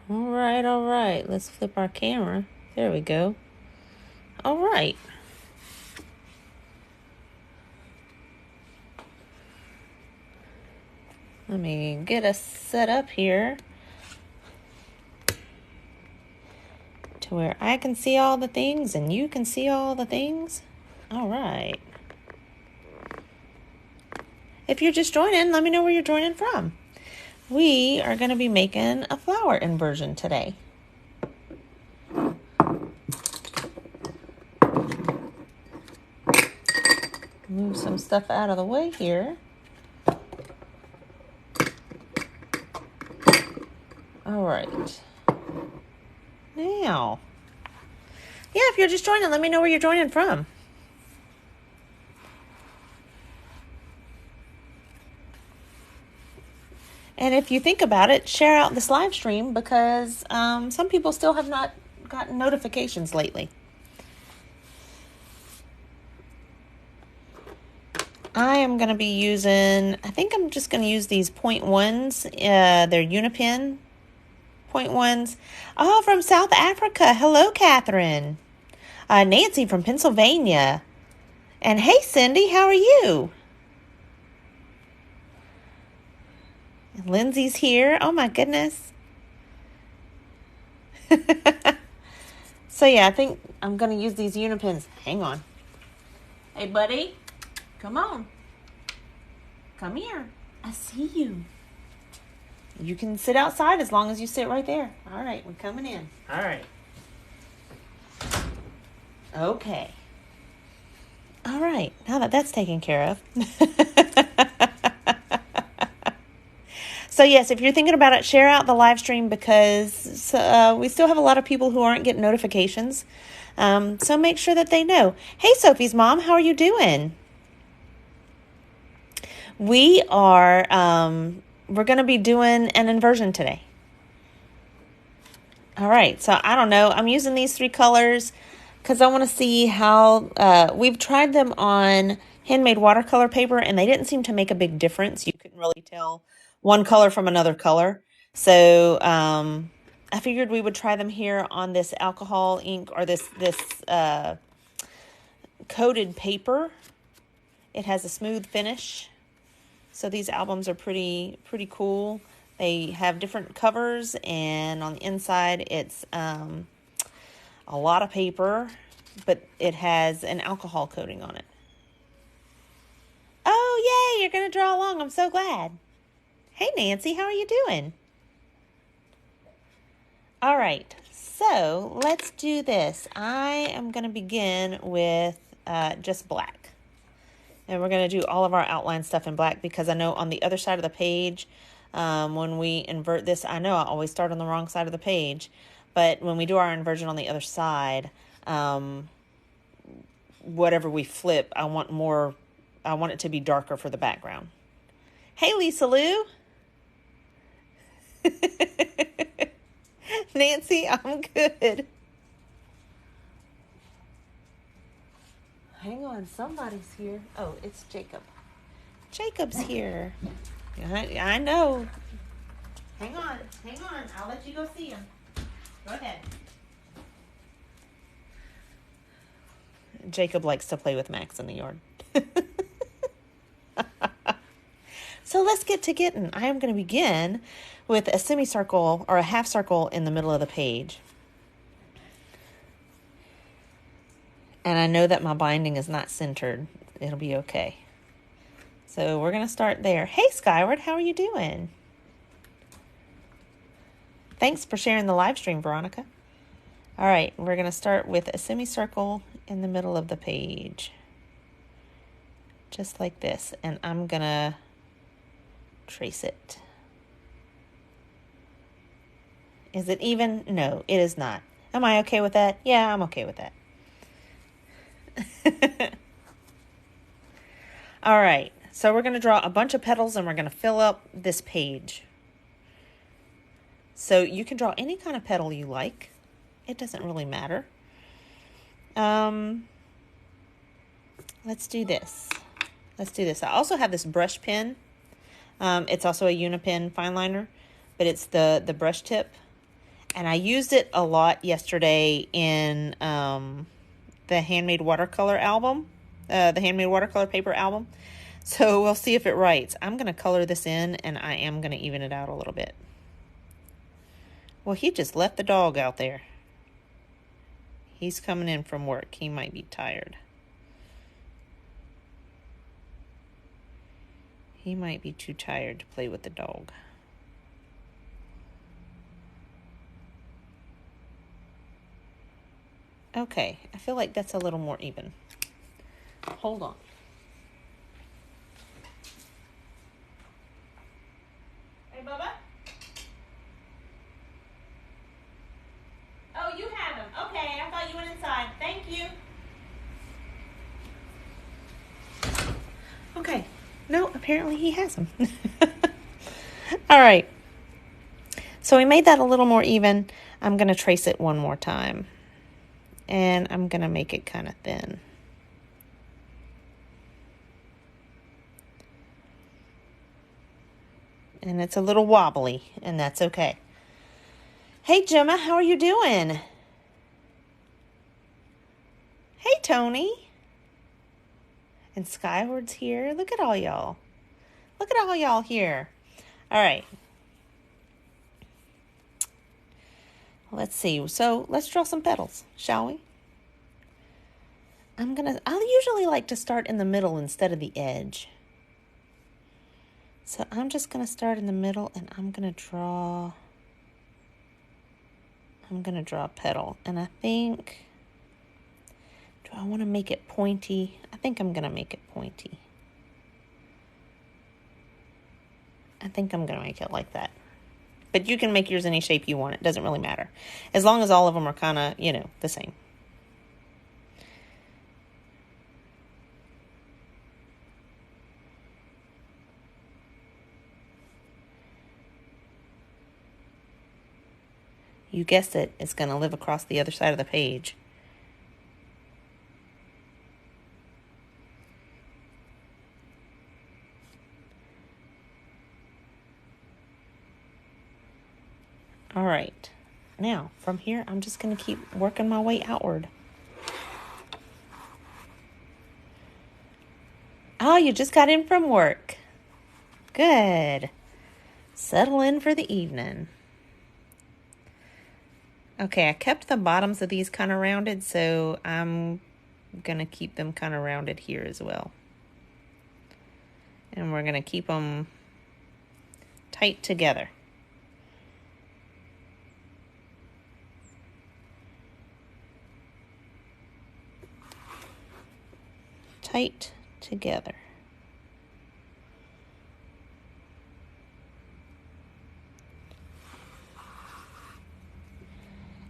All right. Let's flip our camera. There we go. All right. Let me get us set up here to where I can see all the things and you can see all the things. All right. If you're just joining, let me know where you're joining from. We are going to be making a flower inversion today. Move some stuff out of the way here. All right. Now, yeah, if you're just joining, let me know where you're joining from. And if you think about it, share out this live stream because some people still have not gotten notifications lately. I am going to be using, I think I'm just going to use these 0.1s. They're Unipin 0.1s. Oh, from South Africa. Hello, Catherine. Nancy from Pennsylvania. And hey, Cindy, how are you? Lindsay's here. Oh, my goodness. So, yeah, I think I'm going to use these Unipins. Hang on. Hey, buddy. Come on. Come here. I see you. You can sit outside as long as you sit right there. All right, we're coming in. All right. Okay. All right, now that that's taken care of. So, yes, if you're thinking about it, share out the live stream because we still have a lot of people who aren't getting notifications. So make sure that they know. Hey, Sophie's mom, how are you doing? We are, we're going to be doing an inversion today. All right, so I don't know. I'm using these 3 colors because I want to see how, we've tried them on handmade watercolor paper and they didn't seem to make a big difference. You couldn't really tell one color from another color. So I figured we would try them here on this alcohol ink or this coated paper. It has a smooth finish. So these albums are pretty cool. They have different covers, and on the inside it's a lot of paper, but it has an alcohol coating on it. Oh, yay, you're going to draw along. I'm so glad. Hey, Nancy, how are you doing? All right, so let's do this. I am going to begin with just black. And we're going to do all of our outline stuff in black because I know on the other side of the page, when we invert this, I know I always start on the wrong side of the page, but when we do our inversion on the other side, whatever we flip, I want it to be darker for the background. Hey, Lisa Lou. Nancy, I'm good. Hang on, somebody's here. Oh, it's Jacob. Jacob's here. I know. Hang on. I'll let you go see him. Go ahead. Jacob likes to play with Max in the yard. So let's get to getting. I am going to begin with a semicircle or a half circle in the middle of the page. And I know that my binding is not centered. It'll be okay. So we're going to start there. Hey, Skyward, how are you doing? Thanks for sharing the live stream, Veronica. All right, we're going to start with a semicircle in the middle of the page. Just like this. And I'm going to trace it. Is it even? No, it is not. Am I okay with that? Yeah, I'm okay with that. All right, so we're going to draw a bunch of petals and we're going to fill up this page. So you can draw any kind of petal you like. It doesn't really matter. Let's do this. I also have this brush pen. It's also a Unipin fine liner, but it's the brush tip. And I used it a lot yesterday in the Handmade Watercolor album, the Handmade Watercolor paper album. So we'll see if it writes. I'm going to color this in, and I am going to even it out a little bit. Well, he just left the dog out there. He's coming in from work. He might be tired. He might be too tired to play with the dog. Okay, I feel like that's a little more even. Hold on. Hey, Bubba? Oh, you have him. Okay, I thought you went inside. Thank you. Okay. No, apparently he has them. All right. So we made that a little more even. I'm going to trace it one more time. And I'm going to make it kind of thin. And it's a little wobbly, and that's okay. Hey, Gemma, how are you doing? Hey, Tony. And Skyward's here. Look at all y'all. Look at all y'all here. All right. Let's see. So let's draw some petals, shall we? I'll usually like to start in the middle instead of the edge. So I'm just going to start in the middle, and I'm going to draw a petal. And I think, do I want to make it pointy? I think I'm going to make it pointy. I think I'm going to make it like that. But you can make yours any shape you want. It doesn't really matter. As long as all of them are kind of, the same. You guessed it, it's going to live across the other side of the page. All right. Now, from here, I'm just going to keep working my way outward. Oh, you just got in from work. Good. Settle in for the evening. Okay, I kept the bottoms of these kind of rounded, so I'm going to keep them kind of rounded here as well. And we're going to keep them tight together. Tight together.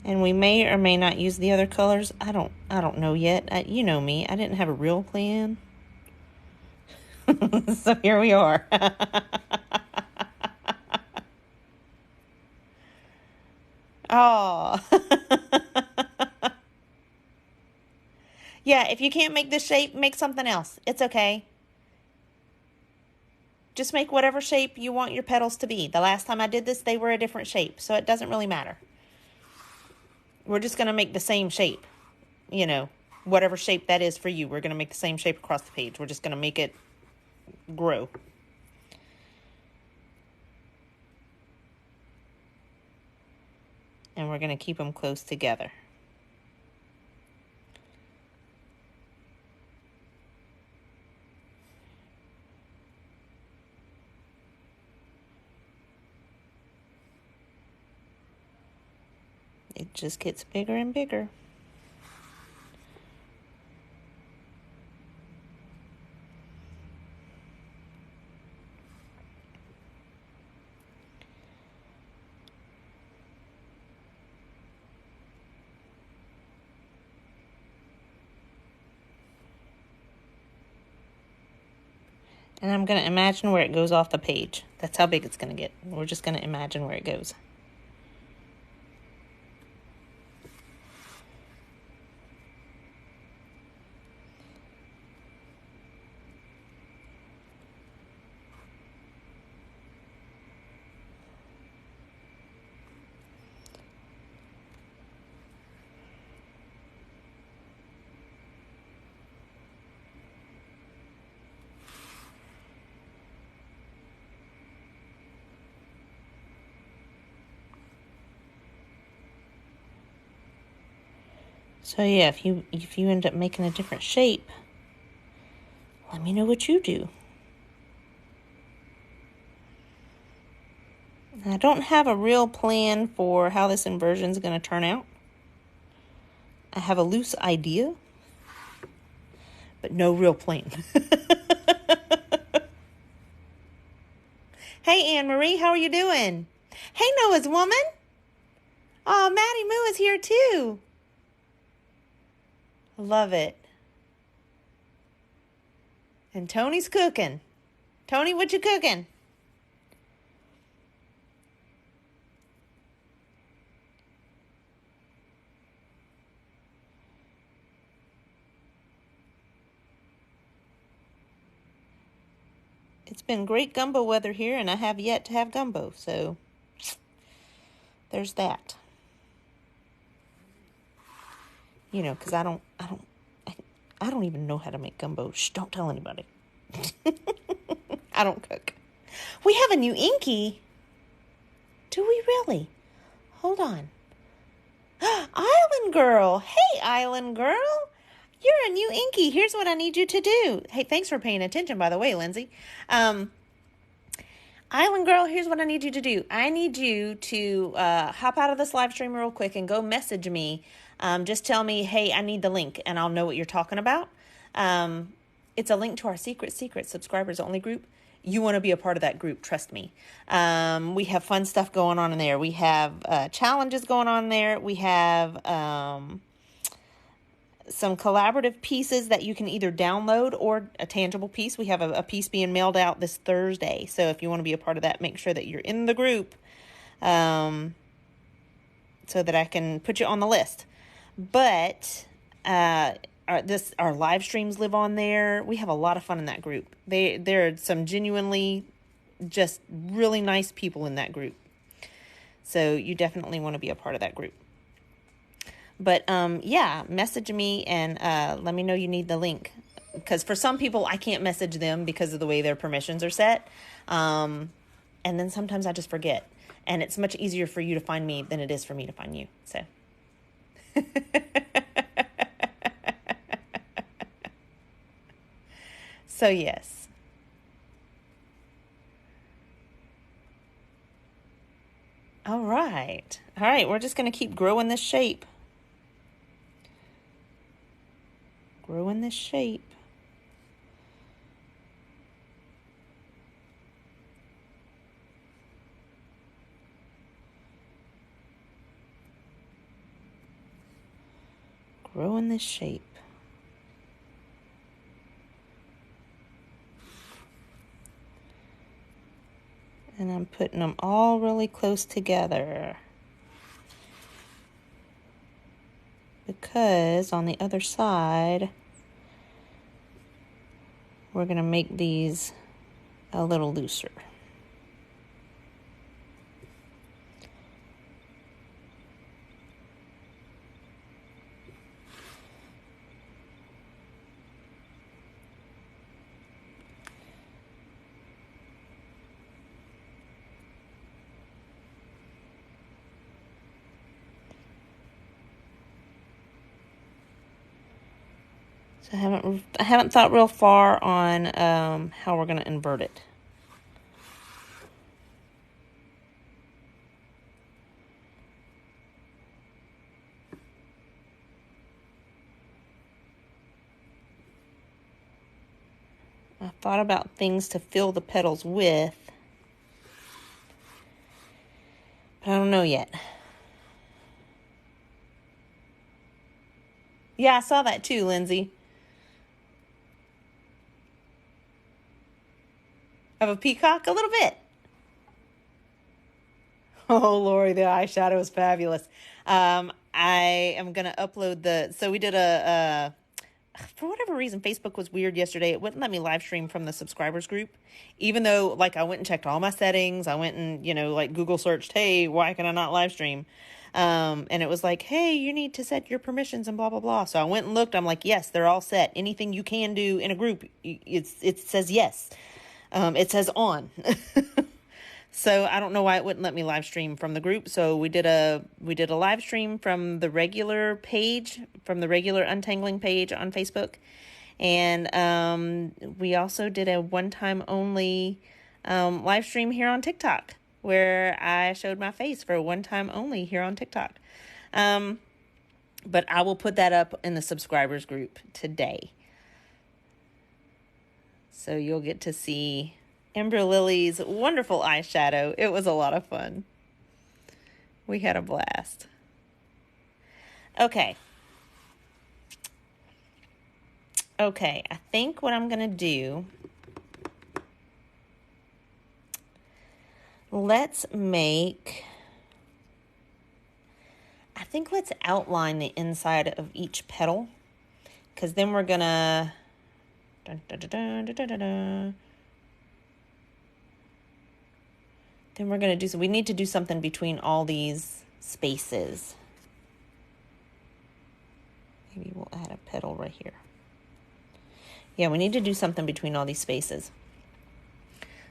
And we may or may not use the other colors. I don't know yet. You know me. I didn't have a real plan. So here we are. Oh. Yeah, if you can't make this shape, make something else. It's okay. Just make whatever shape you want your petals to be. The last time I did this, they were a different shape, so it doesn't really matter. We're just going to make the same shape. Whatever shape that is for you, we're going to make the same shape across the page. We're just going to make it grow. And we're going to keep them close together. It just gets bigger and bigger. And I'm going to imagine where it goes off the page. That's how big it's going to get. We're just going to imagine where it goes. So yeah, if you end up making a different shape, let me know what you do. I don't have a real plan for how this inversion is going to turn out. I have a loose idea, but no real plan. Hey, Anne Marie, how are you doing? Hey, Noah's woman. Oh, Maddie Moo is here too. Love it. And Tony's cooking. Tony, what you cooking? It's been great gumbo weather here, and I have yet to have gumbo, so there's that. You know, because I don't even know how to make gumbo. Shh, don't tell anybody. I don't cook. We have a new Inky. Do we really? Hold on. Island Girl. Hey, Island Girl. You're a new Inky. Here's what I need you to do. Hey, thanks for paying attention, by the way, Lindsay. Island Girl, here's what I need you to do. I need you to hop out of this live stream real quick and go message me. Just tell me, hey, I need the link, and I'll know what you're talking about. It's a link to our secret subscribers only group. You want to be a part of that group, trust me. We have fun stuff going on in there. We have challenges going on there. We have some collaborative pieces that you can either download or a tangible piece. We have a piece being mailed out this Thursday. So if you want to be a part of that, make sure that you're in the group so that I can put you on the list. But our live streams live on there. We have a lot of fun in that group. There are some genuinely just really nice people in that group. So you definitely want to be a part of that group. But yeah, message me and let me know you need the link. Because for some people, I can't message them because of the way their permissions are set. And then sometimes I just forget. And it's much easier for you to find me than it is for me to find you. So. So yes. All right. We're just going to keep growing this shape. Growing this shape. Growing this shape. And I'm putting them all really close together. Because on the other side, we're going to make these a little looser. So I haven't thought real far on how we're going to invert it. I thought about things to fill the petals with, but I don't know yet. Yeah, I saw that too, Lindsay. Of a peacock? A little bit. Oh, Lori, the eyeshadow is fabulous. I am going to upload so we did for whatever reason, Facebook was weird yesterday. It wouldn't let me live stream from the subscribers group, even though like I went and checked all my settings. I went and, like Google searched, hey, why can I not live stream? And it was like, hey, you need to set your permissions and blah, blah, blah. So I went and looked. I'm like, yes, they're all set. Anything you can do in a group, it says yes. It says on. So I don't know why it wouldn't let me live stream from the group. So we did a live stream from the regular page, from the regular untangling page on Facebook. And we also did a one-time only live stream here on TikTok where I showed my face for a one-time only here on TikTok. But I will put that up in the subscribers group today. So you'll get to see Amber Lily's wonderful eyeshadow. It was a lot of fun. We had a blast. Okay. Okay, I think what I'm going to do, let's outline the inside of each petal, because then we're going to, then we're going to do, so we need to do something between all these spaces. Maybe we'll add a petal right here. Yeah, we need to do something between all these spaces.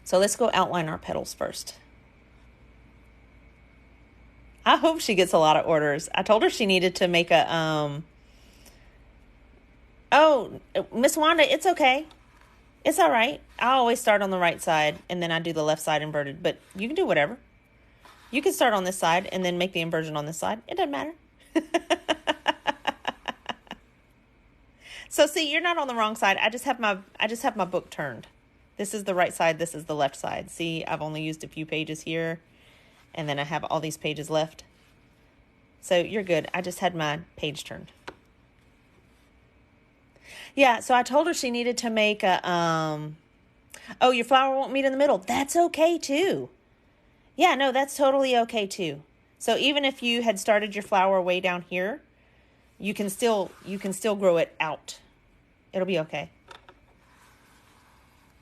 So let's go outline our petals first. I hope she gets a lot of orders. I told her she needed to make a, oh, Miss Wanda, it's okay. It's all right. I always start on the right side and then I do the left side inverted, but you can do whatever. You can start on this side and then make the inversion on this side. It doesn't matter. So see, you're not on the wrong side. I just have my book turned. This is the right side. This is the left side. See, I've only used a few pages here and then I have all these pages left. So you're good. I just had my page turned. Yeah, so I told her she needed to make a, oh, your flower won't meet in the middle. That's okay too. Yeah, no, that's totally okay too. So even if you had started your flower way down here, you can still grow it out. It'll be okay.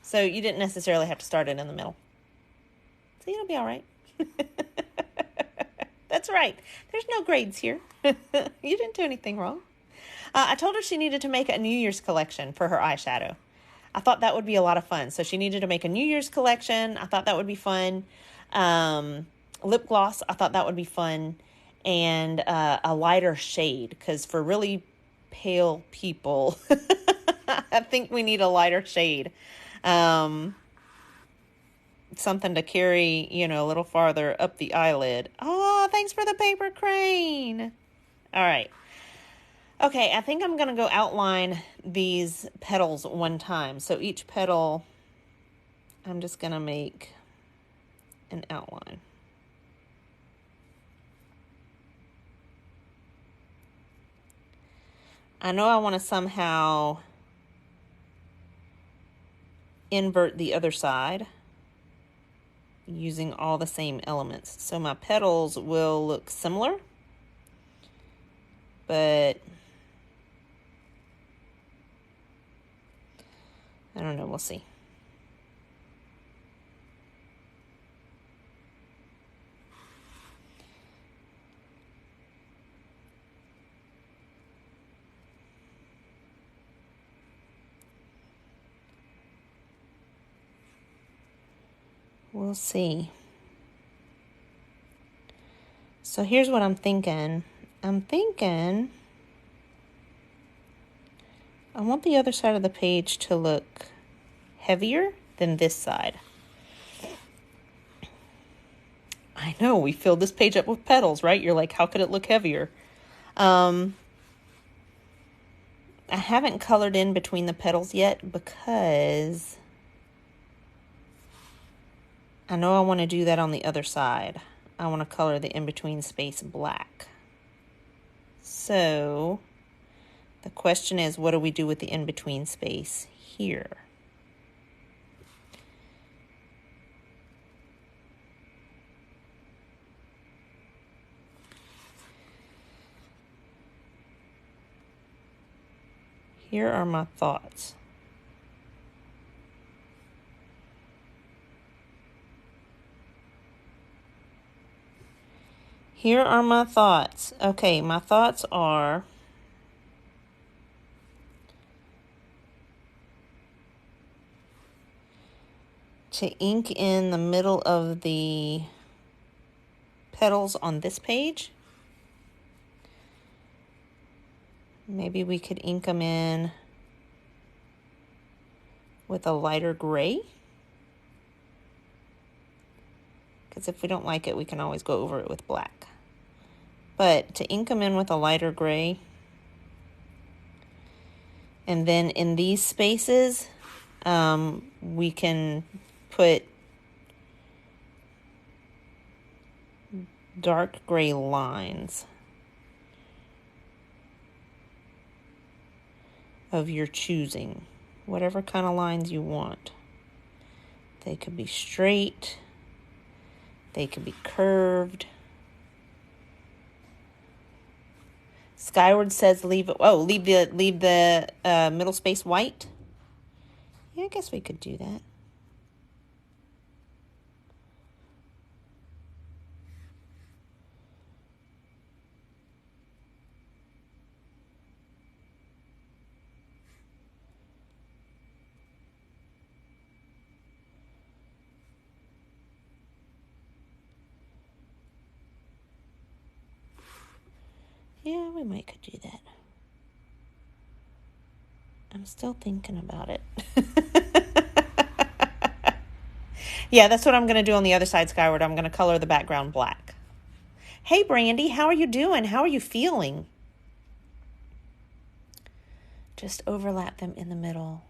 So you didn't necessarily have to start it in the middle. See, it'll be all right. That's right. There's no grades here. You didn't do anything wrong. I told her she needed to make a New Year's collection for her eyeshadow. I thought that would be a lot of fun. So she needed to make a New Year's collection. I thought that would be fun. Lip gloss, I thought that would be fun. And a lighter shade, because for really pale people, I think we need a lighter shade. Something to carry, a little farther up the eyelid. Oh, thanks for the paper crane. All right. Okay, I think I'm going to go outline these petals one time. So each petal, I'm just going to make an outline. I know I want to somehow invert the other side using all the same elements. So my petals will look similar, but I don't know, we'll see. We'll see. So here's what I'm thinking. I want the other side of the page to look heavier than this side. I know, we filled this page up with petals, right? You're like, how could it look heavier? I haven't colored in between the petals yet because I know I want to do that on the other side. I want to color the in-between space black. So the question is, what do we do with the in-between space here? Here are my thoughts. Here are my thoughts. Okay, my thoughts are to ink in the middle of the petals on this page. Maybe we could ink them in with a lighter gray. Because if we don't like it, we can always go over it with black. But to ink them in with a lighter gray, and then in these spaces, we can put dark gray lines of your choosing, whatever kind of lines you want. They could be straight, they could be curved. Skyward says leave the middle space white. Yeah, I guess we could do that. Yeah, we might could do that. I'm still thinking about it. Yeah, that's what I'm going to do on the other side, Skyward. I'm going to color the background black. Hey, Brandy, how are you doing? How are you feeling? Just overlap them in the middle.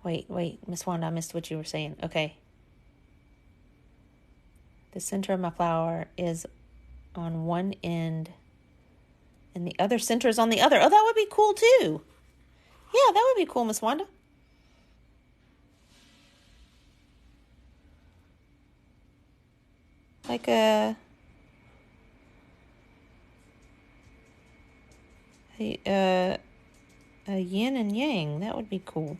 Wait, Miss Wanda, I missed what you were saying. Okay. The center of my flower is on one end, and the other center is on the other. Oh, that would be cool too. Yeah, that would be cool, Miss Wanda. Like a yin and yang. That would be cool.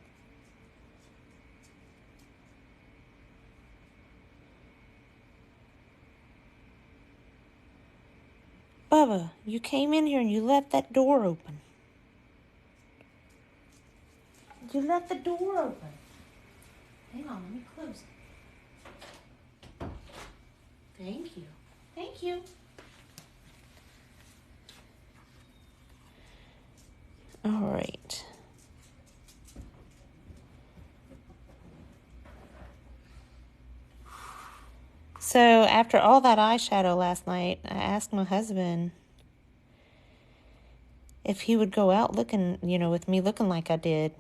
Bubba, you came in here and you left that door open. You left the door open. Hang on, let me close it. Thank you. Thank you. All right. So after all that eyeshadow last night, I asked my husband if he would go out looking, with me looking like I did,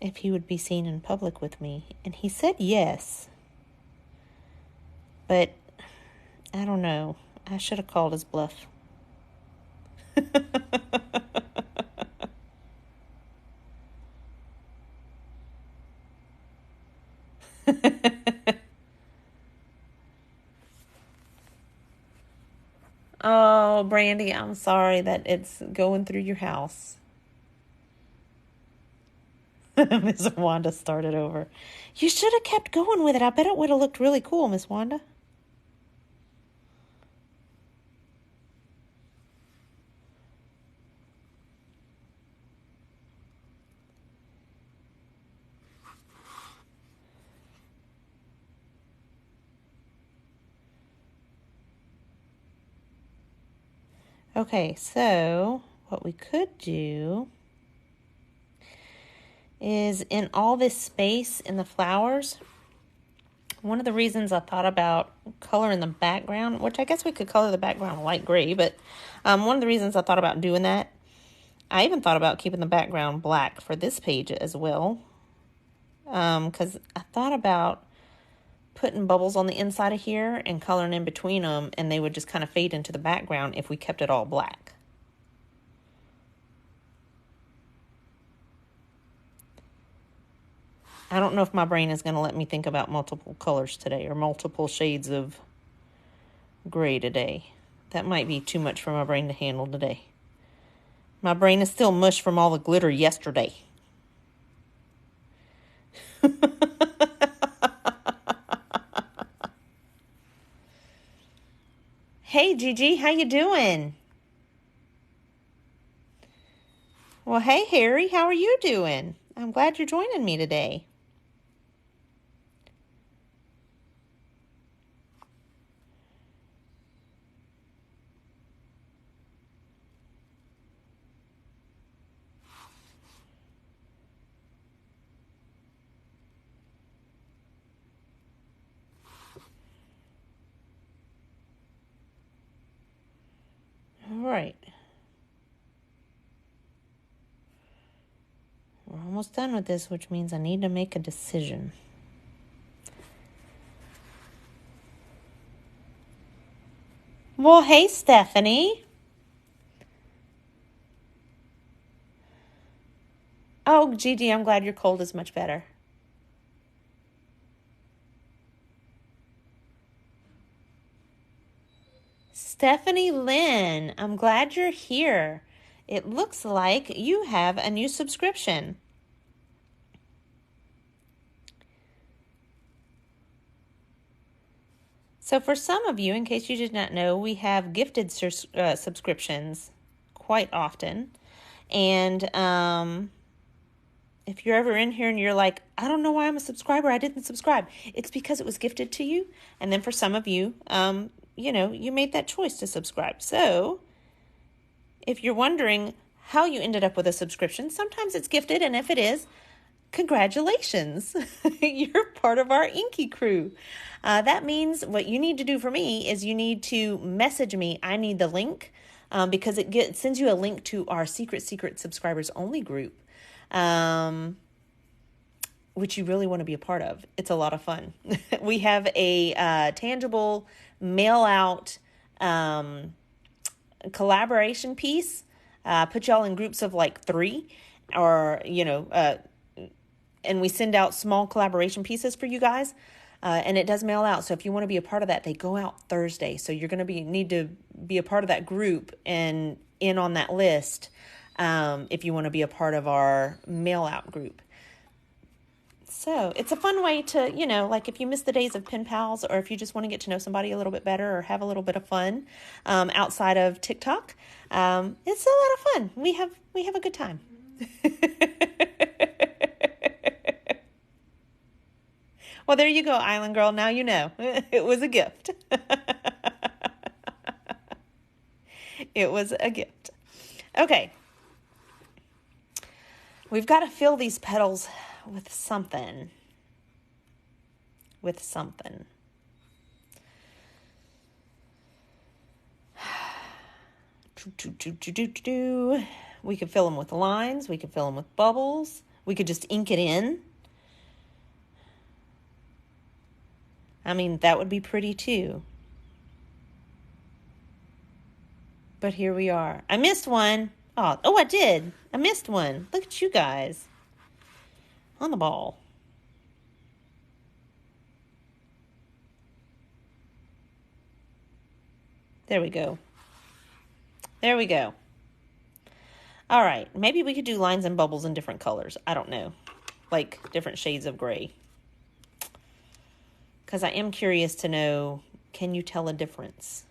if he would be seen in public with me. And he said yes. But I don't know. I should have called his bluff. Oh, Brandy, I'm sorry that it's going through your house. Miss Wanda started over. You should have kept going with it. I bet it would have looked really cool, Miss Wanda. Okay, so what we could do is in all this space in the flowers, one of the reasons I thought about coloring the background, which I guess we could color the background light gray, but one of the reasons I thought about doing that, I even thought about keeping the background black for this page as well, because I thought about putting bubbles on the inside of here and coloring in between them, and they would just kind of fade into the background if we kept it all black. I don't know if my brain is going to let me think about multiple colors today or multiple shades of gray today. That might be too much for my brain to handle today. My brain is still mush from all the glitter yesterday. Hey, Gigi, how you doing? Well, hey, Harry, how are you doing? I'm glad you're joining me today. almost done with this, which means I need to make a decision. Well, hey, Stephanie. Oh, Gigi, I'm glad your cold is much better. Stephanie Lynn, I'm glad you're here. It looks like you have a new subscription. So for some of you, in case you did not know, we have gifted subscriptions quite often. And if you're ever in here and you're like, I don't know why I'm a subscriber, I didn't subscribe. It's because it was gifted to you. And then for some of you, you made that choice to subscribe. So if you're wondering how you ended up with a subscription, sometimes it's gifted. And if it is, congratulations. You're part of our Inky crew. That means what you need to do for me is you need to message me. I need the link because it sends you a link to our secret subscribers only group, which you really want to be a part of. It's a lot of fun. We have a tangible mail out collaboration piece. Put y'all in groups of like 3 or, and we send out small collaboration pieces for you guys. And it does mail out. So if you want to be a part of that, they go out Thursday. So you're going to need to be a part of that group and in on that list if you want to be a part of our mail out group. So it's a fun way to, like if you miss the days of pen pals or if you just want to get to know somebody a little bit better or have a little bit of fun outside of TikTok, it's a lot of fun. We have a good time. Well, there you go, Island Girl. Now you know. It was a gift. It was a gift. Okay. We've got to fill these petals with something. We could fill them with lines. We could fill them with bubbles. We could just ink it in. I mean, that would be pretty too. But here we are. I missed one. Oh, I did. I missed one. Look at you guys. On the ball. There we go. All right. Maybe we could do lines and bubbles in different colors. I don't know. Like different shades of gray. Because I am curious to know, can you tell a difference?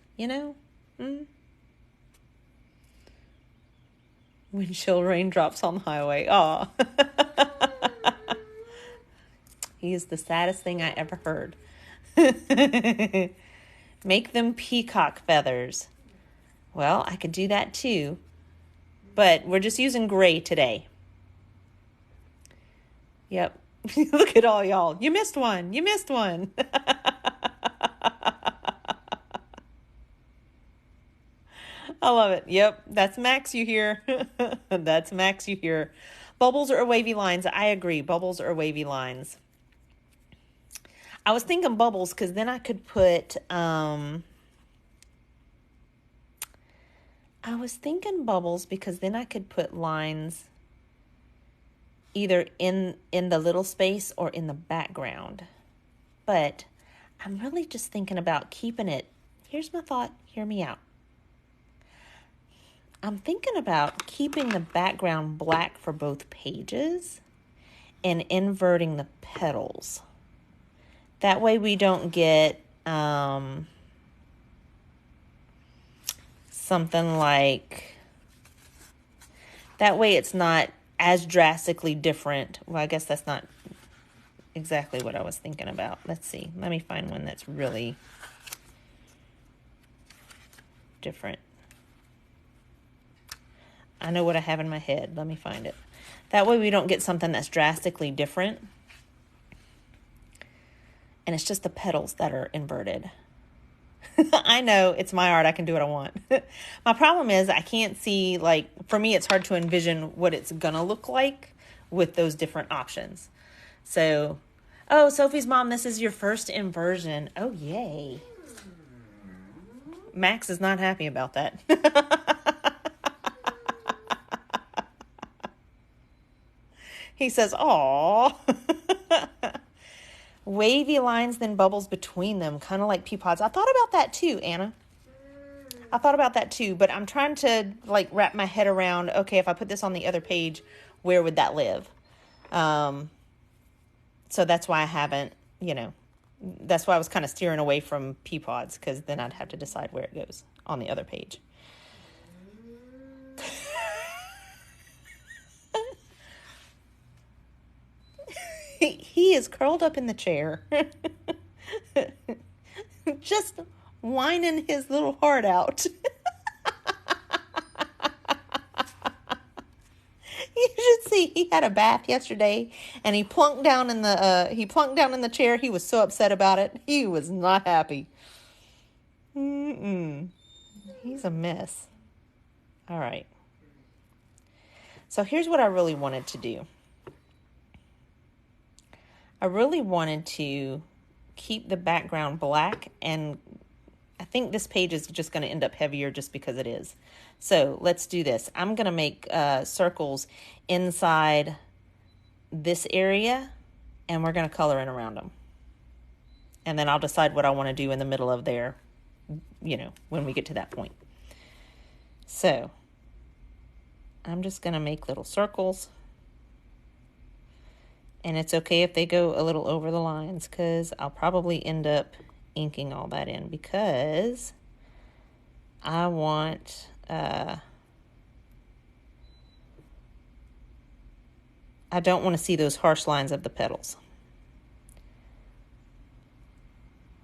Windshield raindrops on the highway. Aw. He is the saddest thing I ever heard. Make them peacock feathers. Well, I could do that too. But we're just using gray today. Yep. Look at all y'all. You missed one. I love it. Yep. That's Max you hear. Bubbles or wavy lines. I agree. Bubbles or wavy lines. I was thinking bubbles because then I could put, lines either in the little space or in the background. But I'm really just thinking about keeping it. Here's my thought. Hear me out. I'm thinking about keeping the background black for both pages and inverting the petals. That way we don't get something like, that way it's not as drastically different. Well, I guess that's not exactly what I was thinking about. Let's see. Let me find one that's really different. I know what I have in my head. Let me find it. That way we don't get something that's drastically different. And it's just the petals that are inverted. I know, it's my art. I can do what I want. My problem is I can't see, for me, it's hard to envision what it's going to look like with those different options. So, oh, Sophie's mom, this is your first inversion. Oh, yay. Max is not happy about that. He says, "Aw." Wavy lines, then bubbles between them, kind of like pea pods. I thought about that too, Anna. I thought about that too, but I'm trying to like wrap my head around, okay, if I put this on the other page, where would that live? So that's why I haven't, that's why I was kind of steering away from pea pods, because then I'd have to decide where it goes on the other page. He is curled up in the chair, just whining his little heart out. You should see, he had a bath yesterday, and he plunked down in the chair. He was so upset about it. He was not happy. He's a mess. All right. So here's what I really wanted to do. I really wanted to keep the background black, and I think this page is just going to end up heavier just because it is. So let's do this. I'm going to make circles inside this area, and we're going to color in around them. And then I'll decide what I want to do in the middle of there, when we get to that point. So I'm just going to make little circles. And it's okay if they go a little over the lines, because I'll probably end up inking all that in, because I want I don't want to see those harsh lines of the petals.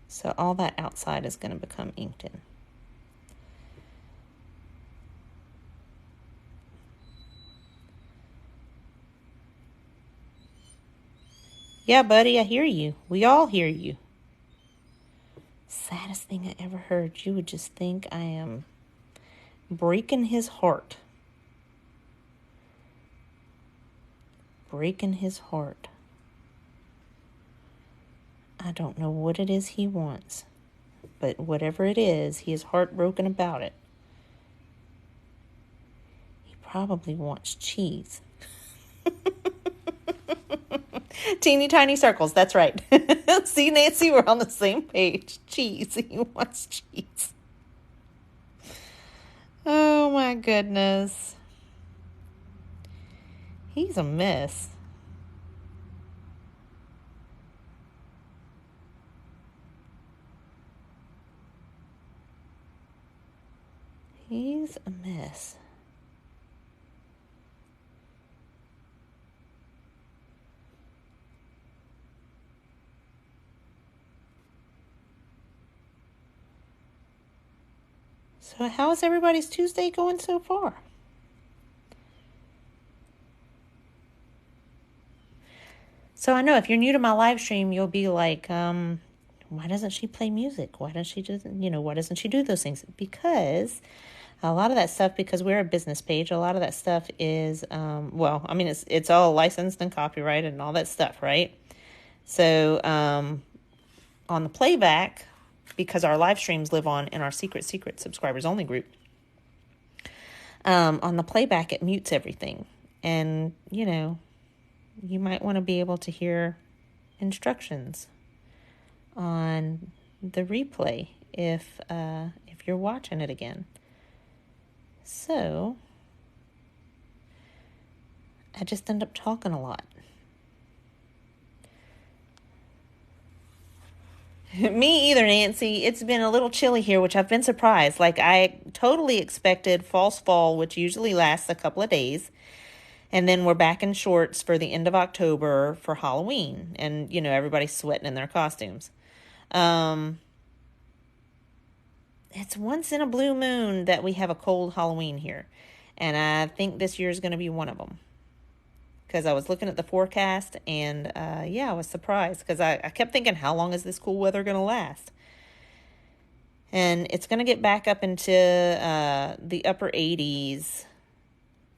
So all that outside is going to become inked in. Yeah, buddy, I hear you. We all hear you. Saddest thing I ever heard. You would just think I am breaking his heart. Breaking his heart. I don't know what it is he wants, but whatever it is, he is heartbroken about it. He probably wants cheese. Teeny tiny circles, that's right. See, Nancy, we're on the same page. Cheese, he wants cheese. Oh my goodness. He's a mess. He's a mess. So how is everybody's Tuesday going so far? So I know if you're new to my live stream, you'll be like, why doesn't she play music? Why doesn't she do those things? Because a lot of that stuff, because we're a business page, a lot of that stuff is, it's all licensed and copyrighted and all that stuff, right? So on the playback, because our live streams live on in our secret subscribers only group, on the playback, it mutes everything. And, you might want to be able to hear instructions on the replay if you're watching it again. So I just end up talking a lot. Me either, Nancy. It's been a little chilly here, which I've been surprised. Like, I totally expected false fall, which usually lasts a couple of days. And then we're back in shorts for the end of October for Halloween. And, everybody's sweating in their costumes. It's once in a blue moon that we have a cold Halloween here. And I think this year is going to be one of them. Because I was looking at the forecast, and I was surprised. Because I kept thinking, how long is this cool weather going to last? And it's going to get back up into the upper 80s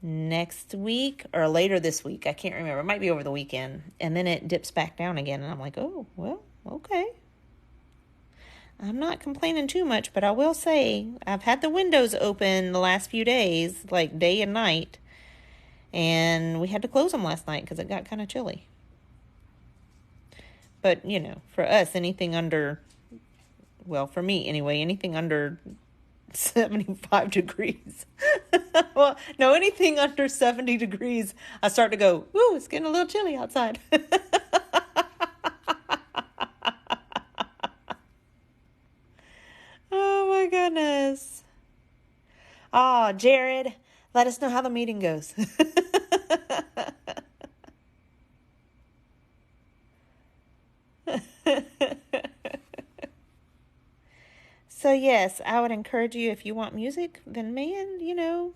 next week or later this week. I can't remember. It might be over the weekend. And then it dips back down again. And I'm like, oh, well, okay. I'm not complaining too much, but I will say I've had the windows open the last few days, like day and night. And we had to close them last night because it got kind of chilly. But, you know, for us, anything under, well, for me anyway, anything under 75 degrees. Well, no, anything under 70 degrees, I start to go, ooh, it's getting a little chilly outside. Oh my goodness. Oh, Jared, let us know how the meeting goes. So yes, I would encourage you, if you want music, then man, you know,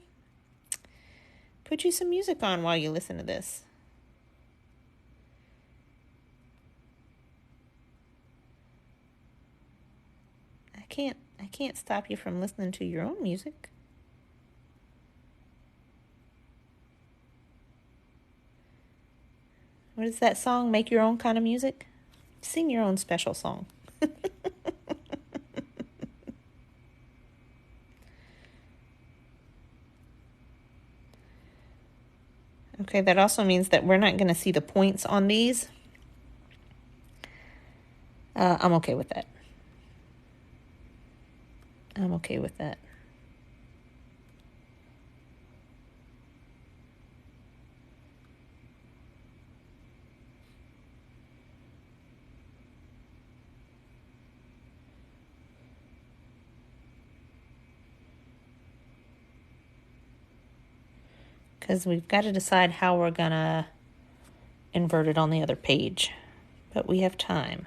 put you some music on while you listen to this. I can't stop you from listening to your own music. What is that song? Make your own kind of music? Sing your own special song. Okay, that also means that we're not going to see the points on these. I'm okay with that. I'm okay with that. Because we've got to decide how we're going to invert it on the other page. But we have time.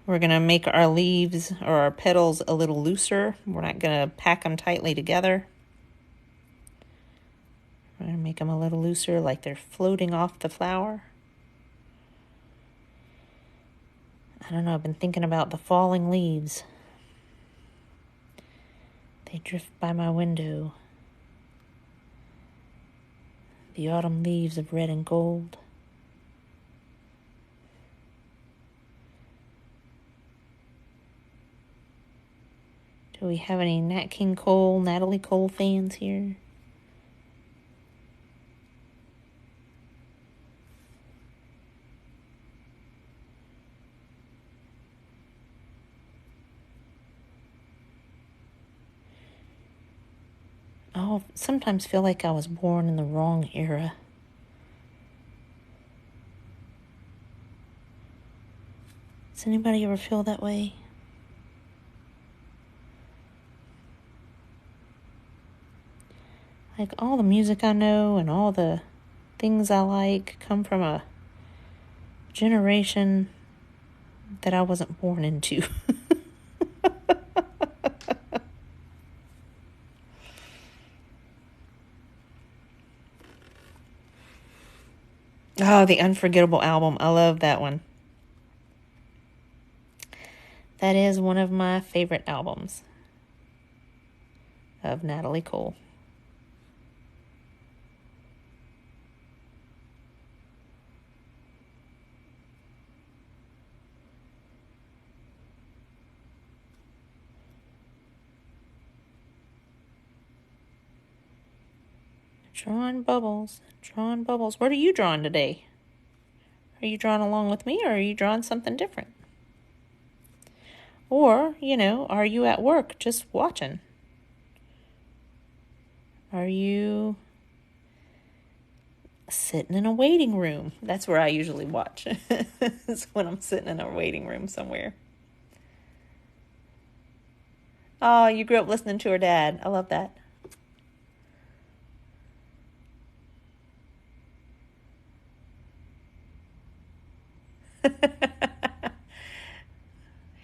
We're going to make our leaves or our petals a little looser. We're not going to pack them tightly together. We're going to make them a little looser, like they're floating off the flower. I don't know, I've been thinking about the falling leaves. They drift by my window. The autumn leaves of red and gold. Do we have any Nat King Cole, Natalie Cole fans here? Oh, sometimes feel like I was born in the wrong era. Does anybody ever feel that way? Like all the music I know and all the things I like come from a generation that I wasn't born into. Oh, the Unforgettable album. I love that one. That is one of my favorite albums of Natalie Cole. Drawing bubbles, drawing bubbles. What are you drawing today? Are you drawing along with me, or are you drawing something different? Or, you know, are you at work just watching? Are you sitting in a waiting room? That's where I usually watch. It's when I'm sitting in a waiting room somewhere. Oh, you grew up listening to her dad. I love that.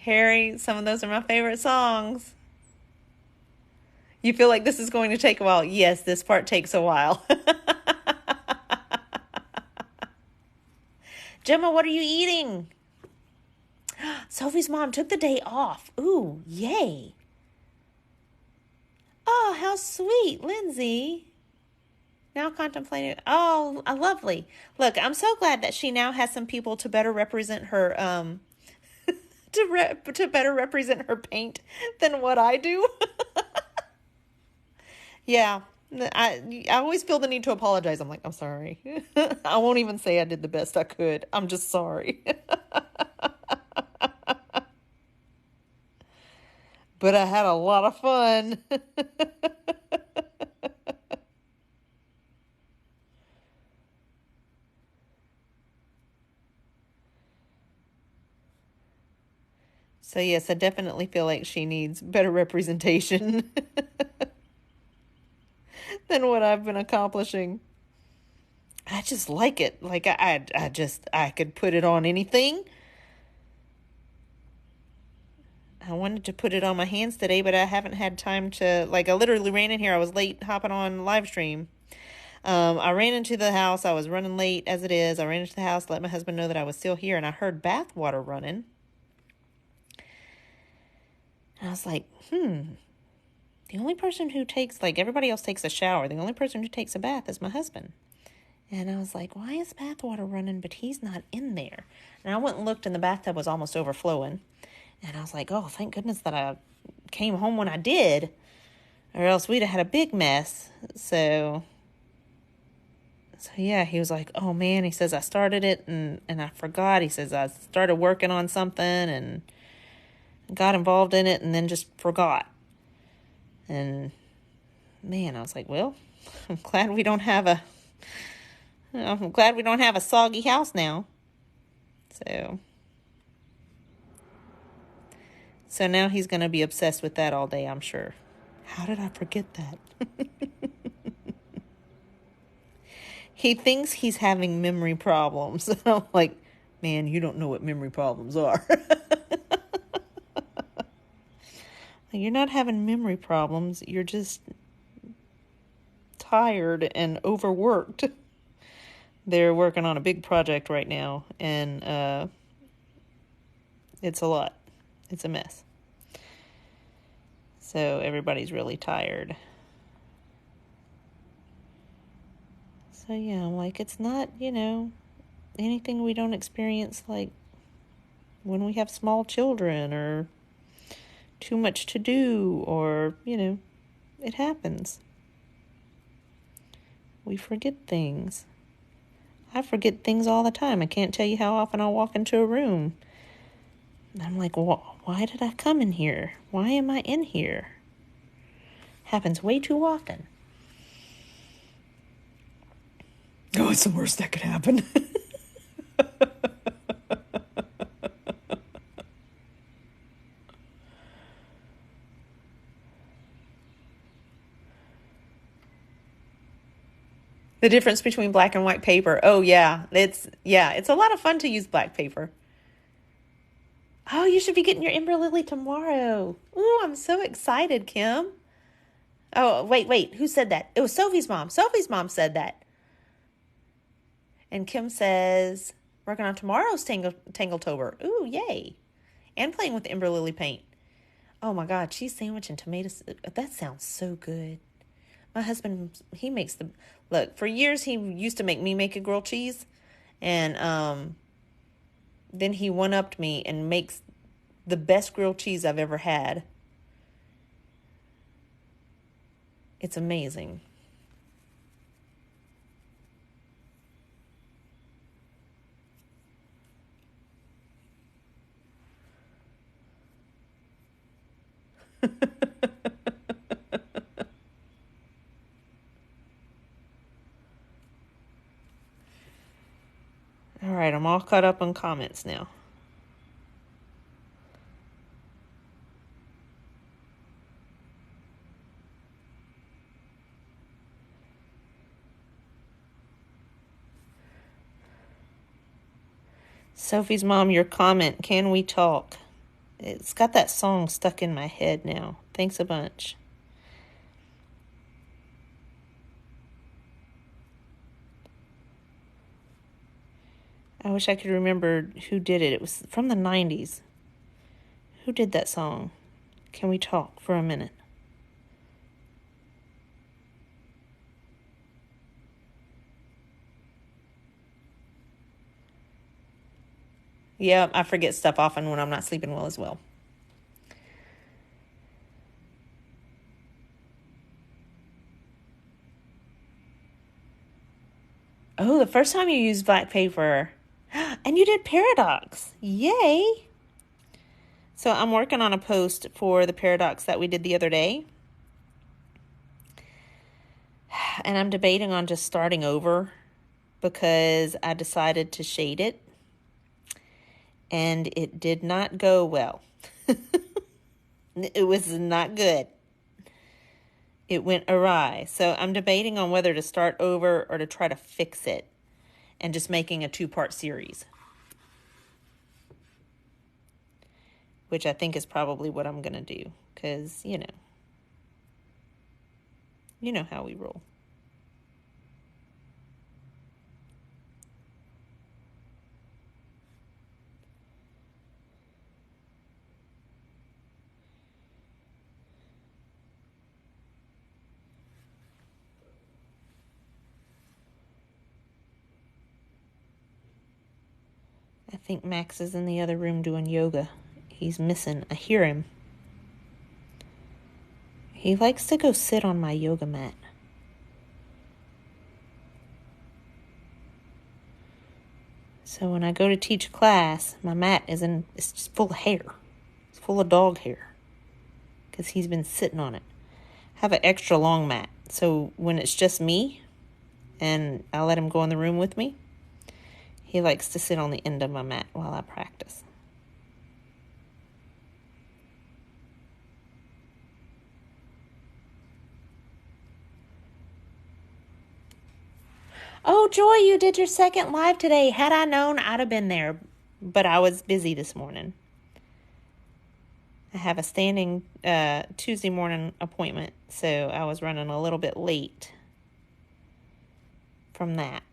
Harry, some of those are my favorite songs. You feel like this is going to take a while? Yes, this part takes a while. Gemma, what are you eating? Sophie's mom took the day off. Ooh, yay. Oh, how sweet, Lindsay. Now contemplating. Oh, lovely. Look, I'm so glad that she now has some people to better represent her, to better represent her paint than what I do. Yeah. I always feel the need to apologize. I'm like, I'm sorry. I won't even say I did the best I could. I'm just sorry. But I had a lot of fun. So yes, I definitely feel like she needs better representation than what I've been accomplishing. I just like it. Like I could put it on anything. I wanted to put it on my hands today, but I haven't had time to, like, I literally ran in here. I was late hopping on live stream. I ran into the house. I was running late as it is. I ran into the house, let my husband know that I was still here, and I heard bath water running. And I was like, the only person who takes, like, everybody else takes a shower. The only person who takes a bath is my husband. And I was like, why is bath water running, but he's not in there? And I went and looked, and the bathtub was almost overflowing. And I was like, oh, thank goodness that I came home when I did, or else we'd have had a big mess. So yeah, he was like, oh man, he says, I started it and I forgot. He says, I started working on something and got involved in it and then just forgot. And man, I was like, well, I'm glad we don't have a soggy house now. So now he's going to be obsessed with that all day, I'm sure. How did I forget that? He thinks he's having memory problems. I'm like, man, you don't know what memory problems are. You're not having memory problems. You're just tired and overworked. They're working on a big project right now, and it's a lot. It's a mess. So everybody's really tired. So yeah, I'm like, it's not, anything we don't experience, like when we have small children or too much to do, or, it happens. We forget things. I forget things all the time. I can't tell you how often I'll walk into a room and I'm like, well, why did I come in here? Why am I in here? Happens way too often. Oh, it's the worst that could happen. The difference between black and white paper. Oh yeah, it's a lot of fun to use black paper. Oh, you should be getting your Ember Lily tomorrow. Ooh, I'm so excited, Kim. Oh, wait, who said that? It was Sophie's mom. Sophie's mom said that. And Kim says, working on tomorrow's Tangletober. Ooh, yay. And playing with the Ember Lily paint. Oh my God, cheese sandwich and tomatoes. That sounds so good. My husband, he makes look, for years he used to make me make a grilled cheese. And then he one-upped me and makes the best grilled cheese I've ever had. It's amazing. All right, I'm all caught up on comments now. Sophie's mom, your comment, can we talk? It's got that song stuck in my head now. Thanks a bunch. I wish I could remember who did it. It was from the 90s. Who did that song? Can we talk for a minute? Yeah, I forget stuff often when I'm not sleeping well as well. Oh, the first time you used black paper. And you did paradox. Yay. So I'm working on a post for the paradox that we did the other day. And I'm debating on just starting over because I decided to shade it. And it did not go well. It was not good. It went awry. So I'm debating on whether to start over or to try to fix it and just making a 2-part series, which I think is probably what I'm going to do because, you know how we roll. I think Max is in the other room doing yoga. He's missing. I hear him. He likes to go sit on my yoga mat. So when I go to teach class, my mat it's just full of hair. It's full of dog hair because he's been sitting on it. I have an extra long mat. So when it's just me and I let him go in the room with me, he likes to sit on the end of my mat while I practice. Oh, Joy, you did your second live today. Had I known, I'd have been there. But I was busy this morning. I have a standing Tuesday morning appointment, so I was running a little bit late from that.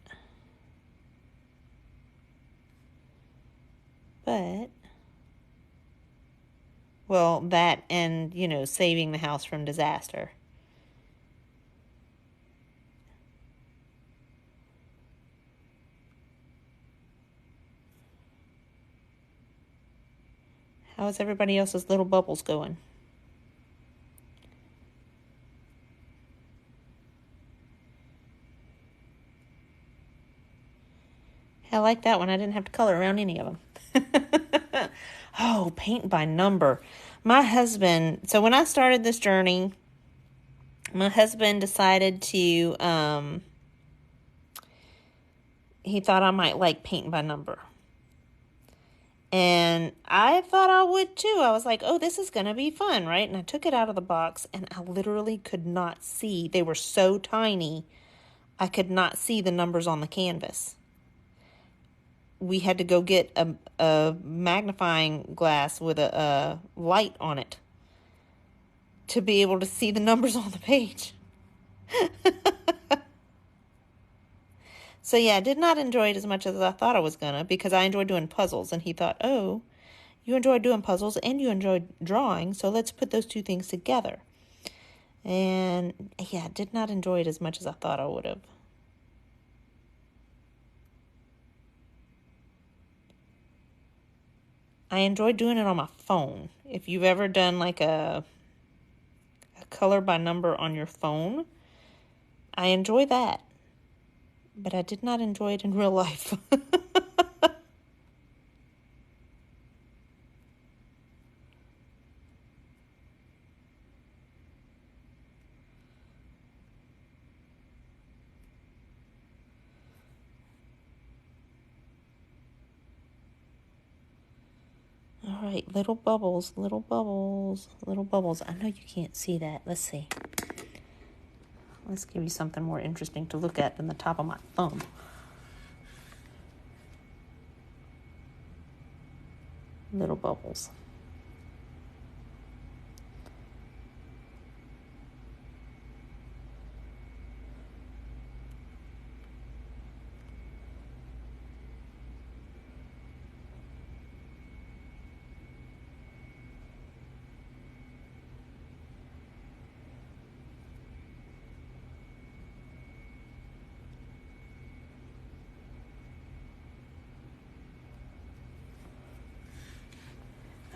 But, well, that and, saving the house from disaster. How is everybody else's little bubbles going? I like that one. I didn't have to color around any of them. Oh, paint by number. My husband, so when I started this journey, my husband decided to, he thought I might like painting by number. And I thought I would too. I was like, oh, this is going to be fun, right? And I took it out of the box and I literally could not see. They were so tiny, I could not see the numbers on the canvas. We had to go get a magnifying glass with a light on it to be able to see the numbers on the page. So yeah, I did not enjoy it as much as I thought I was gonna because I enjoyed doing puzzles. And he thought, oh, you enjoy doing puzzles and you enjoy drawing, so let's put those two things together. And yeah, I did not enjoy it as much as I thought I would have. I enjoyed doing it on my phone. If you've ever done like a color by number on your phone, I enjoy that. But I did not enjoy it in real life. All right, little bubbles, little bubbles, little bubbles. I know you can't see that. Let's see. Let's give you something more interesting to look at than the top of my thumb. Little bubbles.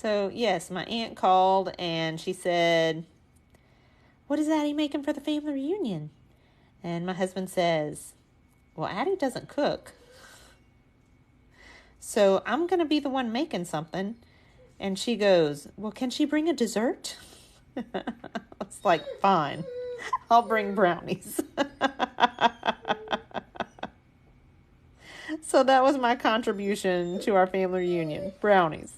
So, yes, my aunt called and she said, "What is Addie making for the family reunion?" And my husband says, "Well, Addie doesn't cook, so I'm going to be the one making something." And she goes, "Well, can she bring a dessert?" It's like, fine, I'll bring brownies. So that was my contribution to our family reunion, brownies.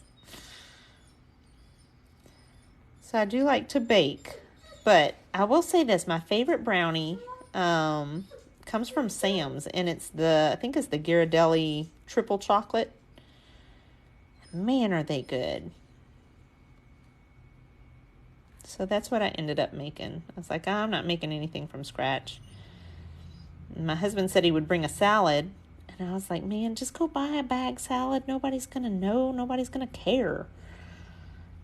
So I do like to bake, but I will say this, my favorite brownie comes from Sam's, and I think it's the Ghirardelli triple chocolate. Man, are they good. So that's what I ended up making. I was like, I'm not making anything from scratch. My husband said he would bring a salad, and I was like, man, just go buy a bag salad. Nobody's going to know. Nobody's going to care.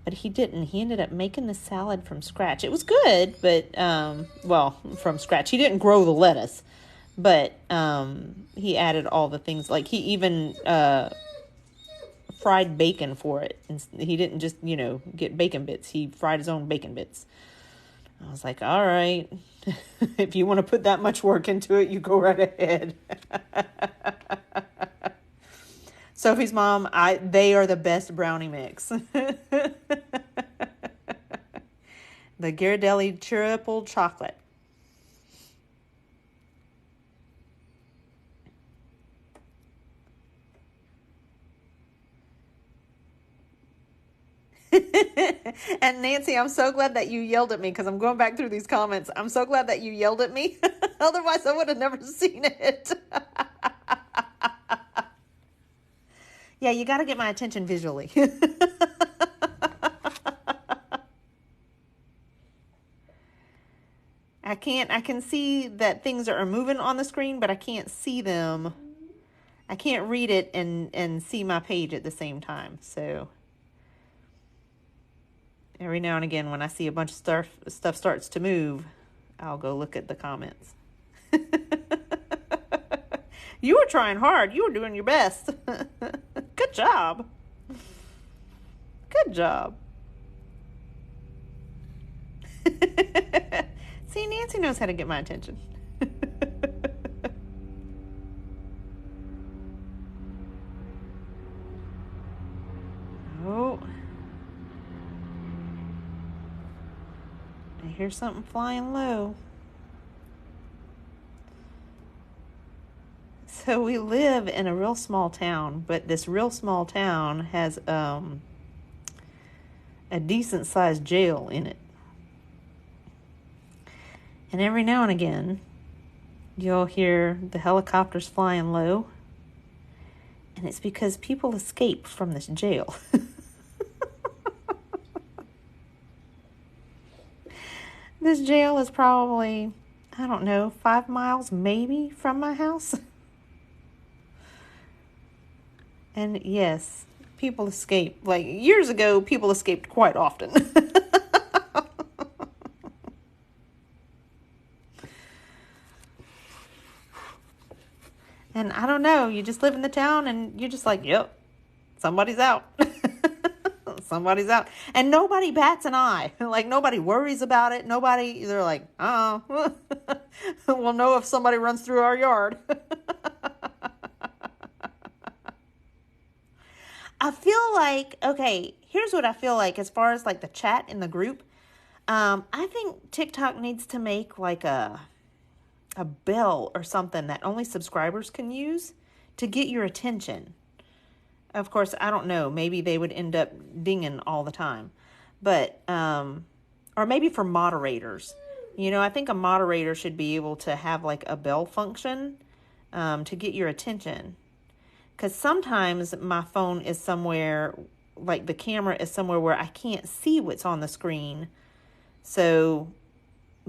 But he didn't. He ended up making the salad from scratch. It was good, but, from scratch. He didn't grow the lettuce, but he added all the things. Like, he even fried bacon for it. And he didn't just, get bacon bits. He fried his own bacon bits. I was like, all right, if you want to put that much work into it, you go right ahead. Sophie's mom, they are the best brownie mix. The Ghirardelli triple chocolate. And Nancy, I'm so glad that you yelled at me, because I'm going back through these comments. I'm so glad that you yelled at me. Otherwise, I would have never seen it. Yeah, you got to get my attention visually. I can see that things are moving on the screen, but I can't see them. I can't read it and see my page at the same time. So every now and again, when I see a bunch of stuff starts to move, I'll go look at the comments. You were trying hard. You were doing your best. Good job. Good job. See, Nancy knows how to get my attention. Oh. I hear something flying low. So we live in a real small town, but this real small town has a decent sized jail in it. And every now and again, you'll hear the helicopters flying low. And it's because people escape from this jail. This jail is probably, 5 miles maybe from my house. And yes, people escape. Like years ago, people escaped quite often. And I don't know, you just live in the town and you're just like, yep, somebody's out. Somebody's out. And nobody bats an eye. Like nobody worries about it. They're like, oh, we'll know if somebody runs through our yard. I feel like, okay, here's what I feel like as far as like the chat in the group. I think TikTok needs to make like a bell or something that only subscribers can use to get your attention. Of course, I don't know. Maybe they would end up dinging all the time. But, or maybe for moderators. I think a moderator should be able to have like a bell function to get your attention. Because sometimes my phone is somewhere, like the camera is somewhere where I can't see what's on the screen. So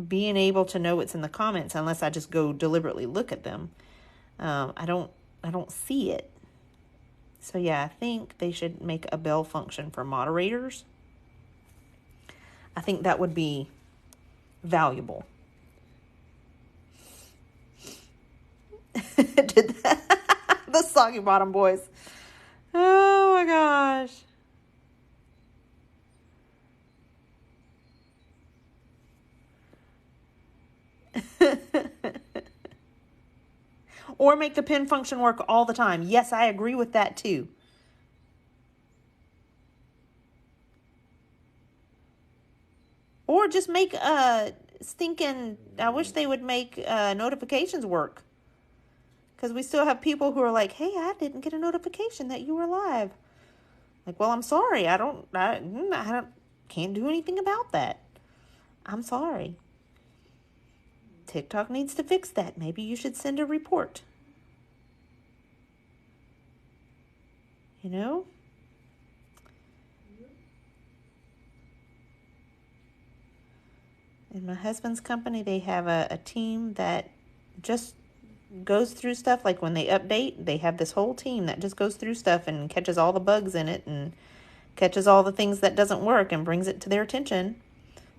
being able to know what's in the comments, unless I just go deliberately look at them, I don't see it. So yeah, I think they should make a bell function for moderators. I think that would be valuable. Did that? The Soggy Bottom Boys. Oh my gosh. Or make the pin function work all the time. Yes, I agree with that too. Or just make stinking, I wish they would make notifications work. Because we still have people who are like, hey, I didn't get a notification that you were live. Like, well, I'm sorry. I can't do anything about that. I'm sorry. TikTok needs to fix that. Maybe you should send a report. You know? In my husband's company, they have a team that just goes through stuff. Like when they update, they have this whole team that just goes through stuff and catches all the bugs in it and catches all the things that doesn't work and brings it to their attention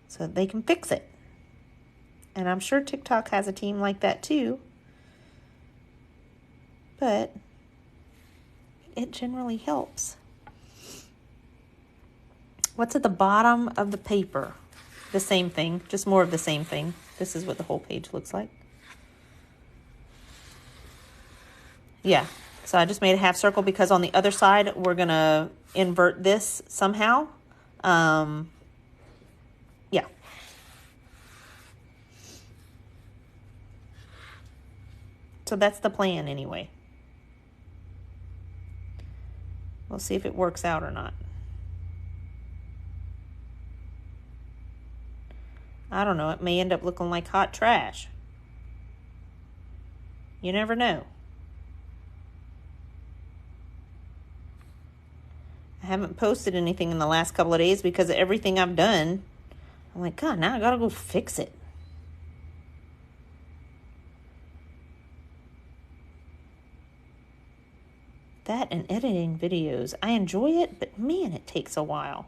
so that they can fix it. And I'm sure TikTok has a team like that too. But it generally helps. What's at the bottom of the paper? The same thing, just more of the same thing. This is what the whole page looks like. Yeah, so I just made a half circle because on the other side, we're going to invert this somehow. Yeah. So that's the plan anyway. We'll see if it works out or not. I don't know. It may end up looking like hot trash. You never know. I haven't posted anything in the last couple of days because of everything I've done. I'm like, God, now I gotta go fix it. That and editing videos. I enjoy it, but man, it takes a while.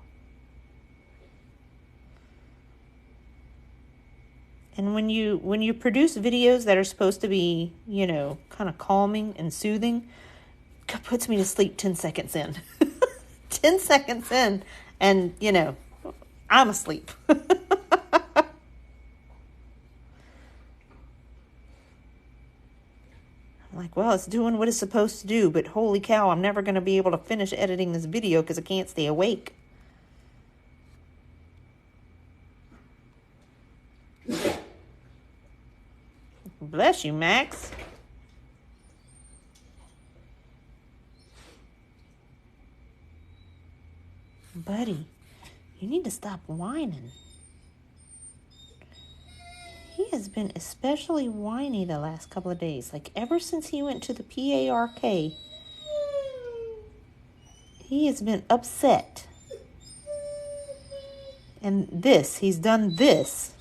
And when you produce videos that are supposed to be, you know, kind of calming and soothing, it puts me to sleep 10 seconds in. 10 seconds in, and, you know, I'm asleep. I'm like, well, it's doing what it's supposed to do, but holy cow, I'm never going to be able to finish editing this video because I can't stay awake. Bless you, Max. Buddy, you need to stop whining. He has been especially whiny the last couple of days. Like ever since he went to the PARK, he has been upset. And he's done this.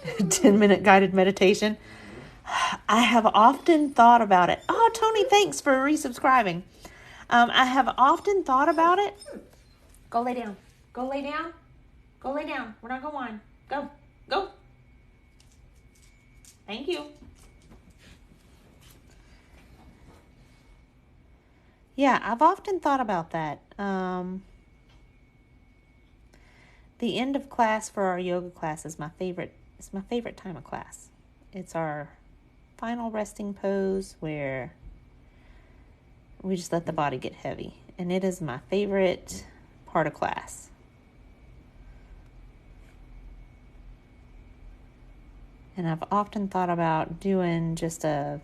10-minute guided meditation. I have often thought about it. Oh, Tony, thanks for resubscribing. I have often thought about it. Go lay down. Go lay down. Go lay down. We're not going to whine. Go. Go. Thank you. Yeah, I've often thought about that. The end of class for our yoga class is my favorite. It's my favorite time of class. It's our final resting pose where we just let the body get heavy. And it is my favorite part of class. And I've often thought about doing just a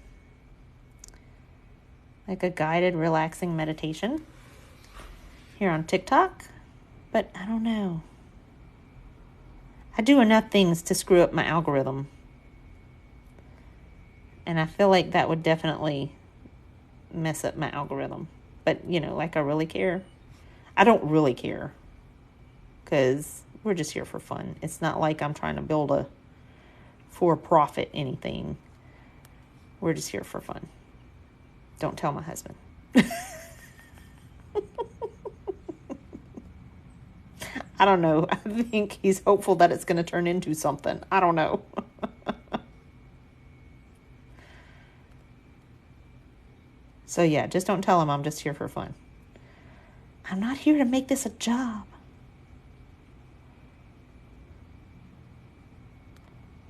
guided relaxing meditation here on TikTok, but I don't know. I do enough things to screw up my algorithm. And I feel like that would definitely mess up my algorithm. But, you know, like I really care. I don't really care. Because we're just here for fun. It's not like I'm trying to build a for-profit anything. We're just here for fun. Don't tell my husband. I don't know. I think he's hopeful that it's going to turn into something. I don't know. So yeah, just don't tell him I'm just here for fun. I'm not here to make this a job.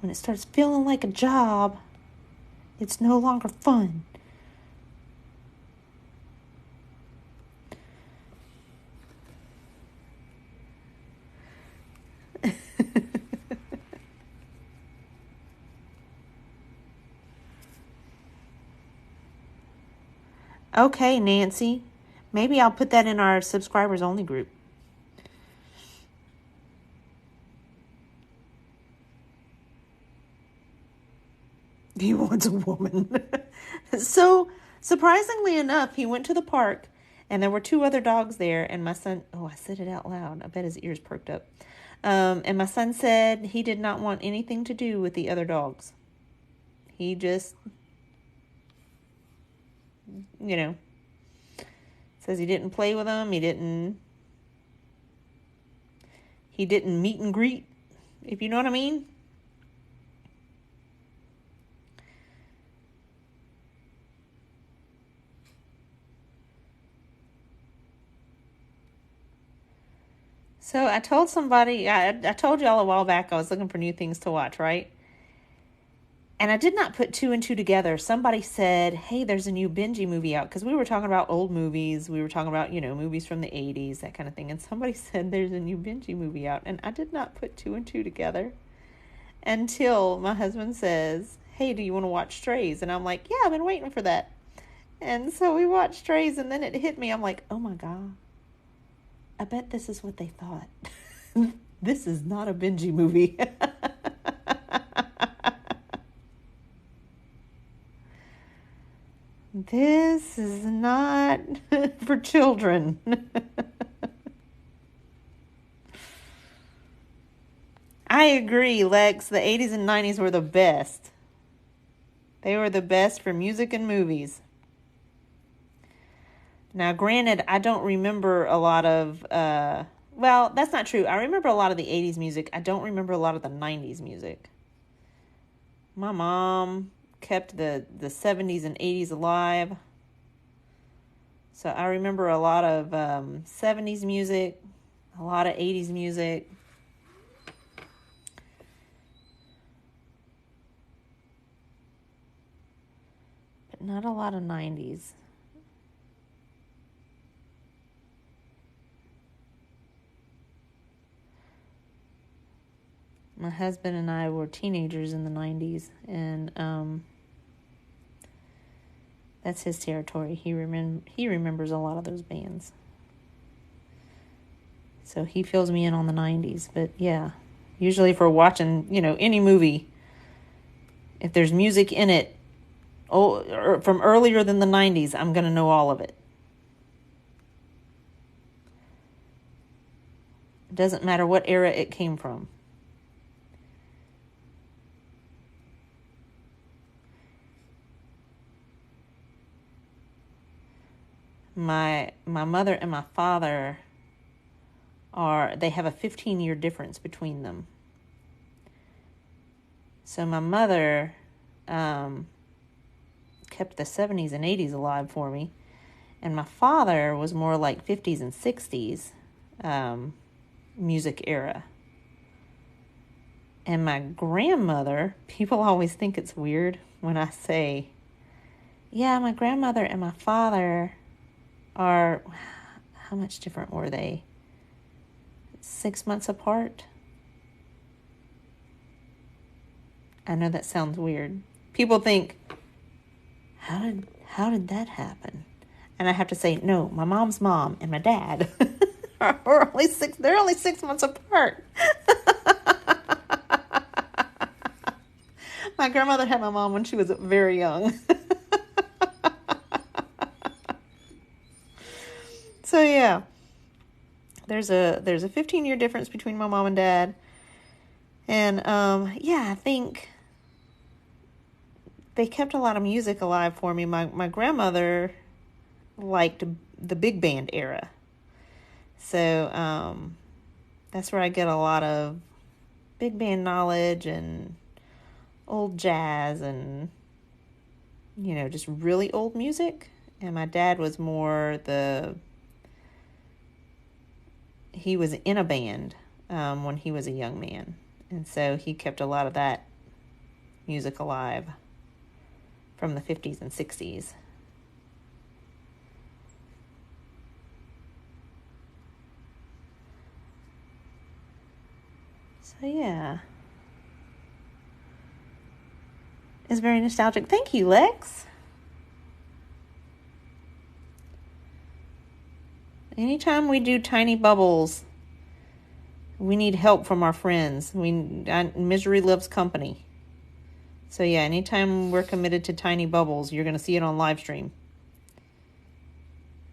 When it starts feeling like a job, it's no longer fun. Okay, Nancy. Maybe I'll put that in our subscribers only group. He wants a woman. So, surprisingly enough, he went to the park and there were 2 other dogs there. And my son, oh, I said it out loud. I bet his ears perked up. And my son said he did not want anything to do with the other dogs. He just, says he didn't play with them. He didn't meet and greet, if you know what I mean. So I told somebody, I told y'all a while back I was looking for new things to watch, right? And I did not put 2 and 2 together. Somebody said, hey, there's a new Benji movie out. Because we were talking about old movies. We were talking about, movies from the 80s, that kind of thing. And somebody said there's a new Benji movie out. And I did not put 2 and 2 together until my husband says, hey, do you want to watch Strays? And I'm like, yeah, I've been waiting for that. And so we watched Strays, and then it hit me. I'm like, oh my God. I bet this is what they thought. This is not a Benji movie. This is not for children. I agree, Lex. The 80s and 90s were the best. They were the best for music and movies. Now, granted, I don't remember a lot of, well, that's not true. I remember a lot of the 80s music. I don't remember a lot of the 90s music. My mom kept the 70s and 80s alive. So I remember a lot of 70s music, a lot of 80s music. But not a lot of 90s. My husband and I were teenagers in the 90s, and that's his territory. He remembers a lot of those bands. So he fills me in on the 90s. But yeah, usually if we're watching, any movie, if there's music in it or from earlier than the 90s, I'm going to know all of it. It doesn't matter what era it came from. My mother and my father they have a 15-year difference between them. So my mother kept the 70s and 80s alive for me, and my father was more like 50s and 60s music era. And my grandmother, people always think it's weird when I say, yeah, my grandmother and my father are, how much different were they? 6 months apart? I know that sounds weird. People think, how did that happen? And I have to say, no, my mom's mom and my dad are only 6 months apart. My grandmother had my mom when she was very young. So yeah, there's a 15-year difference between my mom and dad, and yeah, I think they kept a lot of music alive for me. My grandmother liked the big band era, so that's where I get a lot of big band knowledge and old jazz and just really old music. And my dad was more he was in a band when he was a young man. And so he kept a lot of that music alive from the 50s and 60s. So yeah. It's very nostalgic. Thank you, Lex. Anytime we do tiny bubbles, we need help from our friends. Misery loves company. So yeah, anytime we're committed to tiny bubbles, you're going to see it on live stream.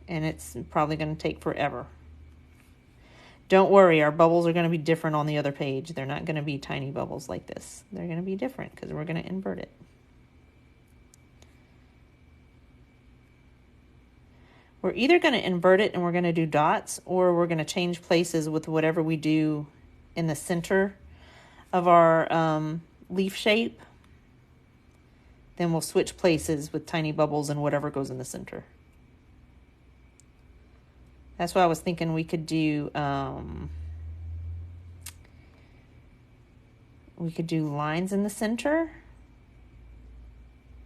And it's probably going to take forever. Don't worry, our bubbles are going to be different on the other page. They're not going to be tiny bubbles like this. They're going to be different because we're going to invert it. We're either going to invert it and we're going to do dots, or we're going to change places with whatever we do in the center of our leaf shape. Then we'll switch places with tiny bubbles and whatever goes in the center. That's why I was thinking we could do lines in the center.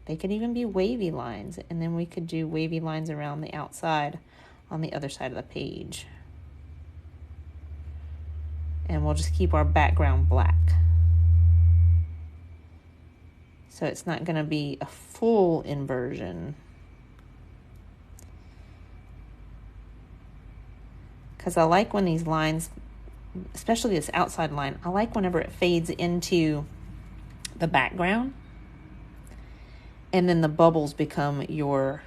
They could even be wavy lines, and then we could do wavy lines around the outside on the other side of the page. And we'll just keep our background black. So it's not going to be a full inversion. Because I like when these lines, especially this outside line, I like whenever it fades into the background. And then the bubbles become your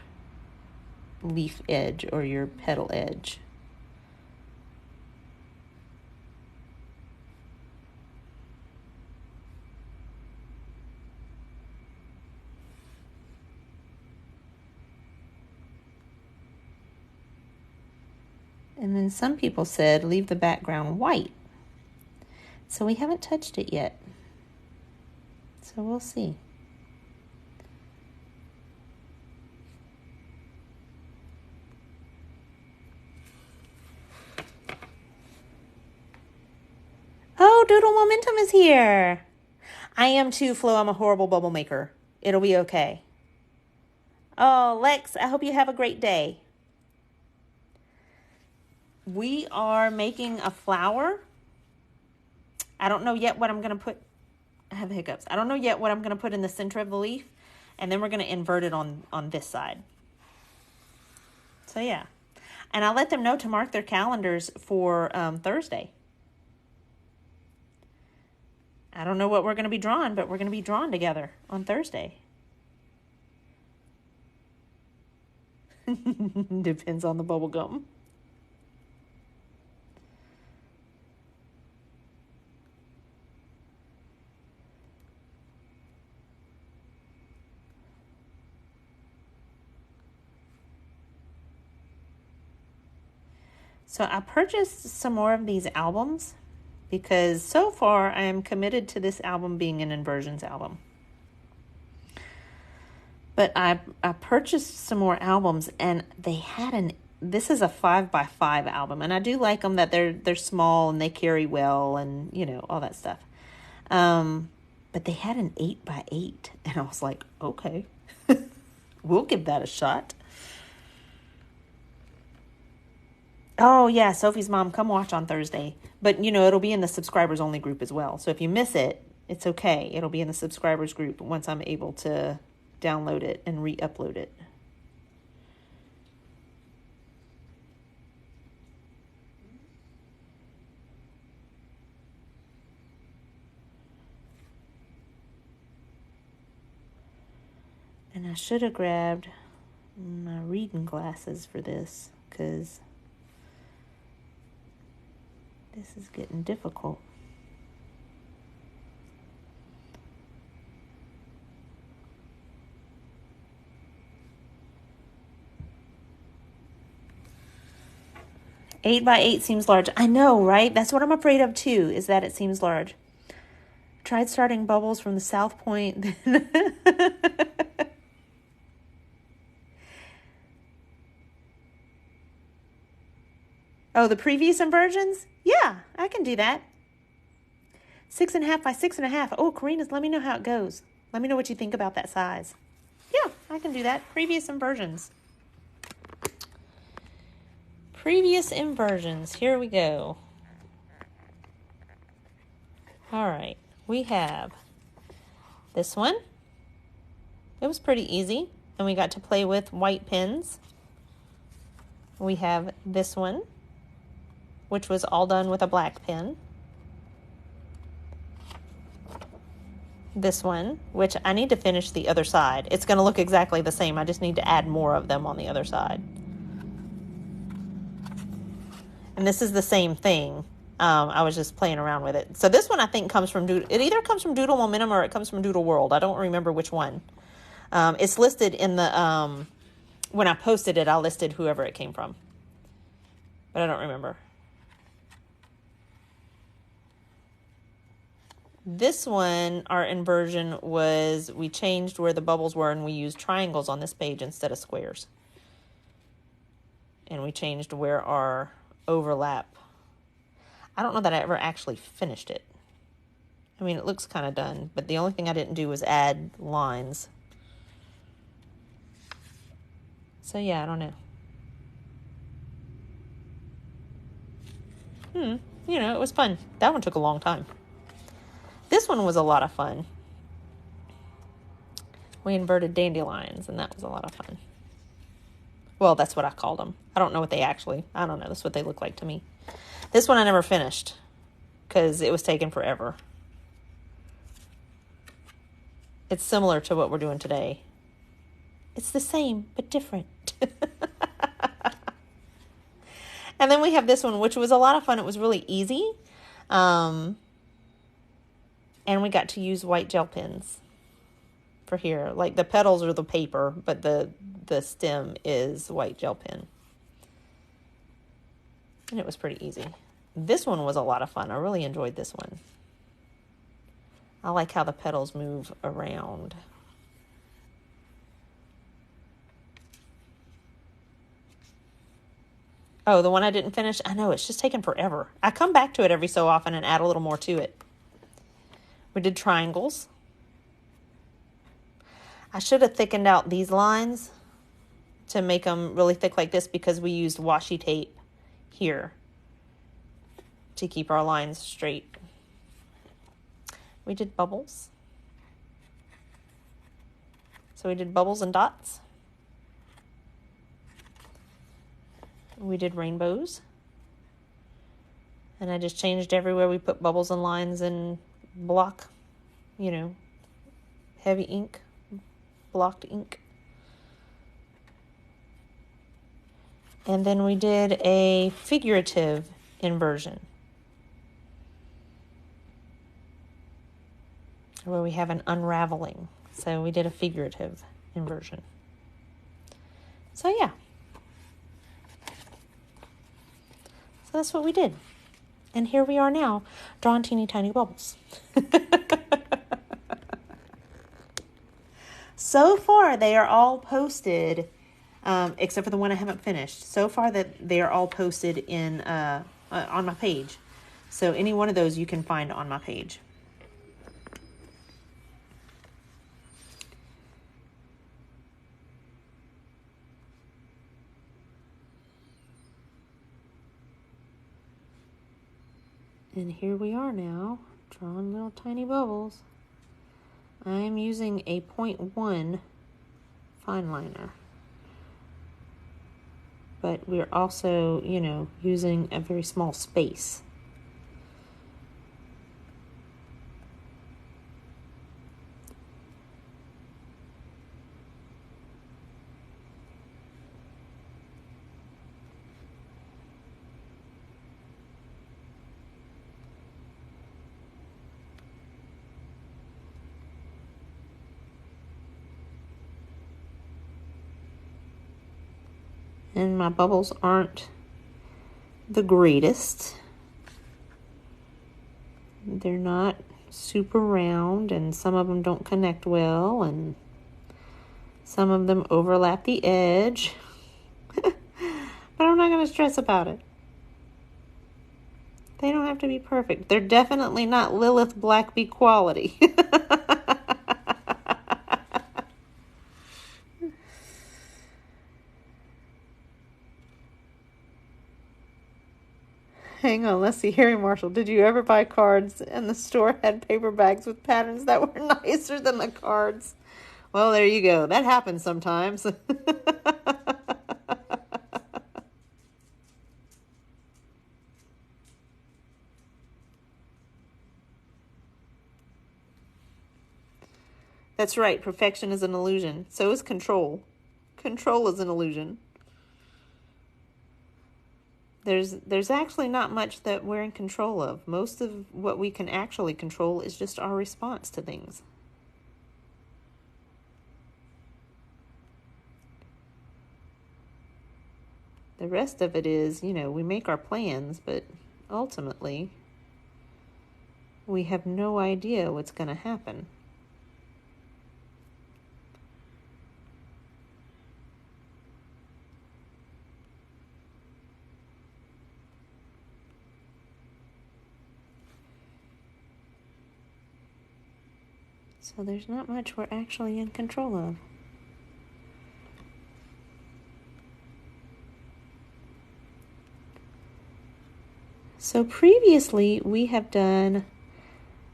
leaf edge or your petal edge. And then some people said leave the background white. So we haven't touched it yet. So we'll see. Oh, Doodle Momentum is here. I am too, Flo. I'm a horrible bubble maker. It'll be okay. Oh, Lex, I hope you have a great day. We are making a flower. I don't know yet what I'm going to put. I have hiccups. I don't know yet what I'm going to put in the center of the leaf. And then we're going to invert it on this side. So, yeah. And I'll let them know to mark their calendars for Thursday. I don't know what we're going to be drawing, but we're going to be drawing together on Thursday. Depends on the bubble gum. So I purchased some more of these albums because so far I am committed to this album being an Inversions album. But I purchased some more albums, and they had this is a 5x5 album, and I do like them that they're small and they carry well and, you know, all that stuff. But they had an 8x8, and I was like, okay, we'll give that a shot. Oh, yeah, Sophie's mom, come watch on Thursday. But, you know, it'll be in the subscribers only group as well. So if you miss it, it's okay. It'll be in the subscribers group once I'm able to download it and re-upload it. And I should have grabbed my reading glasses for this, because this is getting difficult. Eight by 8 seems large. I know, right? That's what I'm afraid of too, is that it seems large. Tried starting bubbles from the south point. Oh, the previous inversions? Yeah, I can do that. 6.5 by 6.5. Oh, Karina's, let me know how it goes. Let me know what you think about that size. Yeah, I can do that. Previous inversions. Previous inversions. Here we go. All right. We have this one. It was pretty easy, and we got to play with white pins. We have this one, which was all done with a black pen. This one, which I need to finish the other side. It's going to look exactly the same. I just need to add more of them on the other side. And this is the same thing. I was just playing around with it. So this one I think comes from Doodle. It either comes from Doodle Momentum or it comes from Doodle World. I don't remember which one. It's listed in the, when I posted it, I listed whoever it came from. But I don't remember. This one, our inversion was, we changed where the bubbles were and we used triangles on this page instead of squares. And we changed where our overlap. I don't know that I ever actually finished it. I mean, it looks kind of done, but the only thing I didn't do was add lines. So yeah, I don't know. You know, it was fun. That one took a long time. This one was a lot of fun. We inverted dandelions, and that was a lot of fun. Well, that's what I called them. I don't know what they actually, I don't know. That's what they look like to me. This one I never finished because it was taking forever. It's similar to what we're doing today. It's the same, but different. And then we have this one, which was a lot of fun. It was really easy. And we got to use white gel pens for here. Like the petals are the paper, but the stem is white gel pen. And it was pretty easy. This one was a lot of fun. I really enjoyed this one. I like how the petals move around. Oh, the one I didn't finish? I know, it's just taking forever. I come back to it every so often and add a little more to it. We did triangles. I should have thickened out these lines to make them really thick like this because we used washi tape here to keep our lines straight. We did bubbles. So we did bubbles and dots. We did rainbows. And I just changed everywhere we put bubbles and lines and block, you know, heavy ink, blocked ink. And then we did a figurative inversion where we have an unraveling. So we did a figurative inversion. So yeah. So that's what we did. And here we are now, drawing teeny tiny bubbles. So far, they are all posted, except for the one I haven't finished. So far, that they are all posted in on my page. So any one of those you can find on my page. And here we are now, drawing little tiny bubbles. I am using a 0.1 fine liner. But we're also, you know, using a very small space. And my bubbles aren't the greatest. They're not super round, and some of them don't connect well, and some of them overlap the edge. But I'm not going to stress about it. They don't have to be perfect. They're definitely not Lilith Blackbee quality. Hang on, let's see. Harry Marshall, did you ever buy cards and the store had paper bags with patterns that were nicer than the cards? Well, there you go. That happens sometimes. That's right. Perfection is an illusion. So is control. Control is an illusion. There's actually not much that we're in control of. Most of what we can actually control is just our response to things. The rest of it is, we make our plans, but ultimately, we have no idea what's going to happen. So there's not much we're actually in control of. So previously we have done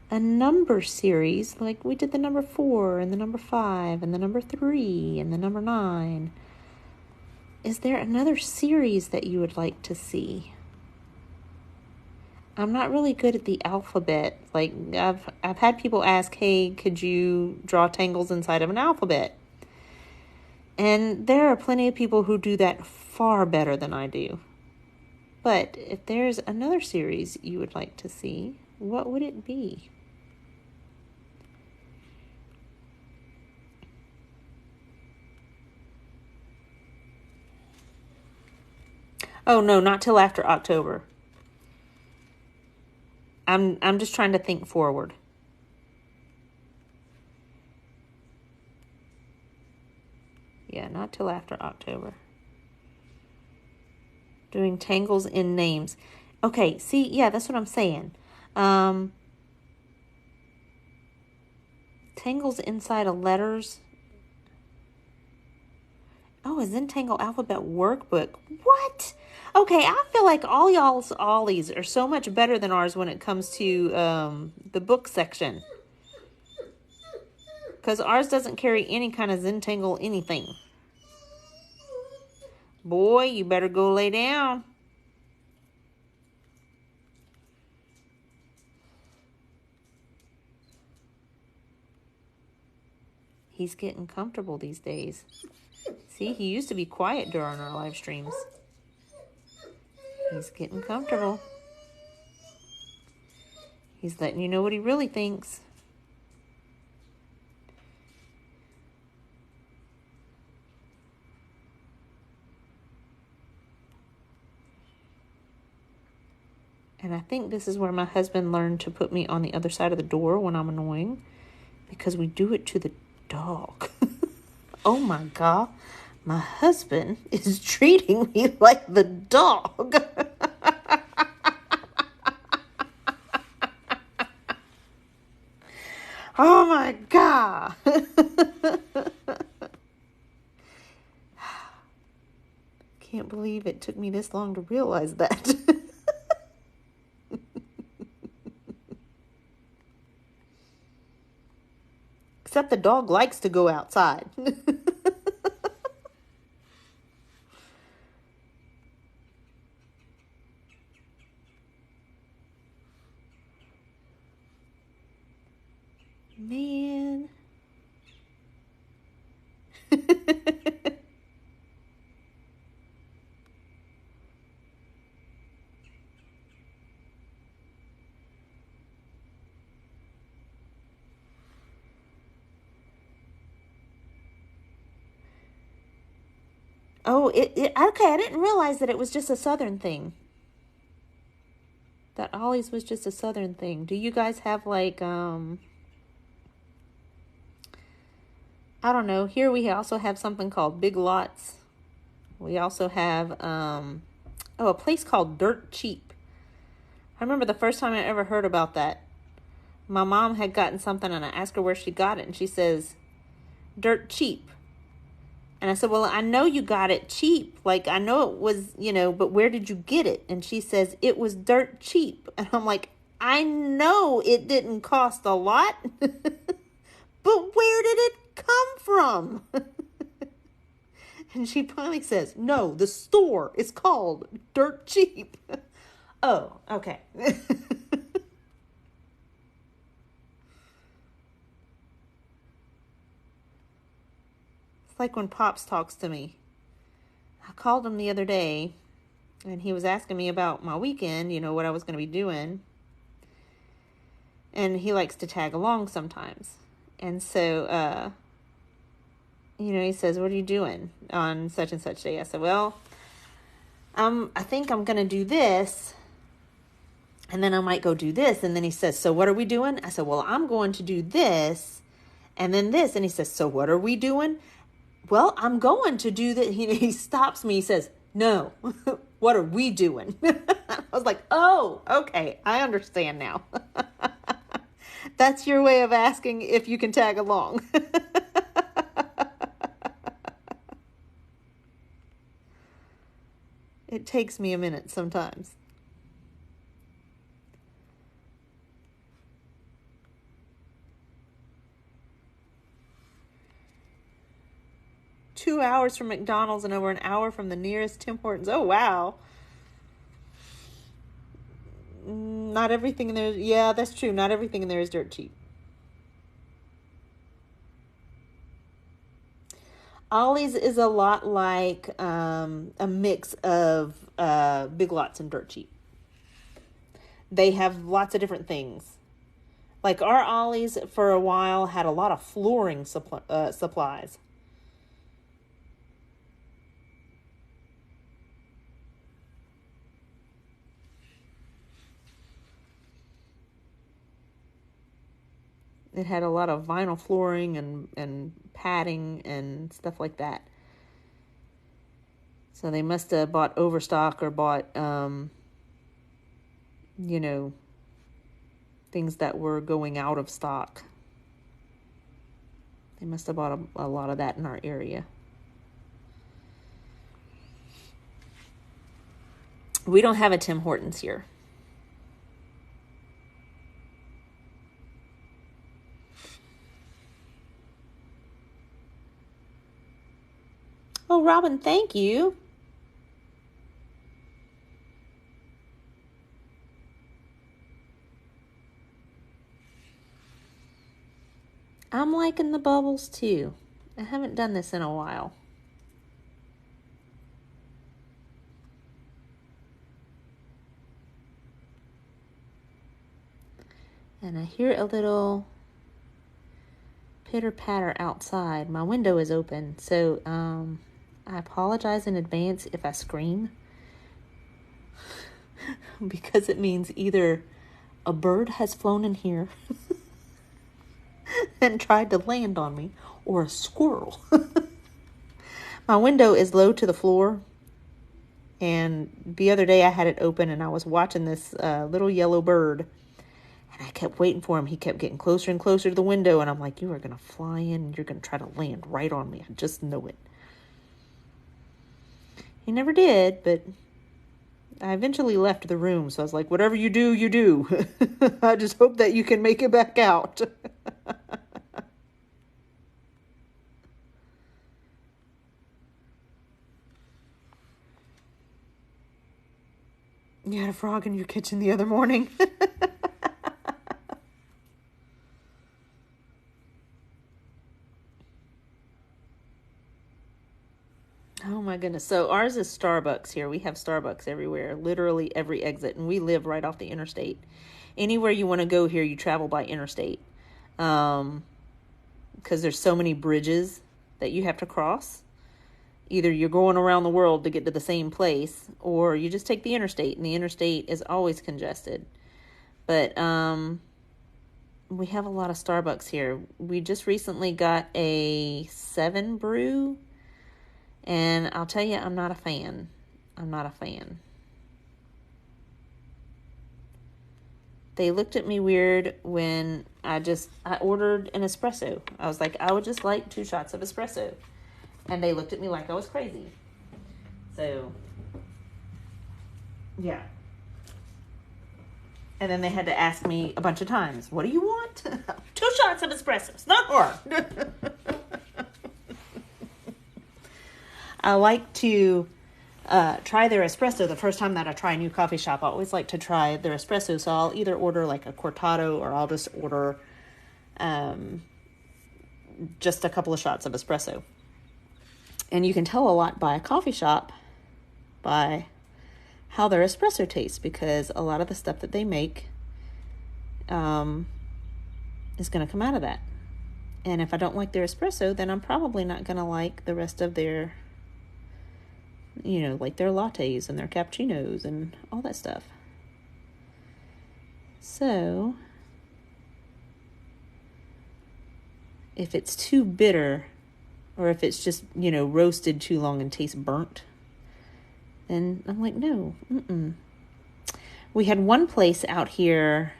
a number series, like we did the number 4 and the number 5 and the number 3 and the number 9. Is there another series that you would like to see? I'm not really good at the alphabet. Like I've had people ask, hey, could you draw tangles inside of an alphabet? And there are plenty of people who do that far better than I do. But if there's another series you would like to see, what would it be? Oh, no, not till after October. I'm just trying to think forward. Yeah, not till after October. Doing tangles in names. Okay, see, yeah, that's what I'm saying. Tangles inside of letters. Oh, a Zentangle alphabet workbook. What? Okay, I feel like all y'all's ollies are so much better than ours when it comes to the book section. Because ours doesn't carry any kind of Zentangle anything. Boy, you better go lay down. He's getting comfortable these days. See, he used to be quiet during our live streams. He's getting comfortable. He's letting you know what he really thinks. And I think this is where my husband learned to put me on the other side of the door when I'm annoying, because we do it to the dog. Oh my God. My husband is treating me like the dog. Oh my God. Can't believe it took me this long to realize that. Except the dog likes to go outside. Man. Oh, okay, I didn't realize that it was just a Southern thing. That Ollie's was just a Southern thing. Do you guys have like, I don't know. Here we also have something called Big Lots. We also have, a place called Dirt Cheap. I remember the first time I ever heard about that. My mom had gotten something and I asked her where she got it and she says, Dirt Cheap. And I said, well, I know you got it cheap. Like, I know it was, but where did you get it? And she says, it was dirt cheap. And I'm like, I know it didn't cost a lot, but where did it come from? And she finally says, no, the store is called Dirt Cheap. Oh, okay. It's like when Pops talks to me. I called him the other day, and he was asking me about my weekend, what I was going to be doing. And he likes to tag along sometimes. And so, he says, what are you doing on such and such day? I said, well, I think I'm going to do this. And then I might go do this. And then he says, so what are we doing? I said, well, I'm going to do this and then this. And he says, so what are we doing? Well, I'm going to do that. He stops me. He says, no, what are we doing? I was like, oh, okay. I understand now. That's your way of asking if you can tag along. It takes me a minute sometimes. "2 hours from McDonald's and over an hour from the nearest Tim Hortons." Oh, wow. Not everything in there. Yeah, that's true. Not everything in there is dirt cheap. Ollie's is a lot like a mix of Big Lots and Dirt Cheap. They have lots of different things. Like our Ollie's for a while had a lot of flooring supplies. It had a lot of vinyl flooring and padding and stuff like that. So they must have bought overstock or bought, things that were going out of stock. They must have bought a lot of that in our area. We don't have a Tim Hortons here. Oh, Robin, thank you. I'm liking the bubbles too. I haven't done this in a while. And I hear a little pitter-patter outside. My window is open, so I apologize in advance if I scream. Because it means either a bird has flown in here and tried to land on me, or a squirrel. My window is low to the floor, and the other day I had it open and I was watching this little yellow bird, and I kept waiting for him. He kept getting closer and closer to the window, and I'm like, you are going to fly in and you're going to try to land right on me. I just know it. He never did, but I eventually left the room, so I was like, whatever you do, you do. I just hope that you can make it back out. You had a frog in your kitchen the other morning. Oh my goodness. So ours is Starbucks here. We have Starbucks everywhere, literally every exit. And we live right off the interstate. Anywhere you want to go here, you travel by interstate. Because there's so many bridges that you have to cross. Either you're going around the world to get to the same place, or you just take the interstate, and the interstate is always congested. But we have a lot of Starbucks here. We just recently got a 7 brew, and I'll tell you, I'm not a fan. They looked at me weird when I ordered an espresso. I was like, I would just like 2 shots of espresso. And they looked at me like I was crazy. So, yeah. And then they had to ask me a bunch of times, what do you want? 2 shots of espressos, not more. I like to try their espresso the first time that I try a new coffee shop. I always like to try their espresso. So I'll either order like a cortado or I'll just order just a couple of shots of espresso. And you can tell a lot by a coffee shop by how their espresso tastes, because a lot of the stuff that they make is going to come out of that. And if I don't like their espresso, then I'm probably not going to like the rest of their, like their lattes and their cappuccinos and all that stuff. So if it's too bitter, or if it's just, roasted too long and tastes burnt, then I'm like, no, We had one place out here.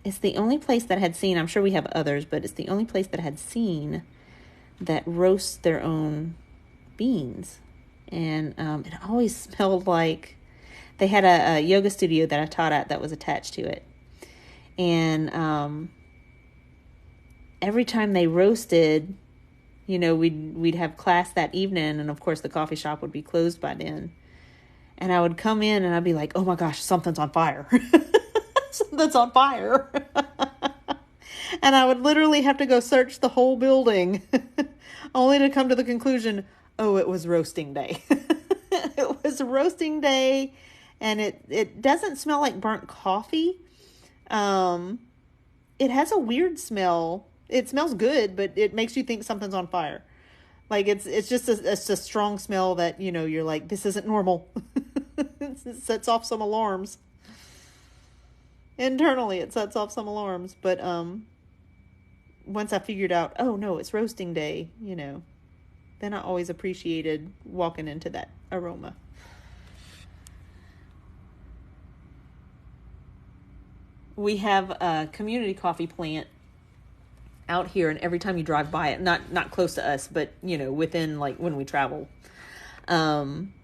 It's the only place that had seen, I'm sure we have others, but it's the only place that had seen that roasts their own beans. And it always smelled like, they had a yoga studio that I taught at that was attached to it. And every time they roasted, we'd have class that evening, and of course the coffee shop would be closed by then. And I would come in and I'd be like, oh my gosh, something's on fire. Something's on fire. And I would literally have to go search the whole building only to come to the conclusion, oh, it was roasting day. It was roasting day, and it doesn't smell like burnt coffee. It has a weird smell. It smells good, but it makes you think something's on fire. Like it's just a strong smell that, you're like, this isn't normal. It sets off some alarms. Internally, it sets off some alarms. But once I figured out, oh no, it's roasting day, then I always appreciated walking into that aroma. We have a community coffee plant out here, and every time you drive by it, not close to us, but within, like, when we travel,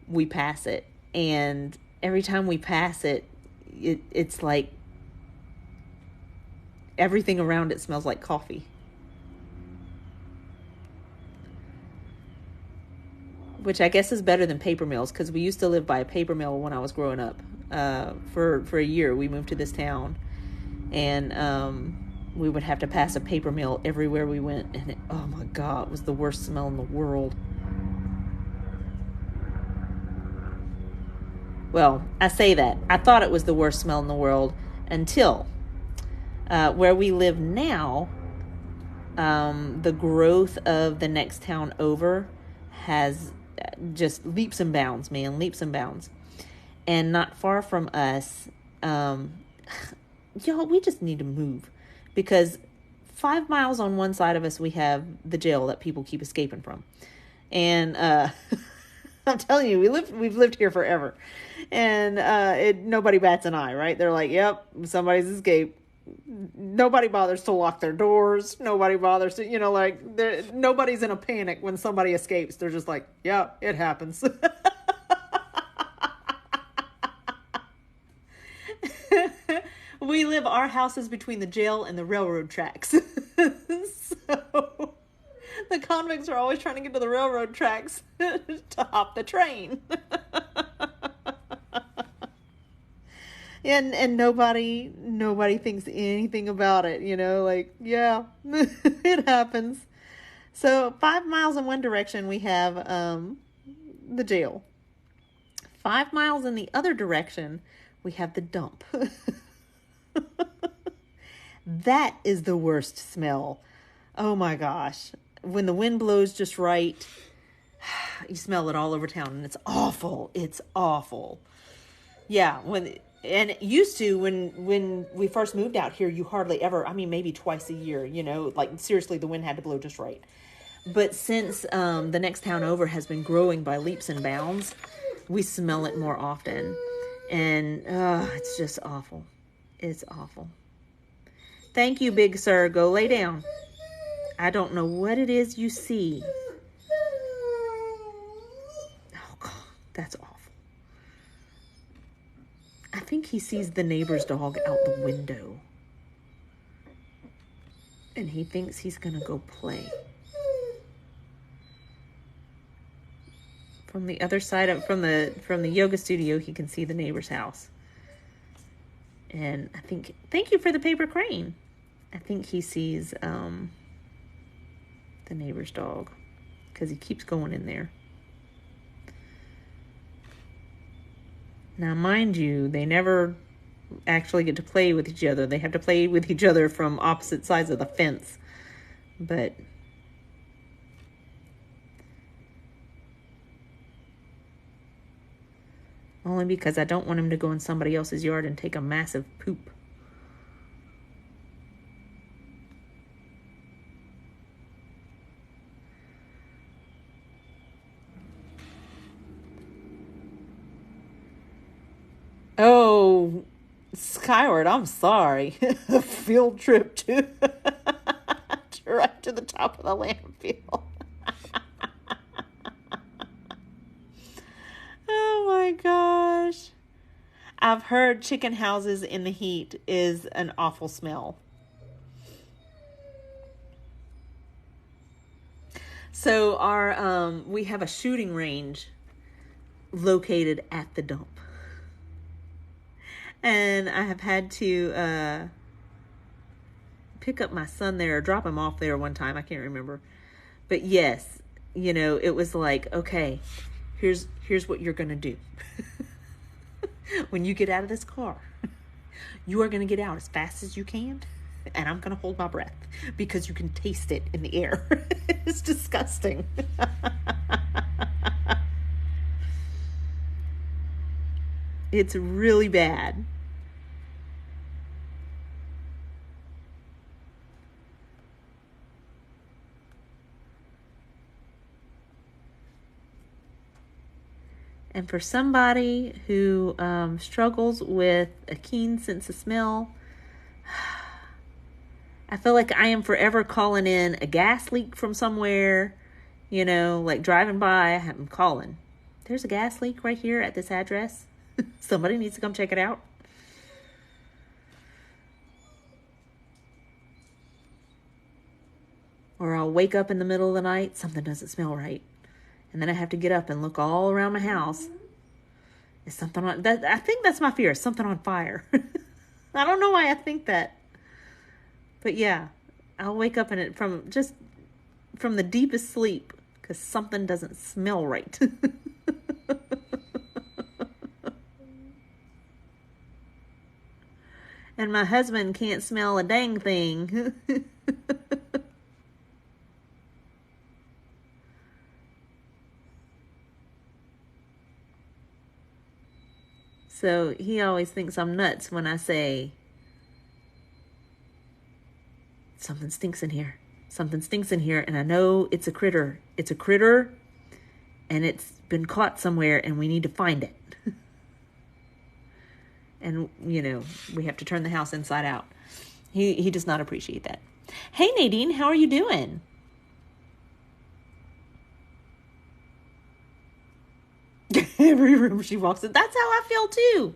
we pass it, and every time we pass it, it's like everything around it smells like coffee, which I guess is better than paper mills, because we used to live by a paper mill when I was growing up. For a year, we moved to this town, and we would have to pass a paper mill everywhere we went. And oh my God, it was the worst smell in the world. Well, I say that. I thought it was the worst smell in the world until where we live now, the growth of the next town over has just leaps and bounds, man, leaps and bounds. And not far from us, y'all, we just need to move. Because 5 miles on one side of us, we have the jail that people keep escaping from. And I'm telling you, we've lived here forever. And nobody bats an eye, right? They're like, yep, somebody's escaped. Nobody bothers to lock their doors. Nobody bothers to, nobody's in a panic when somebody escapes. They're just like, yeah, it happens. Our house is between the jail and the railroad tracks. So the convicts are always trying to get to the railroad tracks to hop the train. And nobody thinks anything about it, yeah, it happens. So 5 miles in one direction, we have the jail. 5 miles in the other direction, we have the dump. That is the worst smell. Oh my gosh. When the wind blows just right, you smell it all over town, and it's awful. It's awful. Yeah, when we first moved out here, you hardly ever, maybe twice a year, like seriously, the wind had to blow just right. But since the next town over has been growing by leaps and bounds, we smell it more often. And it's just awful. It's awful. Thank you, big sir. Go lay down. I don't know what it is you see, That's awful. I think he sees the neighbor's dog out the window. And he thinks he's going to go play. From the other side of from the yoga studio, he can see the neighbor's house. And I think, thank you for the paper crane. I think he sees the neighbor's dog because he keeps going in there. Now, mind you, they never actually get to play with each other. They have to play with each other from opposite sides of the fence. But only because I don't want him to go in somebody else's yard and take a massive poop. Oh, Skyward, I'm sorry. A field trip to right to the top of the landfill. Oh my gosh. I've heard chicken houses in the heat is an awful smell. So we have a shooting range located at the dump. And I have had to pick up my son there or drop him off there one time. I can't remember. But yes, it was like, okay, here's what you're going to do. When you get out of this car, you are going to get out as fast as you can. And I'm going to hold my breath because you can taste it in the air. It's disgusting. It's really bad. And for somebody who struggles with a keen sense of smell, I feel like I am forever calling in a gas leak from somewhere, like driving by, I'm calling. There's a gas leak right here at this address. Somebody needs to come check it out. Or I'll wake up in the middle of the night, something doesn't smell right. And then I have to get up and look all around my house. Is something on that? I think that's my fear. Something on fire. I don't know why I think that. But yeah, I'll wake up from the deepest sleep because something doesn't smell right. And my husband can't smell a dang thing. So he always thinks I'm nuts when I say, something stinks in here. Something stinks in here, and I know it's a critter. It's a critter, and it's been caught somewhere, and we need to find it. And, we have to turn the house inside out. He does not appreciate that. Hey, Nadine, how are you doing? Every room she walks in. That's how I feel too.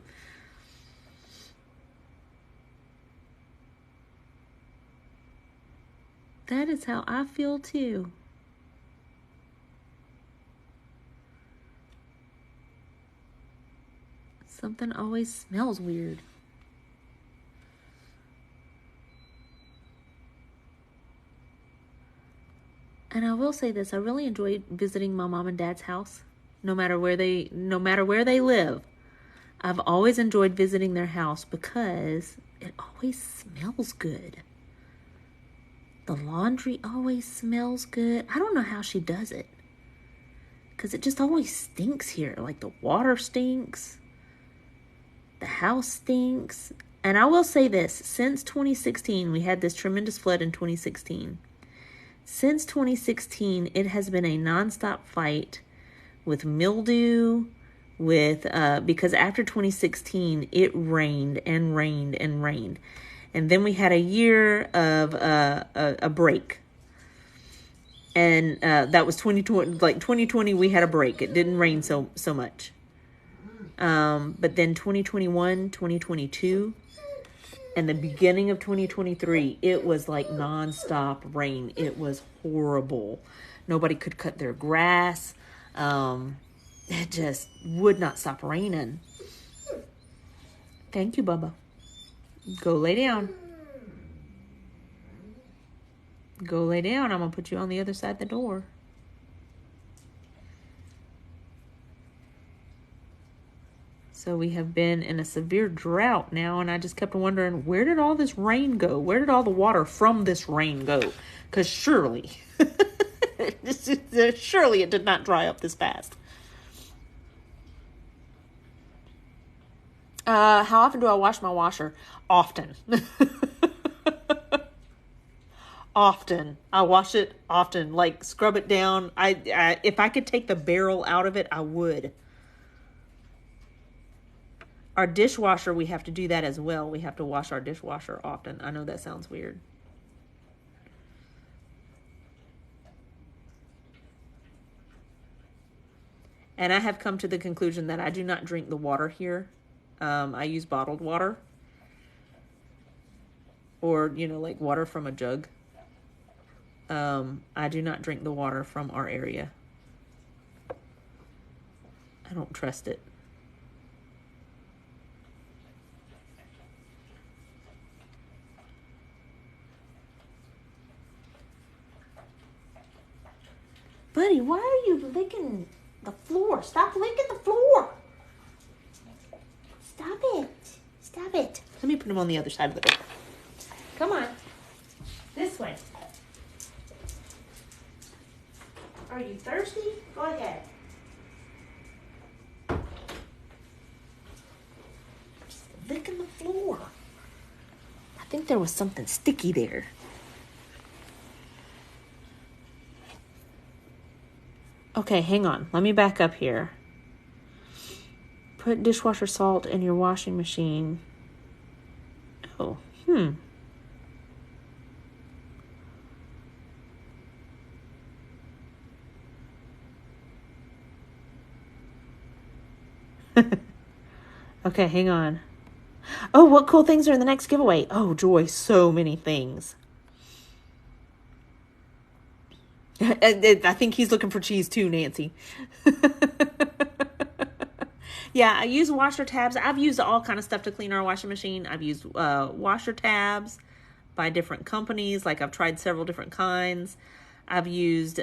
That is how I feel too. Something always smells weird. And I will say this, I really enjoyed visiting my mom and dad's house. No matter where they live. I've always enjoyed visiting their house because it always smells good. The laundry always smells good. I don't know how she does it. Because it just always stinks here. Like the water stinks. The house stinks. And I will say this. Since 2016, we had this tremendous flood in 2016. Since 2016, it has been a nonstop fight with mildew, because after 2016, it rained and rained and rained. And then we had a year of a break. And that was 2020. Like 2020, we had a break. It didn't rain so much. But then 2021, 2022, and the beginning of 2023, it was like nonstop rain. It was horrible. Nobody could cut their grass. It just would not stop raining. Thank you, Bubba. Go lay down. Go lay down. I'm going to put you on the other side of the door. So we have been in a severe drought now, and I just kept wondering, where did all this rain go? Where did all the water from this rain go? Because surely, surely it did not dry up this fast. How often do I wash my washer? Often. Often. I wash it often, like scrub it down. I if I could take the barrel out of it, I would. Our dishwasher, we have to do that as well. We have to wash our dishwasher often. I know that sounds weird. And I have come to the conclusion that I do not drink the water here. I use bottled water. Or, like water from a jug. I do not drink the water from our area. I don't trust it. Buddy, why are you licking the floor? Stop licking the floor. Stop it. Stop it. Let me put him on the other side of the door. Come on. This way. Are you thirsty? Go ahead. Just licking the floor. I think there was something sticky there. Okay, hang on. Let me back up here. Put dishwasher salt in your washing machine. Oh, Okay, hang on. Oh, what cool things are in the next giveaway? Oh, joy, so many things. I think he's looking for cheese too, Nancy. Yeah, I use washer tabs. I've used all kind of stuff to clean our washing machine. I've used washer tabs by different companies. Like I've tried several different kinds. I've used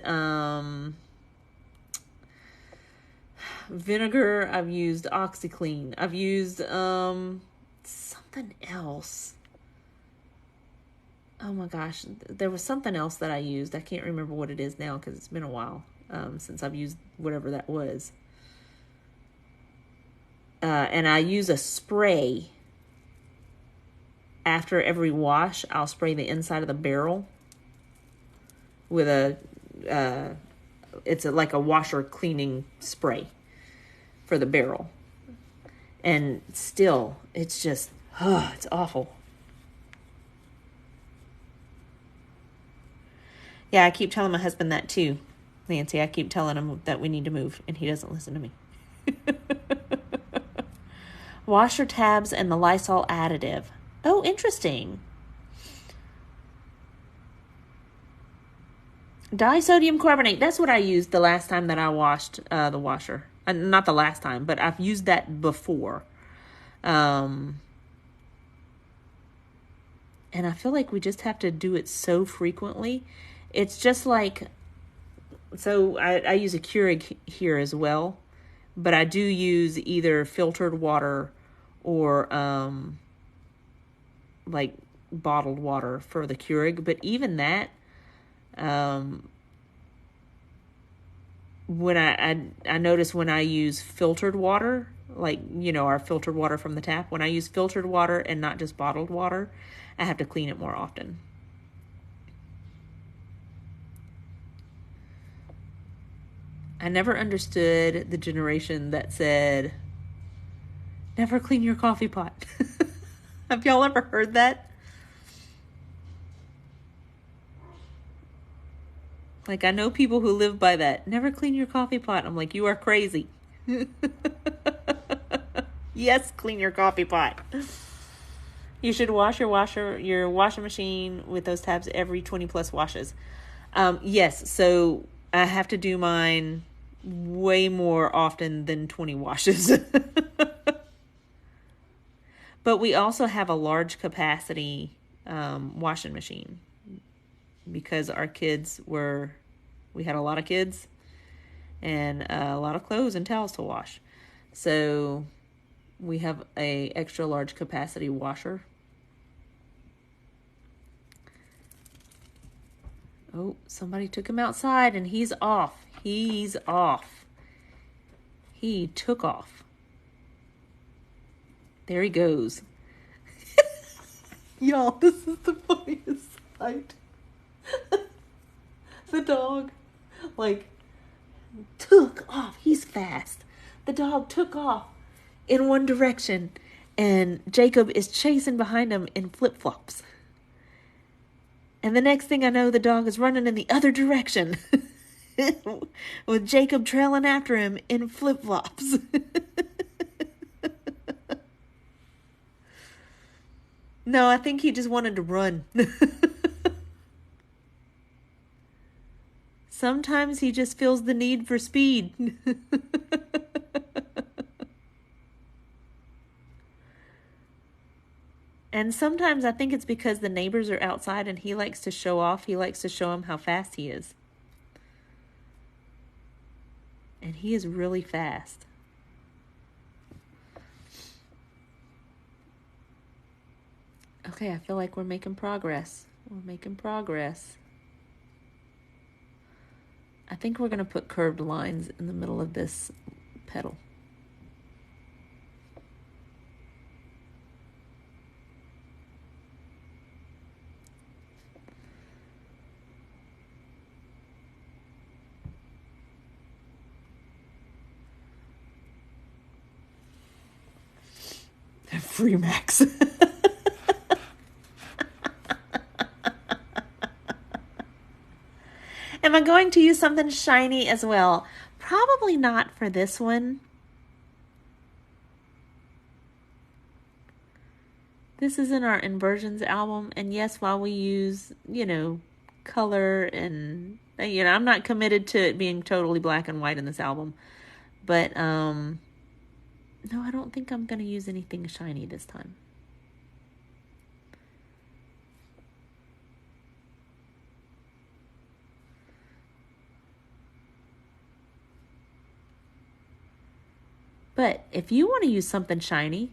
vinegar. I've used OxyClean. I've used something else. Oh my gosh, there was something else that I used. I can't remember what it is now because it's been a while since I've used whatever that was. And I use a spray. After every wash, I'll spray the inside of the barrel with it's like a washer cleaning spray for the barrel. And still, it's just, it's awful. Yeah, I keep telling my husband that too, Nancy. I keep telling him that we need to move, and he doesn't listen to me. Washer tabs and the Lysol additive. Oh, interesting. Disodium carbonate. That's what I used the last time that I washed the washer. Not the last time, but I've used that before. And I feel like we just have to do it so frequently. It's just like, so I use a Keurig here as well, but I do use either filtered water or like bottled water for the Keurig. But even that, when I notice when I use filtered water, like, our filtered water from the tap, when I use filtered water and not just bottled water, I have to clean it more often. I never understood the generation that said, never clean your coffee pot. Have y'all ever heard that? Like, I know people who live by that. Never clean your coffee pot. I'm like, you are crazy. Yes, clean your coffee pot. You should wash your washing machine with those tabs every 20 plus washes. Yes, so I have to do mine way more often than 20 washes. But we also have a large capacity washing machine because we had a lot of kids and a lot of clothes and towels to wash. So we have a extra large capacity washer. Oh, somebody took him outside and he's off. He's off. He took off. There he goes. Y'all, this is the funniest sight. The dog, like, took off. He's fast. The dog took off in one direction, and Jacob is chasing behind him in flip-flops. And the next thing I know, the dog is running in the other direction with Jacob trailing after him in flip-flops. No, I think he just wanted to run. Sometimes he just feels the need for speed. And sometimes I think it's because the neighbors are outside and he likes to show off. He likes to show them how fast he is. And he is really fast. Okay, I feel like we're making progress. I think we're going to put curved lines in the middle of this petal. Free Max. Am I going to use something shiny as well? Probably not for this one. This is in our Inversions album, and yes, while we use, color and, I'm not committed to it being totally black and white in this album, but, no, I don't think I'm going to use anything shiny this time. But if you want to use something shiny,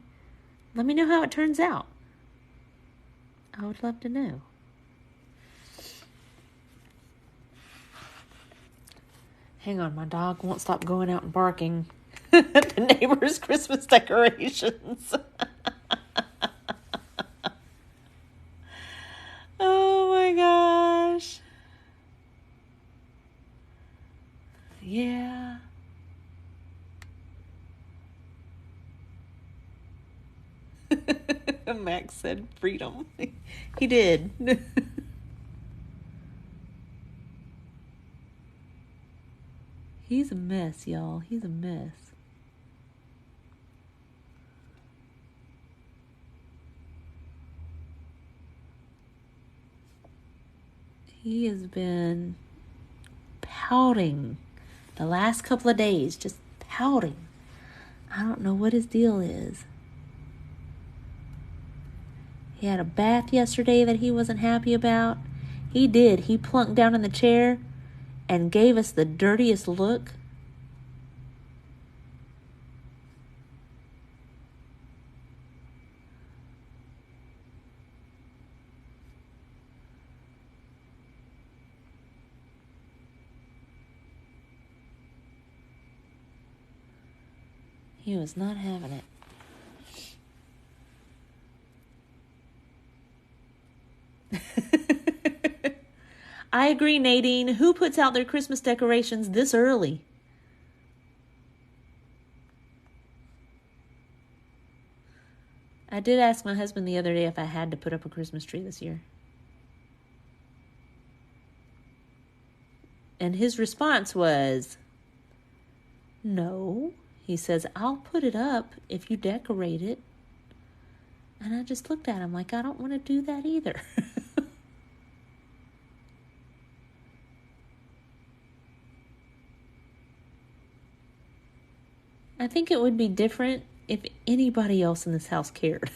let me know how it turns out. I would love to know. Hang on, my dog won't stop going out and barking at the neighbor's Christmas decorations. Oh my gosh. Yeah. Max said freedom. He did. He's a mess, y'all. He's a mess. He has been pouting the last couple of days, just pouting. I don't know what his deal is. He had a bath yesterday that he wasn't happy about. He did. He plunked down in the chair and gave us the dirtiest look. He was not having it. I agree, Nadine. Who puts out their Christmas decorations this early? I did ask my husband the other day if I had to put up a Christmas tree this year. And his response was, no. He says, I'll put it up if you decorate it. And I just looked at him like, I don't want to do that either. I think it would be different if anybody else in this house cared.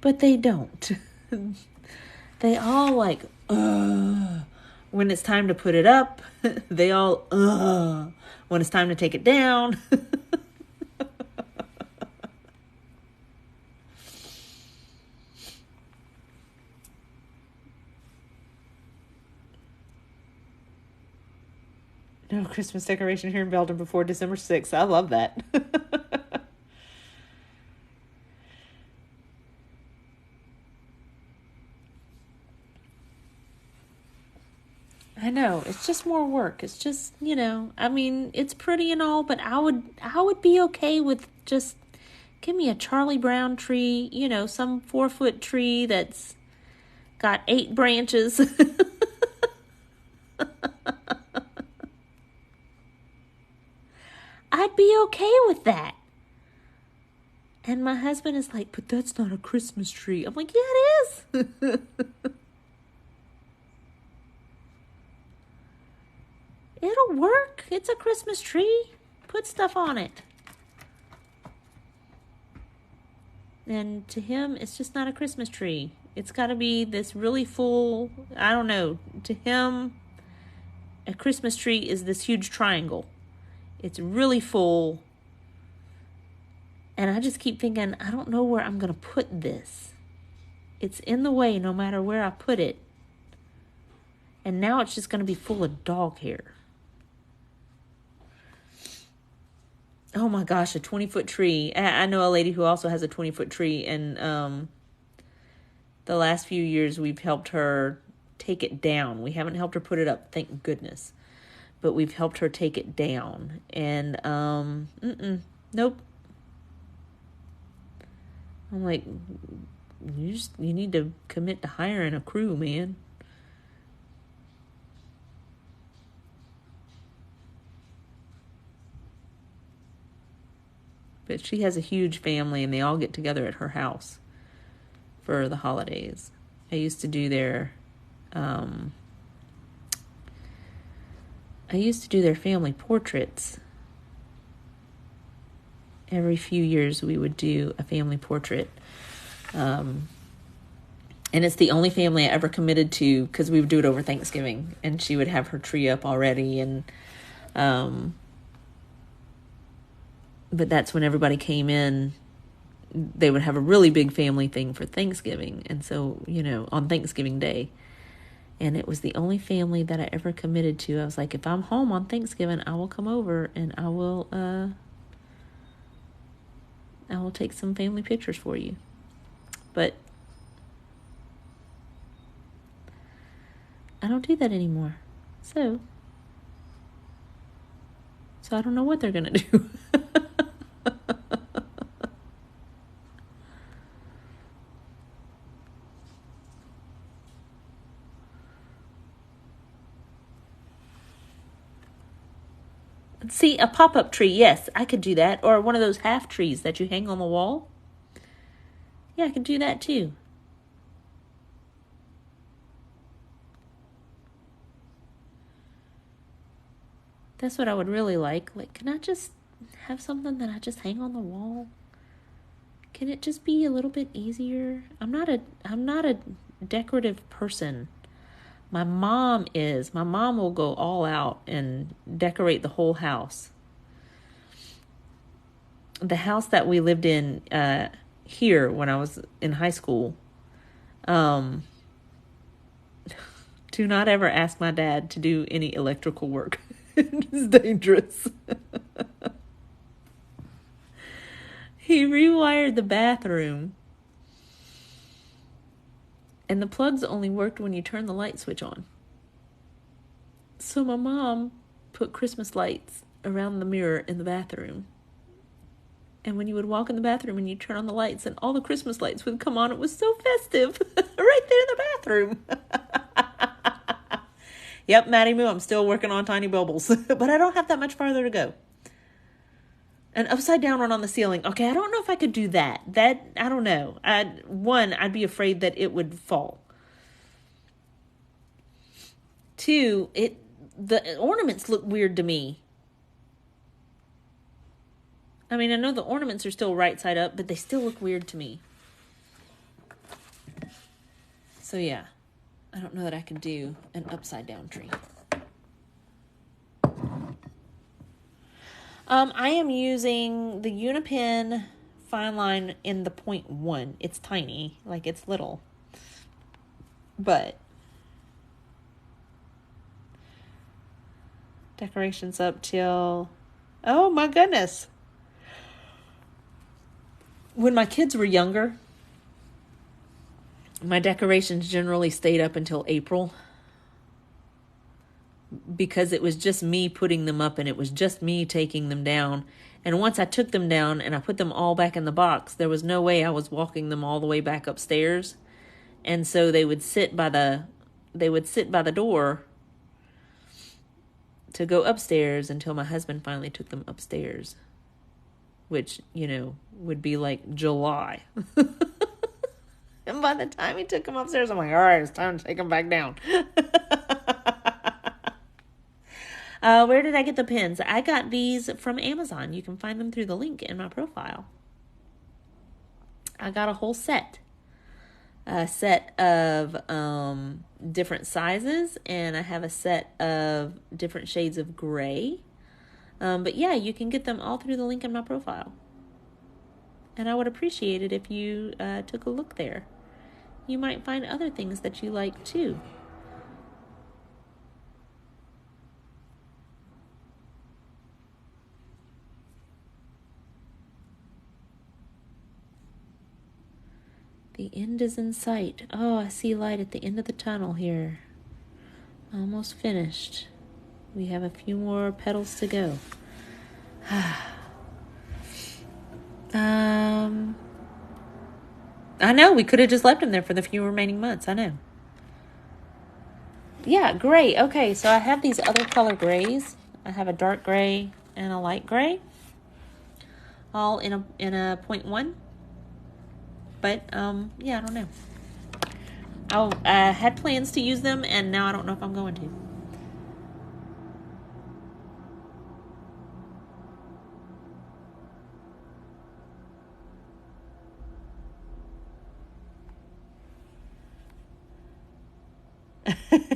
But they don't. They all like, when it's time to put it up. They all, when it's time to take it down. No Christmas decoration here in Belgium before December 6th. I love that. I know, it's just more work. It's just, I mean, it's pretty and all, but I would be okay with just give me a Charlie Brown tree, some 4-foot tree that's got 8 branches. I'd be okay with that. And my husband is like, but that's not a Christmas tree. I'm like, yeah, it is. It'll work. It's a Christmas tree. Put stuff on it. And to him, it's just not a Christmas tree. It's got to be this really full, I don't know. To him, a Christmas tree is this huge triangle. It's really full. And I just keep thinking, I don't know where I'm going to put this. It's in the way no matter where I put it. And now it's just going to be full of dog hair. Oh my gosh, a 20-foot tree. I know a lady who also has a 20-foot tree. And the last few years we've helped her take it down. We haven't helped her put it up, thank goodness. But we've helped her take it down. And, nope. I'm like, you need to commit to hiring a crew, man. But she has a huge family, and they all get together at her house for the holidays. I used to do their family portraits. Every few years we would do a family portrait. And it's the only family I ever committed to, because we would do it over Thanksgiving, and she would have her tree up already. And but that's when everybody came in. They would have a really big family thing for Thanksgiving. And so, on Thanksgiving Day. And it was the only family that I ever committed to. I was like, if I'm home on Thanksgiving, I will come over and I will take some family pictures for you. But I don't do that anymore. So I don't know what they're going to do. See, a pop-up tree, yes, I could do that. Or one of those half trees that you hang on the wall. Yeah, I could do that too. That's what I would really like. Like, can I just have something that I just hang on the wall? Can it just be a little bit easier? I'm not a decorative person. My mom is. My mom will go all out and decorate the whole house. The house that we lived in here when I was in high school, do not ever ask my dad to do any electrical work. It's dangerous. He rewired the bathroom. And the plugs only worked when you turn the light switch on. So my mom put Christmas lights around the mirror in the bathroom. And when you would walk in the bathroom and you turn on the lights and all the Christmas lights would come on, it was so festive. Right there in the bathroom. Yep, Maddie Moo, I'm still working on tiny bubbles, but I don't have that much farther to go. An upside down one on the ceiling. Okay, I don't know if I could do that. I don't know. I'd be afraid that it would fall. 2, the ornaments look weird to me. I mean, I know the ornaments are still right side up, but they still look weird to me. So yeah, I don't know that I can do an upside down tree. I am using the Unipen fine line in the 0.1. It's tiny, like it's little. But decorations up till, oh my goodness. When my kids were younger, my decorations generally stayed up until April, because it was just me putting them up and it was just me taking them down. And once I took them down and I put them all back in the box, there was no way I was walking them all the way back upstairs. And so they would sit by the door to go upstairs until my husband finally took them upstairs, which, would be like July. And by the time he took them upstairs, I'm like, all right, it's time to take them back down. Where did I get the pins? I got these from Amazon. You can find them through the link in my profile. I got a whole set. A set of different sizes, and I have a set of different shades of gray. But yeah, you can get them all through the link in my profile. And I would appreciate it if you took a look there. You might find other things that you like too. The end is in sight. Oh, I see light at the end of the tunnel here. Almost finished. We have a few more petals to go. I know, we could have just left them there for the few remaining months. I know. Yeah, gray. Okay, so I have these other color grays. I have a dark gray and a light gray, all in a 0.1. But, yeah, I don't know. I had plans to use them, and now I don't know if I'm going to.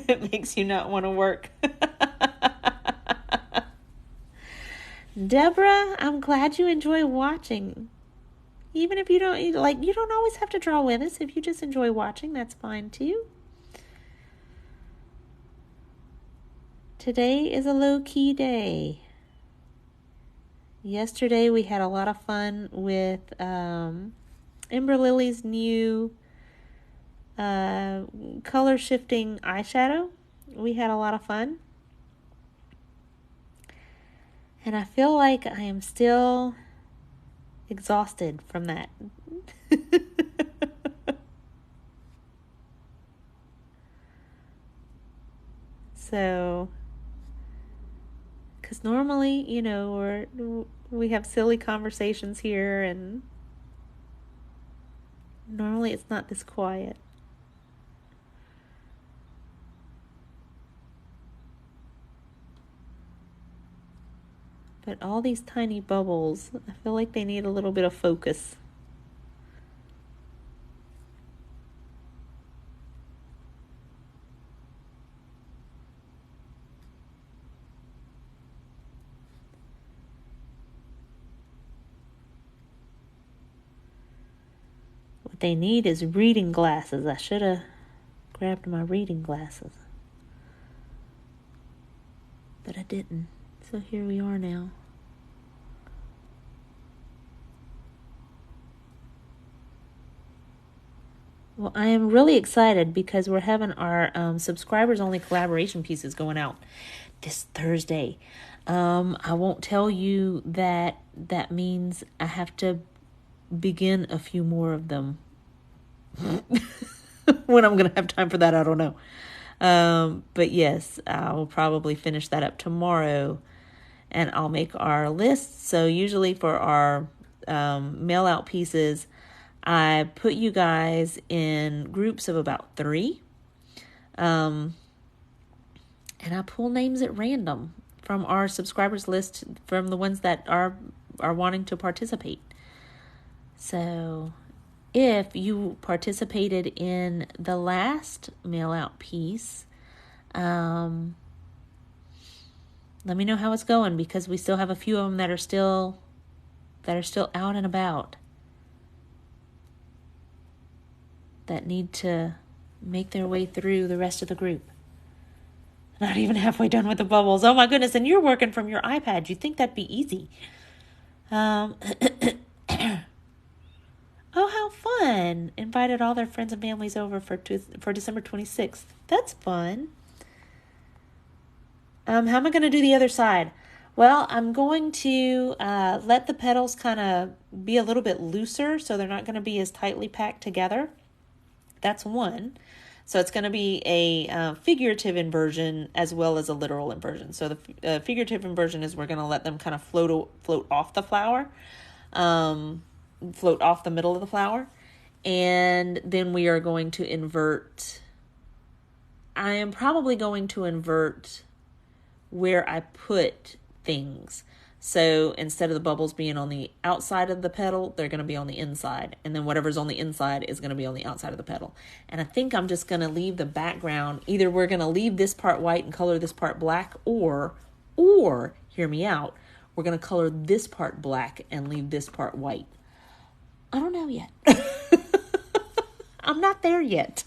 It makes you not want to work. Deborah, I'm glad you enjoy watching. Even if you don't, you don't always have to draw with us. If you just enjoy watching, that's fine too. Today is a low-key day. Yesterday we had a lot of fun with Ember Lily's new color shifting eyeshadow. We had a lot of fun. And I feel like I am still exhausted from that. So, because normally, we have silly conversations here, and normally it's not this quiet. But all these tiny bubbles, I feel like they need a little bit of focus. What they need is reading glasses. I should have grabbed my reading glasses, but I didn't. So here we are now. Well, I am really excited because we're having our subscribers-only collaboration pieces going out this Thursday. I won't tell you that means I have to begin a few more of them. When I'm going to have time for that, I don't know. But yes, I'll probably finish that up tomorrow, and I'll make our list. So usually for our mail out pieces, I put you guys in groups of about 3. And I pull names at random from our subscribers list, from the ones that are wanting to participate. So if you participated in the last mail out piece, let me know how it's going, because we still have a few of them that are still out and about, that need to make their way through the rest of the group. Not even halfway done with the bubbles. Oh my goodness, and you're working from your iPad. You'd think that'd be easy. Oh, how fun. Invited all their friends and families over for December 26th. That's fun. How am I going to do the other side? Well, I'm going to let the petals kind of be a little bit looser, so they're not going to be as tightly packed together. That's one. So it's going to be a figurative inversion as well as a literal inversion. So the figurative inversion is we're going to let them kind of float off the flower, float off the middle of the flower. And then we are going to invert. I am probably going to invert where I put things. So instead of the bubbles being on the outside of the petal, they're going to be on the inside. And then whatever's on the inside is going to be on the outside of the petal. And I think I'm just going to leave the background. Either we're going to leave this part white and color this part black, or hear me out, we're going to color this part black and leave this part white. I don't know yet. I'm not there yet.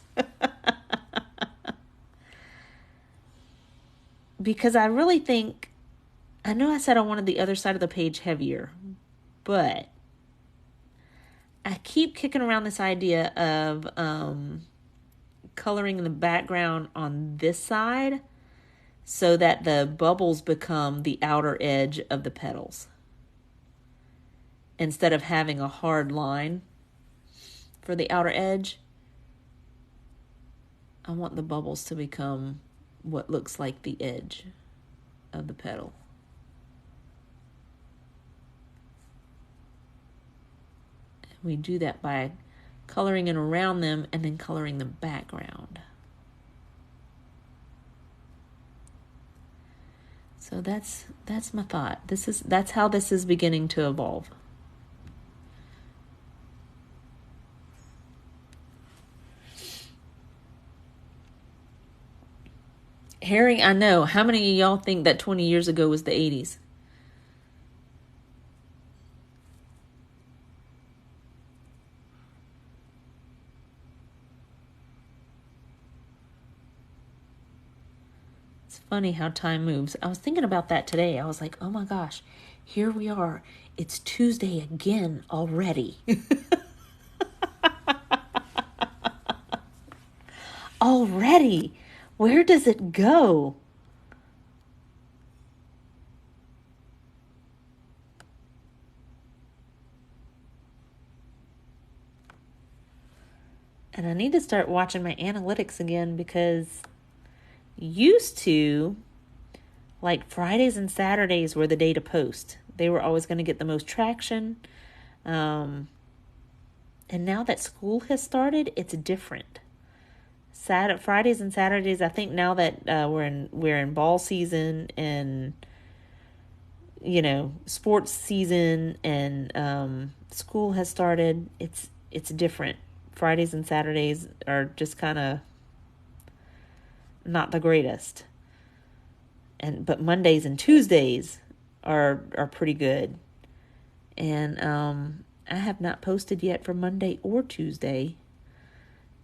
Because I really think, I know I said I wanted the other side of the page heavier, but I keep kicking around this idea of coloring the background on this side so that the bubbles become the outer edge of the petals. Instead of having a hard line for the outer edge, I want the bubbles to become what looks like the edge of the petal. We do that by coloring in around them and then coloring the background. So that's my thought. That's how this is beginning to evolve. Harry, I know. How many of y'all think that 20 years ago was the 80s? It's funny how time moves. I was thinking about that today. I was like, oh my gosh, here we are. It's Tuesday again already. Already. Where does it go? And I need to start watching my analytics again, because used to, like, Fridays and Saturdays were the day to post. They were always going to get the most traction. And now that school has started, it's different. Fridays and Saturdays, I think now that we're in ball season and, sports season and school has started, it's different. Fridays and Saturdays are just kind of not the greatest. But Mondays and Tuesdays are pretty good. And I have not posted yet for Monday or Tuesday,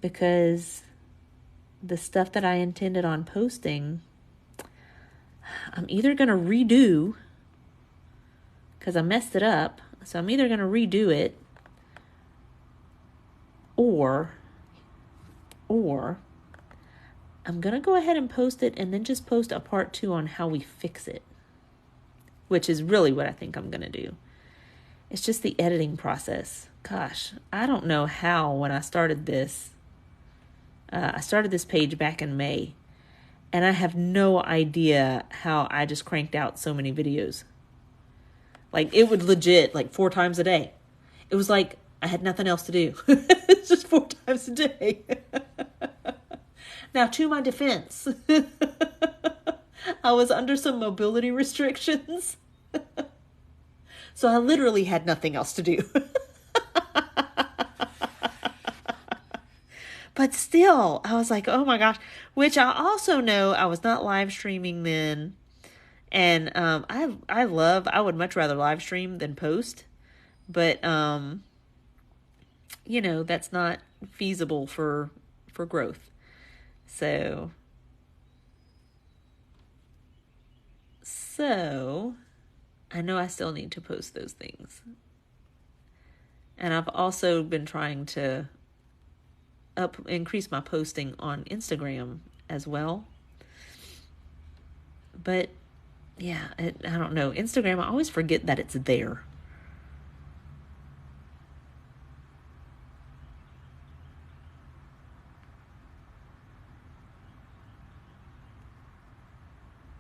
because the stuff that I intended on posting, I'm either going to redo, because I messed it up. So I'm either going to redo it, or I'm going to go ahead and post it and then just post a part 2 on how we fix it, which is really what I think I'm going to do. It's just the editing process. Gosh, I don't know how, when I started this, I started this page back in May, and I have no idea how I just cranked out so many videos. Like, it would legit, like, 4 times a day. It was like I had nothing else to do. It's just 4 times a day. Now, to my defense, I was under some mobility restrictions. So I literally had nothing else to do. But still, I was like, oh my gosh. Which I also know I was not live streaming then. And I would much rather live stream than post. But, that's not feasible for growth. So, I know I still need to post those things. And I've also been trying to increase my posting on Instagram as well. But yeah, I don't know. Instagram, I always forget that it's there.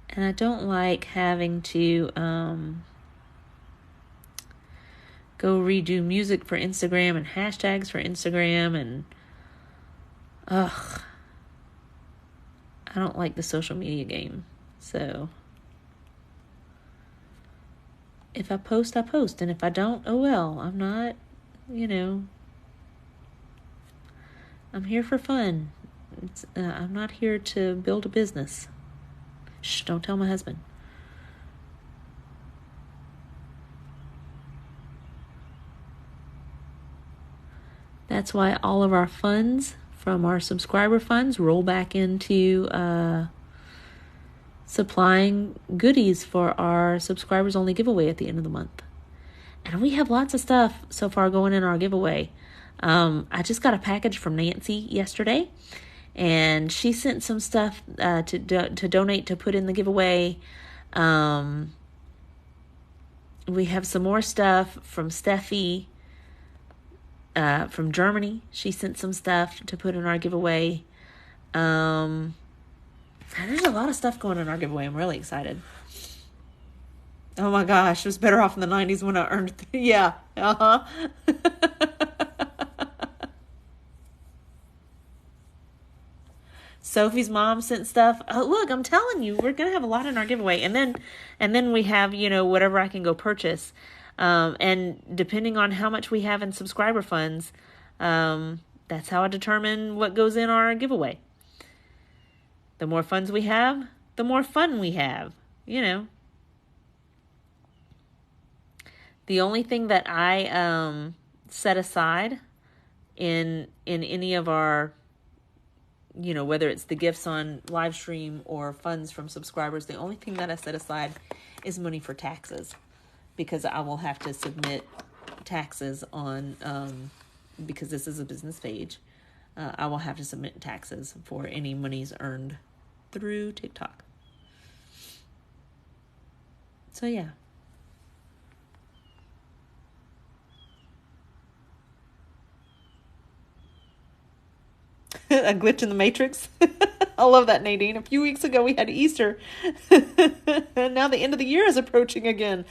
And I don't like having to go redo music for Instagram and hashtags for Instagram, and I don't like the social media game. So if I post, I post, and if I don't, oh well. I'm not, I'm here for fun. I'm not here to build a business. Shh, don't tell my husband. That's why all of our funds from our subscriber funds roll back into supplying goodies for our subscribers only giveaway at the end of the month. And we have lots of stuff so far going in our giveaway. I just got a package from Nancy yesterday, and she sent some stuff to donate to put in the giveaway. We have some more stuff from Steffi from Germany. She sent some stuff to put in our giveaway. There's a lot of stuff going in our giveaway. I'm really excited. Oh my gosh, it was better off in the 90s when I earned yeah. Sophie's mom sent stuff. Oh, look, I'm telling you, we're going to have a lot in our giveaway. And then we have, whatever I can go purchase. And depending on how much we have in subscriber funds, that's how I determine what goes in our giveaway. The more funds we have, the more fun we have, The only thing that I set aside in any of our, whether it's the gifts on live stream or funds from subscribers, the only thing that I set aside is money for taxes, because I will have to submit taxes on, because this is a business page, I will have to submit taxes for any monies earned through TikTok. So yeah. A glitch in the matrix. I love that, Nadine. A few weeks ago we had Easter. And now the end of the year is approaching again.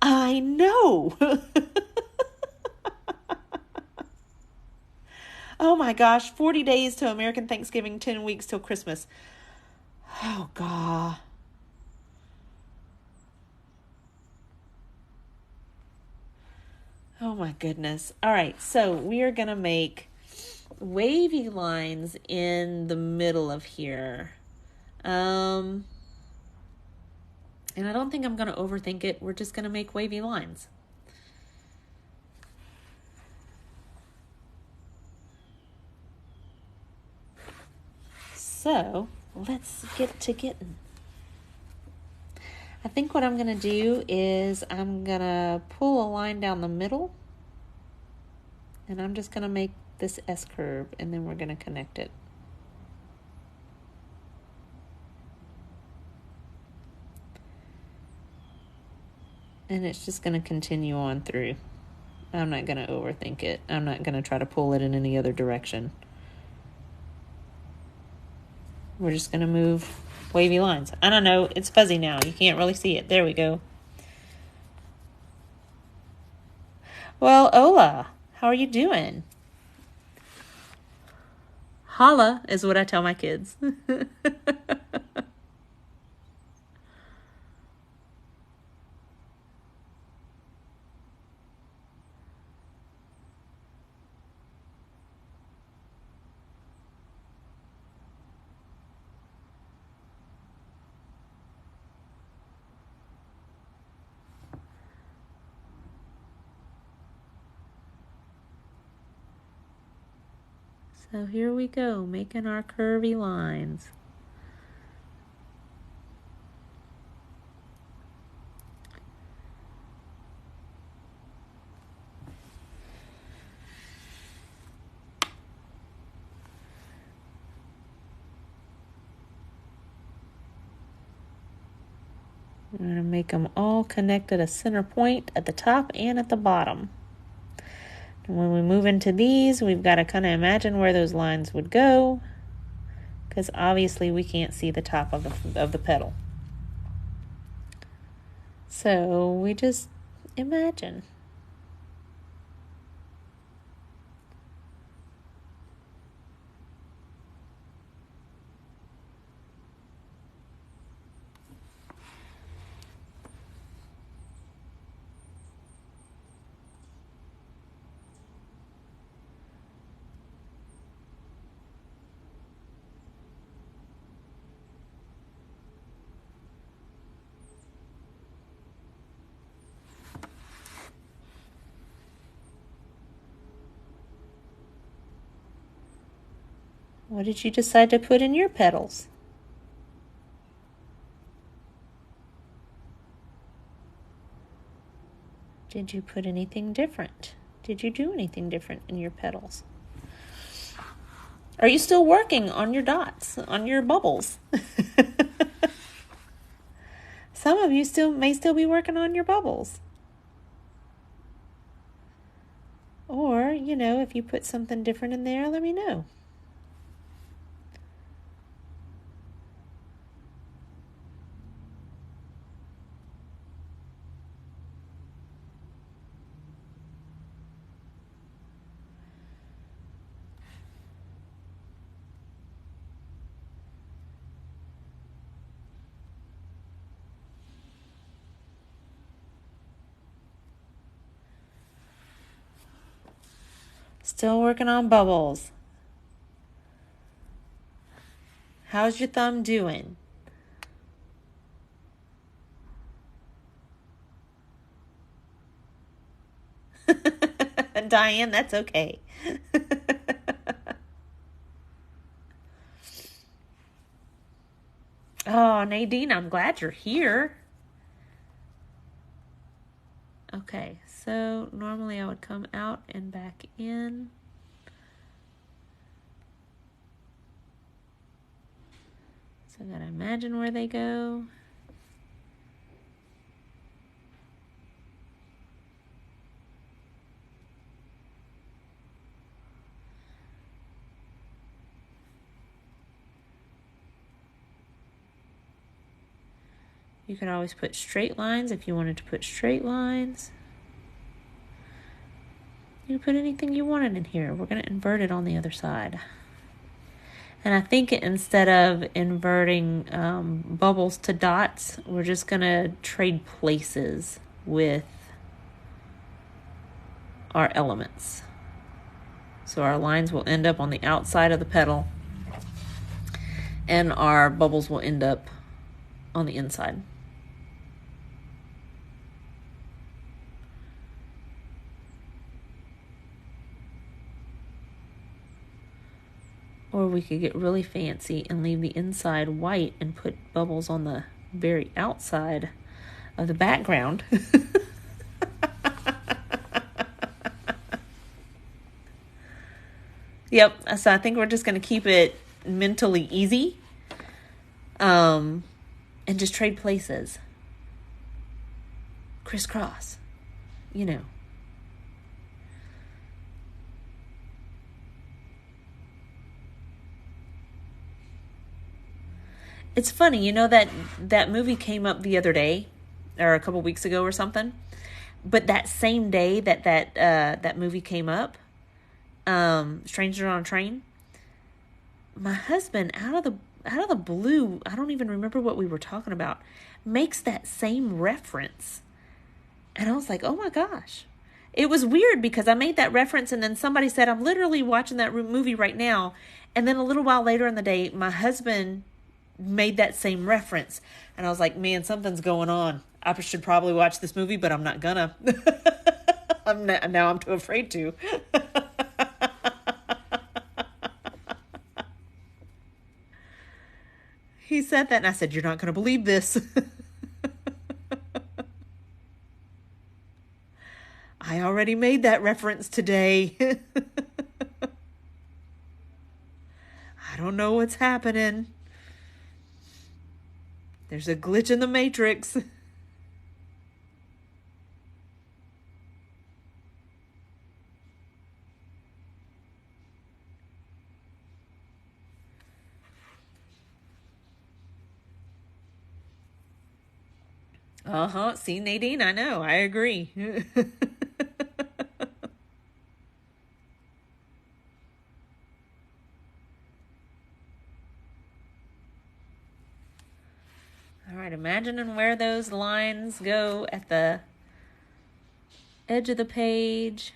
I know. Oh my gosh, 40 days to American Thanksgiving, 10 weeks till Christmas. Oh God. Oh my goodness. All right, so we are going to make wavy lines in the middle of here. And I don't think I'm going to overthink it. We're just going to make wavy lines. So let's get to getting. I think what I'm going to do is I'm going to pull a line down the middle, and I'm just going to make this S curve, and then we're going to connect it. And it's just going to continue on through. I'm not going to overthink it. I'm not going to try to pull it in any other direction. We're just going to move wavy lines. I don't know. It's fuzzy now. You can't really see it. There we go. Well, Ola, how are you doing? Holla is what I tell my kids. So here we go, making our curvy lines. I'm going to make them all connect at a center point at the top and at the bottom. And when we move into these, we've got to kind of imagine where those lines would go, because obviously we can't see the top of the petal. So we just imagine. What did you decide to put in your petals? Did you put anything different? Did you do anything different in your petals? Are you still working on your dots, on your bubbles? Some of you may still be working on your bubbles. Or, if you put something different in there, let me know. Still working on bubbles. How's your thumb doing? Diane, that's okay. Oh, Nadine, I'm glad you're here. Okay, so normally I would come out and back in. So I gotta imagine where they go. You could always put straight lines if you wanted to put straight lines. You can put anything you wanted in here. We're going to invert it on the other side. And I think instead of inverting bubbles to dots, we're just going to trade places with our elements. So our lines will end up on the outside of the petal, and our bubbles will end up on the inside. Or we could get really fancy and leave the inside white and put bubbles on the very outside of the background. Yep, so I think we're just going to keep it mentally easy, and just trade places. Crisscross, It's funny, that movie came up the other day, or a couple weeks ago or something. But that same day that movie came up, Stranger on a Train, my husband out of the blue, I don't even remember what we were talking about, makes that same reference. And I was like, oh my gosh. It was weird because I made that reference and then somebody said, I'm literally watching that movie right now. And then a little while later in the day, my husband made that same reference. And I was like, man, something's going on. I should probably watch this movie, but I'm not gonna. Now I'm too afraid to. He said that and I said, you're not going to believe this. I already made that reference today. I don't know what's happening. There's a glitch in the matrix. See, Nadine, I know. I agree. All right, imagining where those lines go at the edge of the page.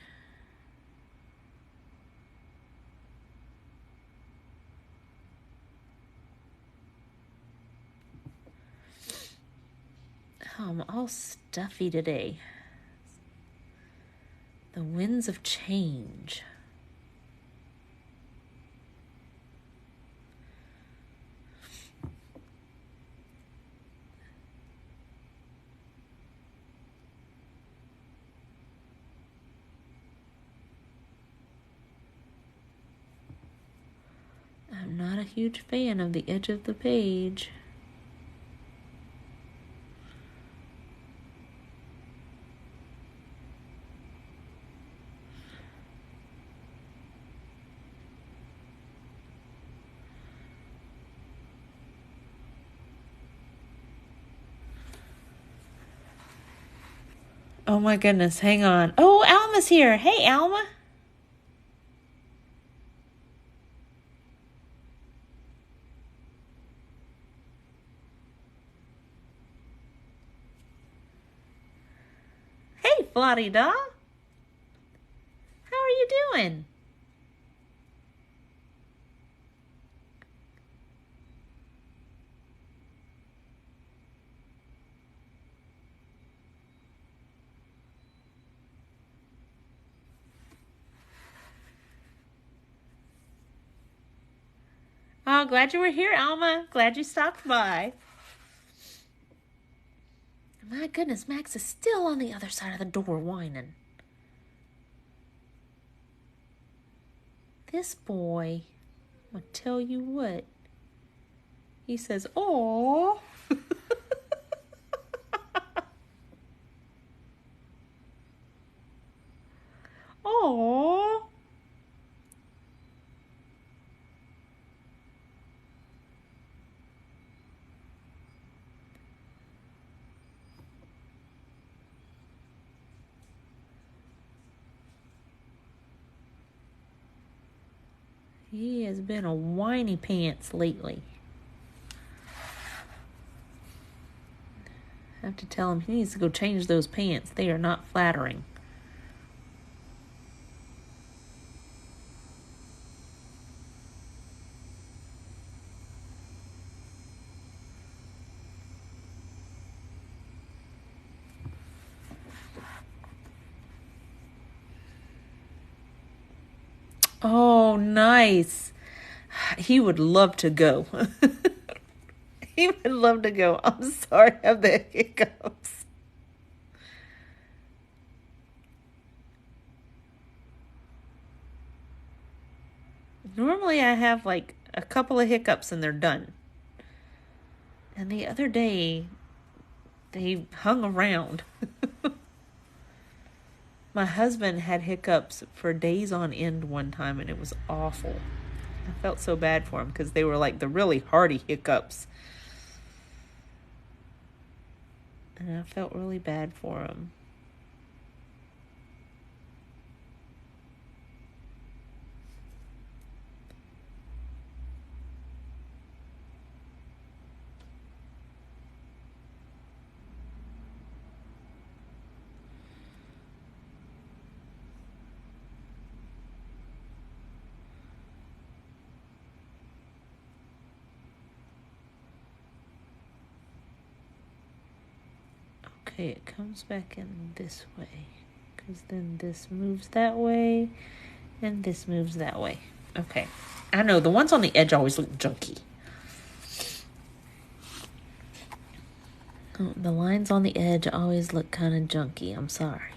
Oh, I'm all stuffy today. The winds of change. I'm not a huge fan of the edge of the page. Oh my goodness, hang on. Oh, Alma's here. Hey, Alma. Hey, Flotty-da. How are you doing? Oh, glad you were here, Alma. Glad you stopped by. My goodness, Max is still on the other side of the door whining. This boy, I'll tell you what. He says, "Aw." Aw. He has been a whiny pants lately. I have to tell him he needs to go change those pants. They are not flattering. Oh, nice. He would love to go. He would love to go. I'm sorry I have the hiccups. Normally I have like a couple of hiccups and they're done. And the other day, they hung around. My husband had hiccups for days on end one time, and it was awful. I felt so bad for him because they were like the really hearty hiccups. And I felt really bad for him. Okay, it comes back in this way. Because then this moves that way. And this moves that way. Okay. I know, the ones on the edge always look junky. Oh, the lines on the edge always look kind of junky. I'm sorry.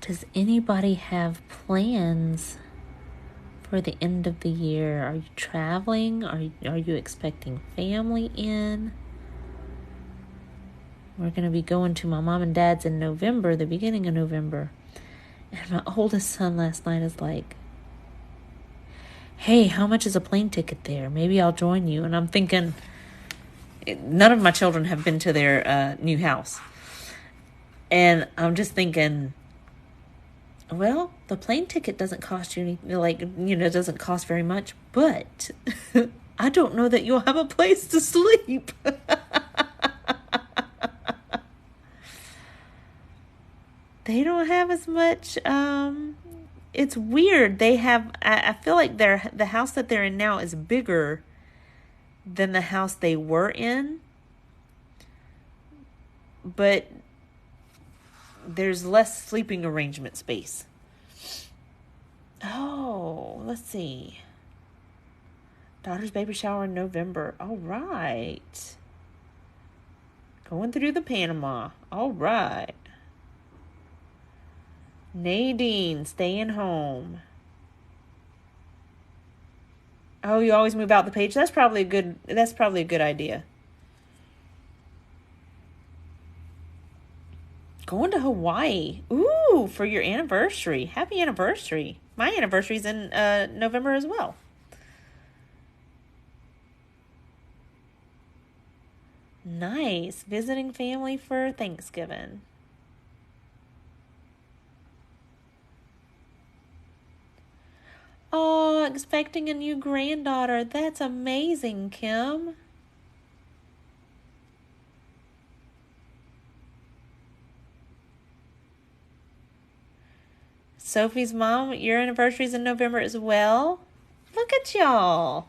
Does anybody have plans for the end of the year? Are you traveling? Are you expecting family in? We're going to be going to my mom and dad's in November, the beginning of November. And my oldest son last night is like, hey, how much is a plane ticket there? Maybe I'll join you. And I'm thinking, none of my children have been to their new house. And I'm just thinking, well, the plane ticket doesn't cost you anything, doesn't cost very much, but I don't know that you'll have a place to sleep. They don't have as much, it's weird. They have, I feel like the house that they're in now is bigger than the house they were in, but there's less sleeping arrangement space. Oh, let's see. Daughter's baby shower in November. All right. Going through the Panama. All right. Nadine, staying home. Oh, you always move out the page. That's probably a good idea. Going to Hawaii. Ooh, for your anniversary. Happy anniversary. My anniversary's in November as well. Nice. Visiting family for Thanksgiving. Oh, expecting a new granddaughter. That's amazing, Kim. Sophie's mom, your anniversary's in November as well. Look at y'all.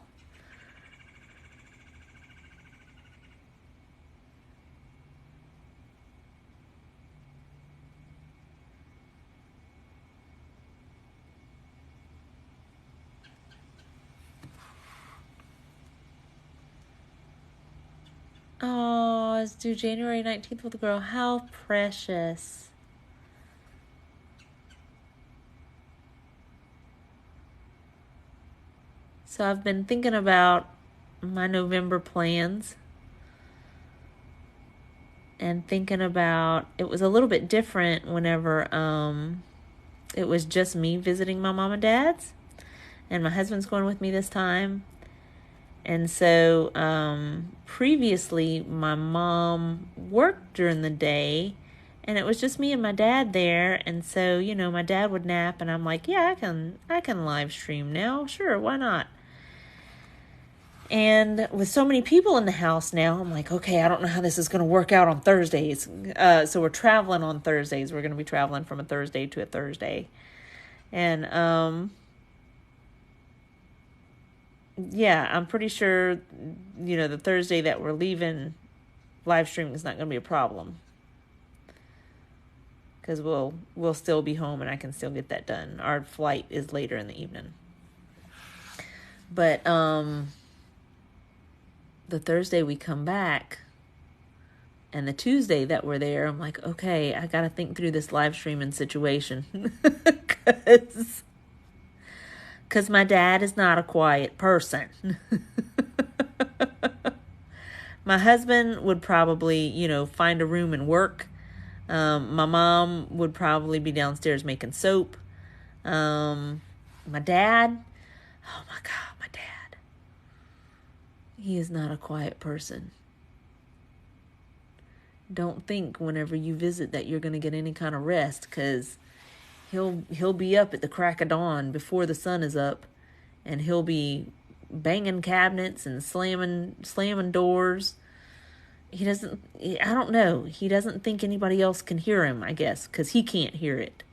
Oh, it's due January 19th with a girl. How precious. So I've been thinking about my November plans and thinking about, it was a little bit different whenever it was just me visiting my mom and dad's, and my husband's going with me this time. And so previously my mom worked during the day, and it was just me and my dad there. And so, my dad would nap, and I'm like, yeah, I can live stream now. Sure, why not? And with so many people in the house now, I'm like, okay, I don't know how this is going to work out on Thursdays. So we're traveling on Thursdays. We're going to be traveling from a Thursday to a Thursday. And yeah, I'm pretty sure, the Thursday that we're leaving live streaming is not going to be a problem. Because we'll still be home and I can still get that done. Our flight is later in the evening. But the Thursday we come back and the Tuesday that we're there, I'm like, okay, I got to think through this live streaming situation. Because my dad is not a quiet person. My husband would probably, find a room and work. My mom would probably be downstairs making soap. My dad, oh my God, my dad. He is not a quiet person. Don't think whenever you visit that you're going to get any kind of rest, because he'll be up at the crack of dawn before the sun is up, and he'll be banging cabinets and slamming doors. I don't know. He doesn't think anybody else can hear him, I guess, because he can't hear it.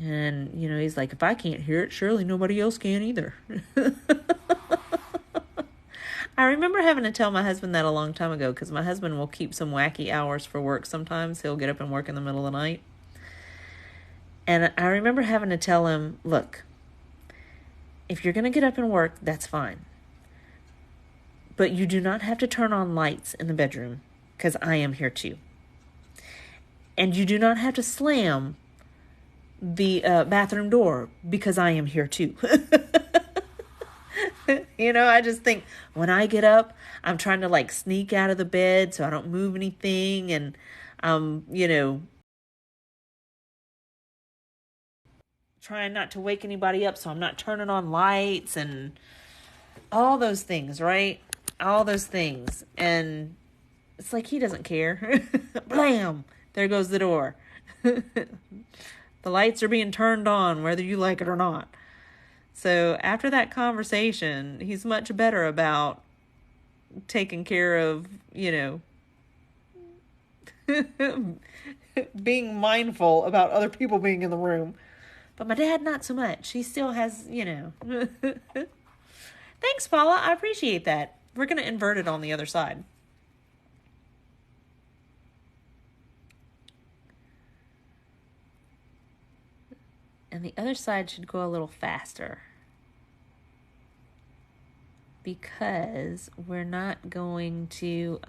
And, he's like, if I can't hear it, surely nobody else can either. I remember having to tell my husband that a long time ago, because my husband will keep some wacky hours for work sometimes. He'll get up and work in the middle of the night. And I remember having to tell him, look, if you're going to get up and work, that's fine. But you do not have to turn on lights in the bedroom, because I am here too. And you do not have to slam the bathroom door, because I am here too. I just think when I get up, I'm trying to sneak out of the bed so I don't move anything. And, trying not to wake anybody up, so I'm not turning on lights and all those things, right? All those things. And it's like he doesn't care. Blam! There goes the door. The lights are being turned on, whether you like it or not. So after that conversation, he's much better about taking care of, being mindful about other people being in the room. But my dad, not so much. He still has, Thanks, Paula. I appreciate that. We're going to invert it on the other side. And the other side should go a little faster, because we're not going to,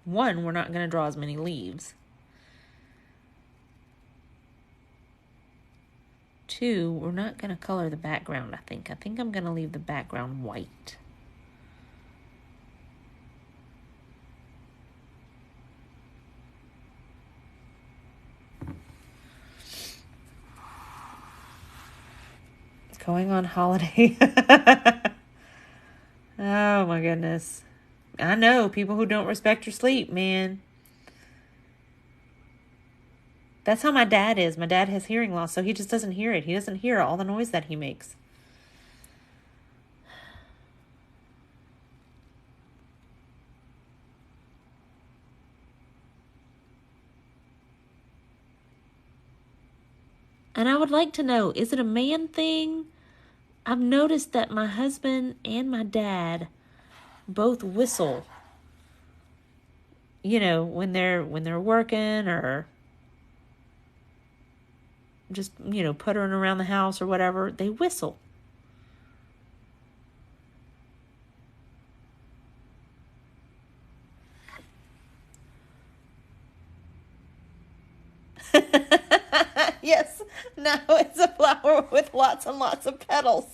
we're not going to draw as many leaves. 2, we're not going to color the background, I think. I think I'm going to leave the background white. Going on holiday. Oh my goodness. I know people who don't respect your sleep, man. That's how my dad is. My dad has hearing loss, so he just doesn't hear it. He doesn't hear all the noise that he makes. And I would like to know, is it a man thing? I've noticed that my husband and my dad both whistle. When they're working, or just, puttering around the house or whatever, they whistle. Yes, no, it's a flower with lots and lots of petals.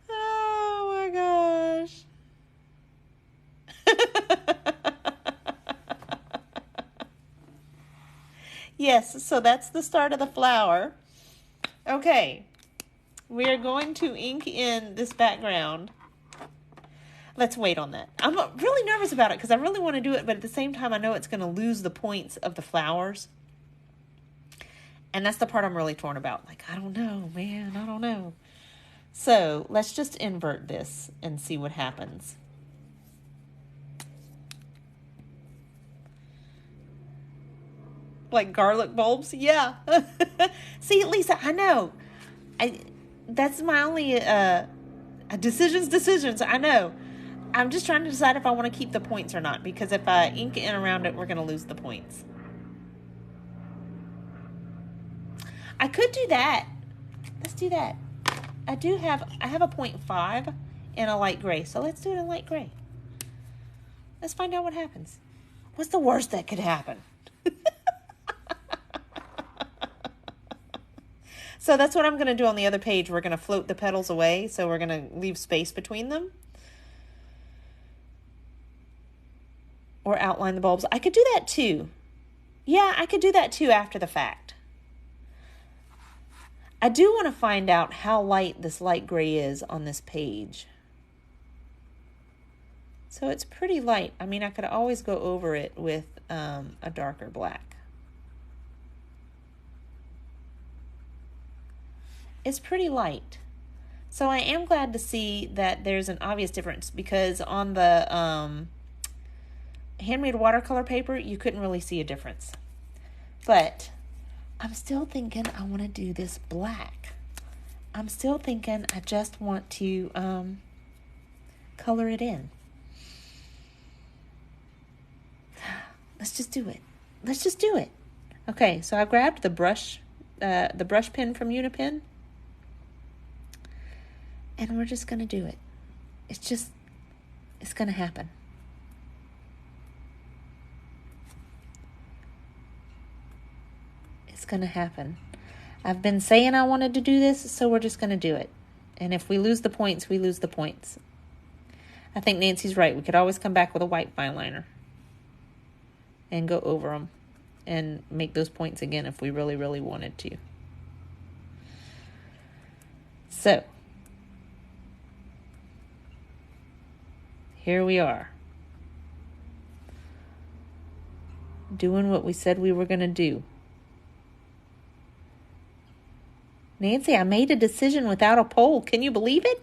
Oh my gosh. Yes, so that's the start of the flower. Okay, we are going to ink in this background. Let's wait on that. I'm really nervous about it because I really want to do it, but at the same time, I know it's going to lose the points of the flowers. And that's the part I'm really torn about. I don't know, man. I don't know. So let's just invert this and see what happens. Like garlic bulbs? Yeah. See, Lisa, I know. That's my only decisions. I know. I'm just trying to decide if I want to keep the points or not, because if I ink in around it, we're going to lose the points. I could do that. Let's do that. I have a 0.5 in a light gray, so let's do it in light gray. Let's find out what happens. What's the worst that could happen? So that's what I'm going to do on the other page. We're going to float the petals away, so we're going to leave space between them. Or outline the bulbs. I could do that too. Yeah, I could do that too after the fact. I do want to find out how light this light gray is on this page. So it's pretty light. I mean, I could always go over it with a darker black. It's pretty light. So I am glad to see that there's an obvious difference, because on the handmade watercolor paper, you couldn't really see a difference. But I'm still thinking I want to do this black. I'm still thinking I just want to color it in. Let's just do it. Let's just do it. Okay, so I grabbed the brush pen from Unipen. And we're just going to do it. It's going to happen. It's going to happen. I've been saying I wanted to do this, so we're just going to do it. And if we lose the points, we lose the points. I think Nancy's right. We could always come back with a white fine liner and go over them and make those points again if we really, really wanted to. So, here we are, doing what we said we were going to do. Nancy, I made a decision without a poll. Can you believe it?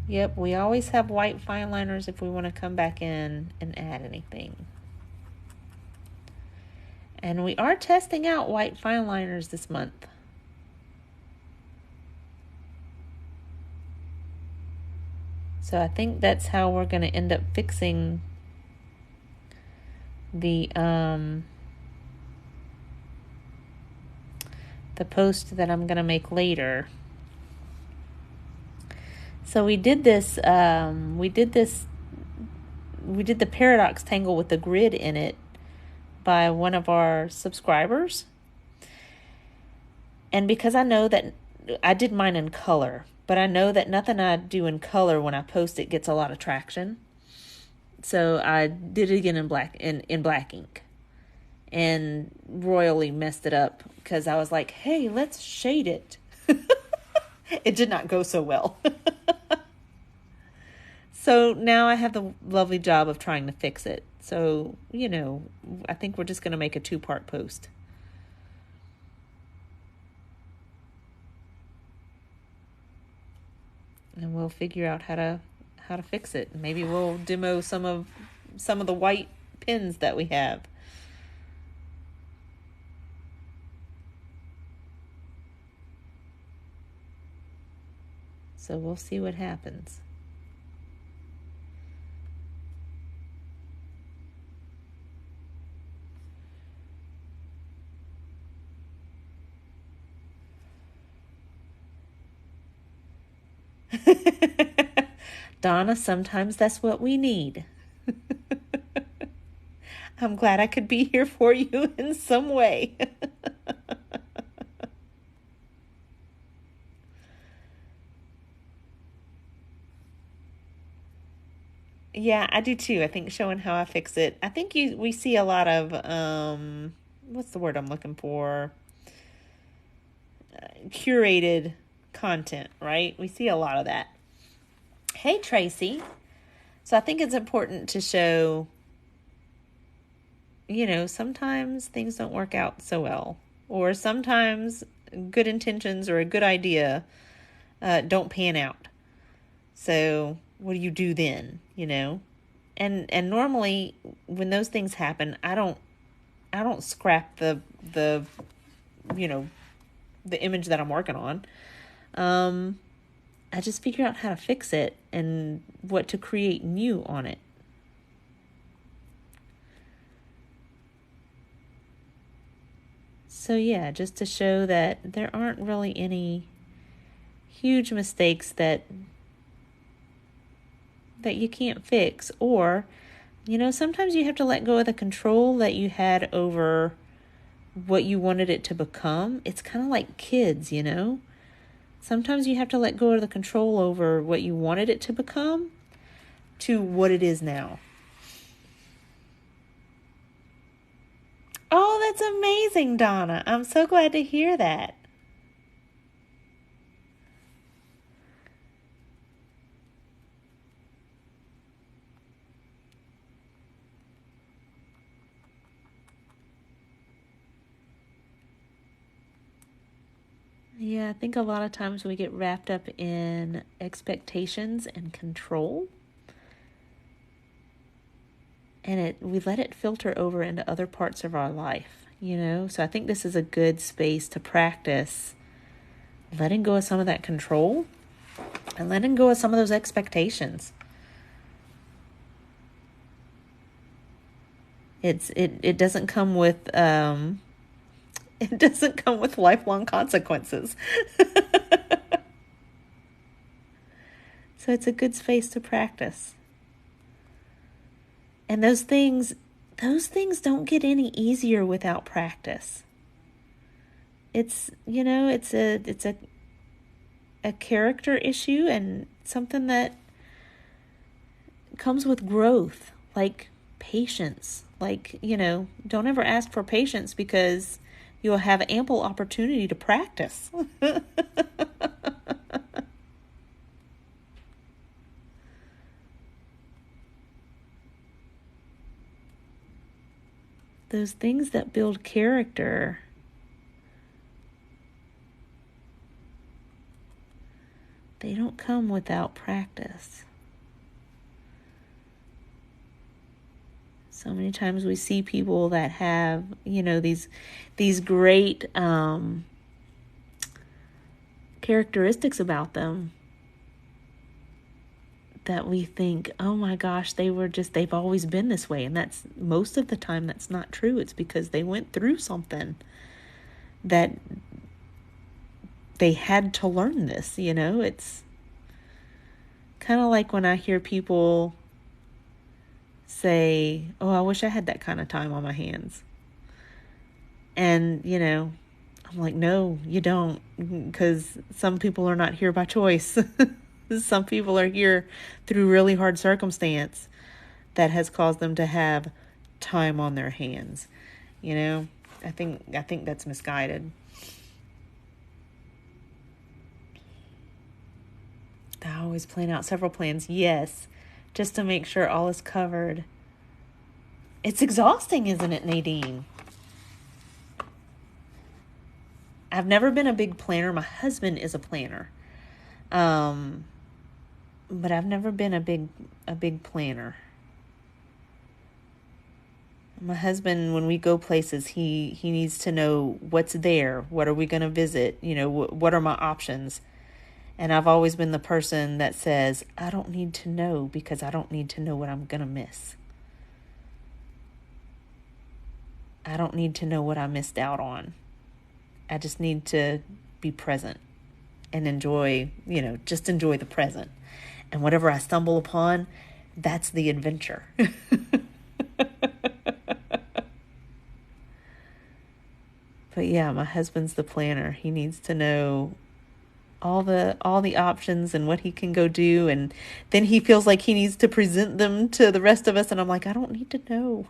Yep, we always have white fine liners if we want to come back in and add anything. And we are testing out white fine liners this month. So I think that's how we're going to end up fixing the post that I'm going to make later. So we did this, we did the paradox tangle with the grid in it by one of our subscribers. And because I know that I did mine in color, but I know that nothing I do in color when I post it gets a lot of traction. So I did it again in black ink and royally messed it up because I was like, hey, let's shade it. It did not go so well. So now I have the lovely job of trying to fix it. So, I think we're just going to make a 2-part post. And we'll figure out how to fix it. Maybe we'll demo some of the white pins that we have. So we'll see what happens. Donna, sometimes that's what we need. I'm glad I could be here for you in some way. Yeah, I do too. I think showing how I fix it. I think we see a lot of, what's the word I'm looking for? Curated content, right? We see a lot of that. Hey, Tracy. So I think it's important to show, sometimes things don't work out so well. Or sometimes good intentions or a good idea don't pan out. So what do you do then, you know? And normally when those things happen, I don't scrap the you know, the image that I'm working on. I just figure out how to fix it and what to create new on it. So yeah, just to show that there aren't really any huge mistakes that you can't fix, or sometimes you have to let go of the control that you had over what you wanted it to become. It's kind of like kids, Sometimes you have to let go of the control over what you wanted it to become to what it is now. Oh, that's amazing, Donna. I'm so glad to hear that. Yeah, I think a lot of times we get wrapped up in expectations and control. And we let it filter over into other parts of our life, So I think this is a good space to practice letting go of some of that control and letting go of some of those expectations. It doesn't come with it doesn't come with lifelong consequences. So it's a good space to practice. And those things don't get any easier without practice. It's a character issue and something that comes with growth, like patience. Like, don't ever ask for patience because you'll have ample opportunity to practice. Those things that build character, they don't come without practice. So many times we see people that have, these great characteristics about them that we think, oh my gosh, they've always been this way. And that's most of the time that's not true. It's because they went through something that they had to learn this, It's kind of like when I hear people say, oh, I wish I had that kind of time on my hands. And, I'm like, no, you don't, because some people are not here by choice. Some people are here through really hard circumstance that has caused them to have time on their hands. I think that's misguided. I always plan out several plans. Yes, just to make sure all is covered. It's exhausting, isn't it, Nadine? I've never been a big planner. My husband is a planner. But I've never been a big planner. My husband, when we go places, he needs to know what's there. What are we going to visit? What are my options? And I've always been the person that says, I don't need to know because I don't need to know what I'm going to miss. I don't need to know what I missed out on. I just need to be present and enjoy, just enjoy the present. And whatever I stumble upon, that's the adventure. But yeah, my husband's the planner. He needs to know all the options and what he can go do, and then he feels like he needs to present them to the rest of us, and I'm like, I don't need to know.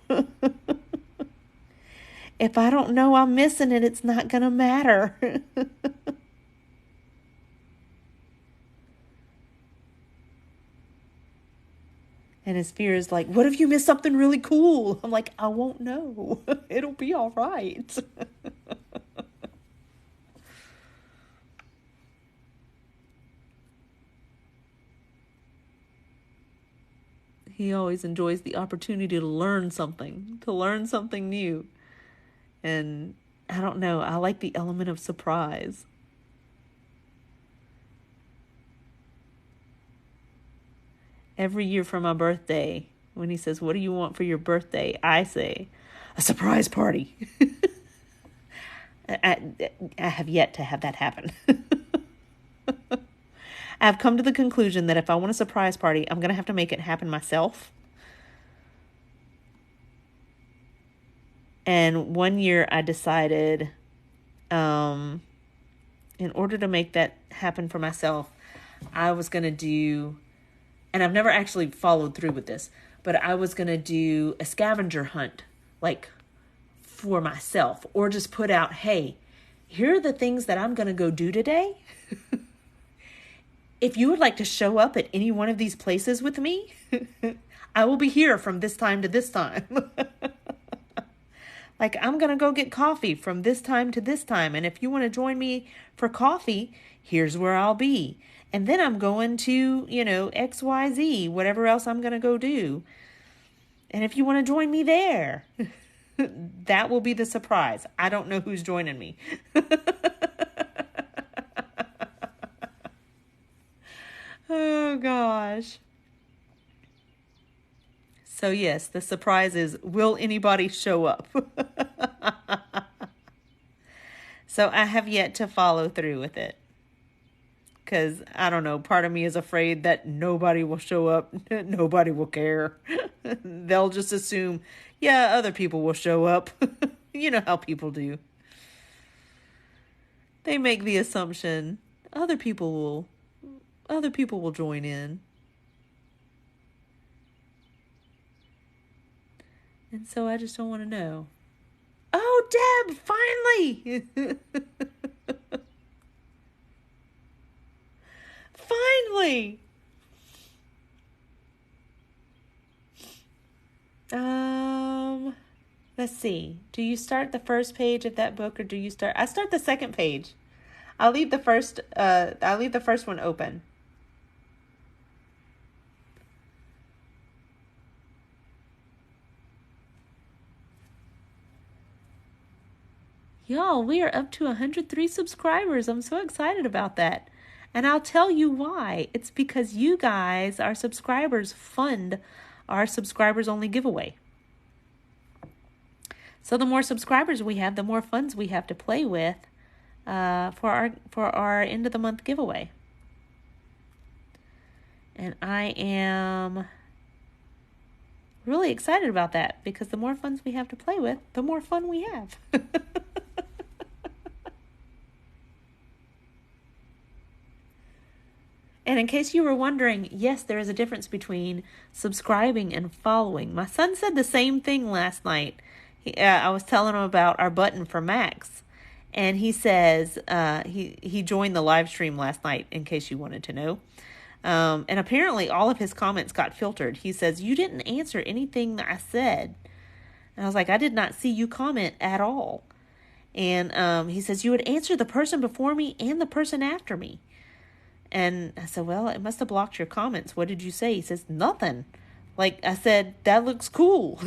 If I don't know I'm missing it, it's not gonna matter. And his fear is like, what if you miss something really cool? I'm like, I won't know. It'll be all right. He always enjoys the opportunity to learn something new. And I don't know, I like the element of surprise. Every year for my birthday, when he says, "What do you want for your birthday?" I say, "A surprise party." I have yet to have that happen. I've come to the conclusion that if I want a surprise party, I'm going to have to make it happen myself. And one year I decided, in order to make that happen for myself, I was going to do, and I've never actually followed through with this, but I was going to do a scavenger hunt, like for myself, or just put out, hey, here are the things that I'm going to go do today. If you would like to show up at any one of these places with me, I will be here from this time to this time. Like, I'm going to go get coffee from this time to this time. And if you want to join me for coffee, here's where I'll be. And then I'm going to, XYZ, whatever else I'm going to go do. And if you want to join me there, that will be the surprise. I don't know who's joining me. Oh, gosh. So, yes, the surprise is, will anybody show up? So I have yet to follow through with it. Because, I don't know, part of me is afraid that nobody will show up. Nobody will care. They'll just assume, yeah, other people will show up. You know how people do. They make the assumption other people will join in. And so I just don't want to know. Oh, Deb, finally! Finally! Let's see. Do you start the first page of that book, or do you start? I start the second page. I'll leave the first one open. Y'all, we are up to 103 subscribers. I'm so excited about that. And I'll tell you why. It's because you guys, our subscribers, fund our subscribers only giveaway. So the more subscribers we have, the more funds we have to play with for our end of the month giveaway. And I am really excited about that, because the more funds we have to play with, the more fun we have. And in case you were wondering, yes, there is a difference between subscribing and following. My son said the same thing last night. I was telling him about our button for Max. And he says he joined the live stream last night, in case you wanted to know. And apparently all of his comments got filtered. He says, you didn't answer anything that I said. And I was like, I did not see you comment at all. And he says, you would answer the person before me and the person after me. And I said, well, it must have blocked your comments. What did you say? He says, nothing. Like I said, that looks cool.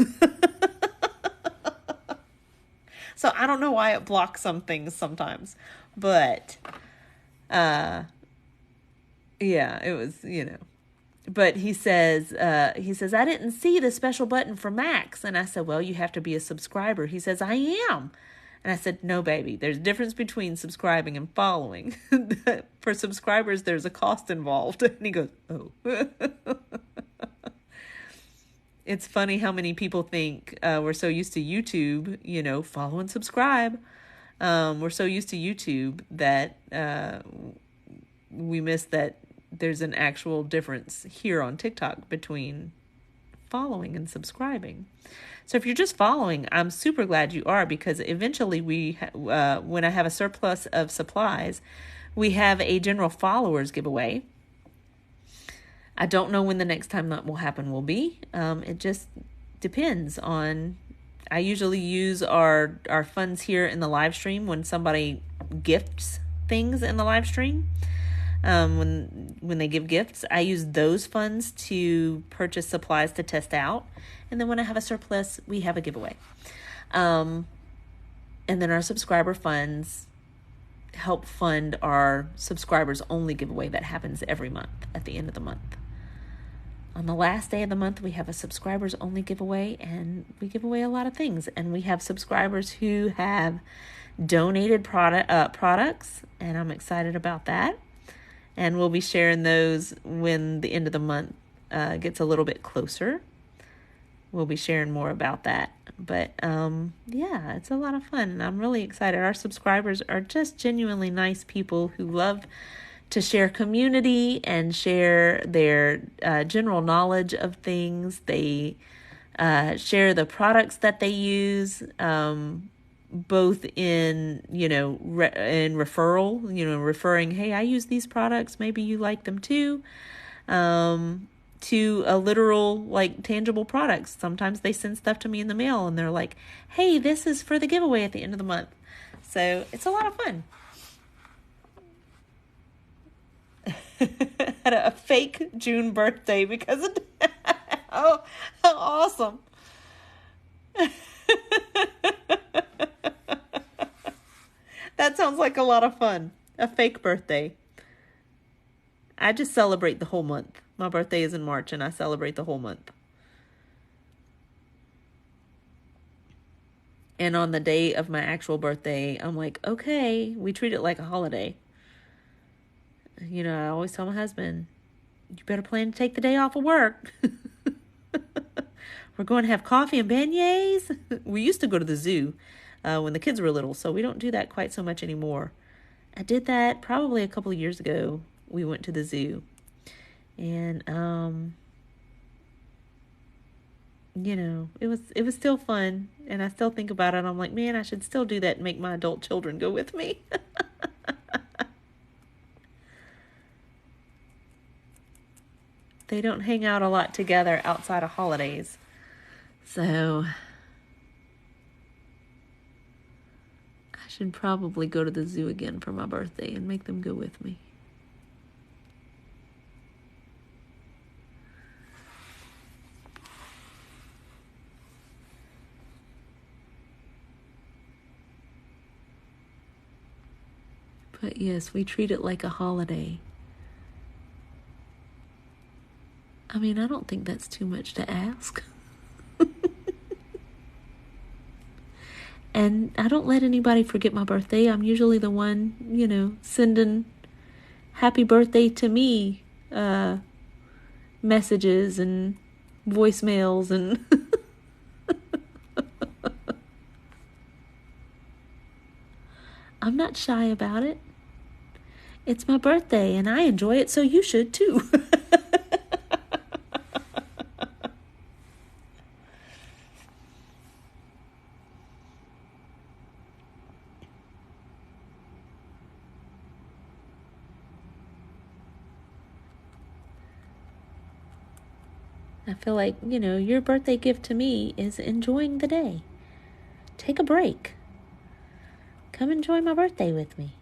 So I don't know why it blocks some things sometimes. But, yeah, it was, But he says, I didn't see the special button for Max. And I said, well, you have to be a subscriber. He says, I am. And I said, no, baby, there's a difference between subscribing and following. For subscribers, there's a cost involved. And he goes, oh. It's funny how many people think we're so used to YouTube, follow and subscribe. We're so used to YouTube that we miss that there's an actual difference here on TikTok between following and subscribing. So if you're just following, I'm super glad you are, because eventually when I have a surplus of supplies, we have a general followers giveaway. I don't know when the next time that will happen will be. It just depends on, I usually use our funds here in the live stream when somebody gifts things in the live stream. when they give gifts. I use those funds to purchase supplies to test out. And then when I have a surplus, we have a giveaway. And then our subscriber funds help fund our subscribers only giveaway that happens every month at the end of the month. On the last day of the month, we have a subscribers only giveaway, and we give away a lot of things. And we have subscribers who have donated products, and I'm excited about that. And we'll be sharing those when the end of the month gets a little bit closer. We'll be sharing more about that. But yeah, it's a lot of fun, and I'm really excited. Our subscribers are just genuinely nice people who love to share community and share their general knowledge of things. They share the products that they use, both in, in referral, referring, hey, I use these products, maybe you like them too, to a literal, tangible products. Sometimes they send stuff to me in the mail and they're like, hey, this is for the giveaway at the end of the month. So it's a lot of fun. Had a fake June birthday because of that. Oh, how awesome. That sounds like a lot of fun. A fake birthday. I just celebrate the whole month. My birthday is in March and I celebrate the whole month. And on the day of my actual birthday, I'm like, okay, we treat it like a holiday. I always tell my husband, you better plan to take the day off of work. We're going to have coffee and beignets. We used to go to the zoo when the kids were little, so we don't do that quite so much anymore. I did that probably a couple of years ago. We went to the zoo. And, it was still fun. And I still think about it. I'm like, man, I should still do that and make my adult children go with me. They don't hang out a lot together outside of holidays. So I should probably go to the zoo again for my birthday and make them go with me. But yes, we treat it like a holiday. I mean, I don't think that's too much to ask. And I don't let anybody forget my birthday. I'm usually the one, sending happy birthday to me messages and voicemails and I'm not shy about it. It's my birthday and I enjoy it, so you should too. I feel like, your birthday gift to me is enjoying the day. Take a break. Come enjoy my birthday with me.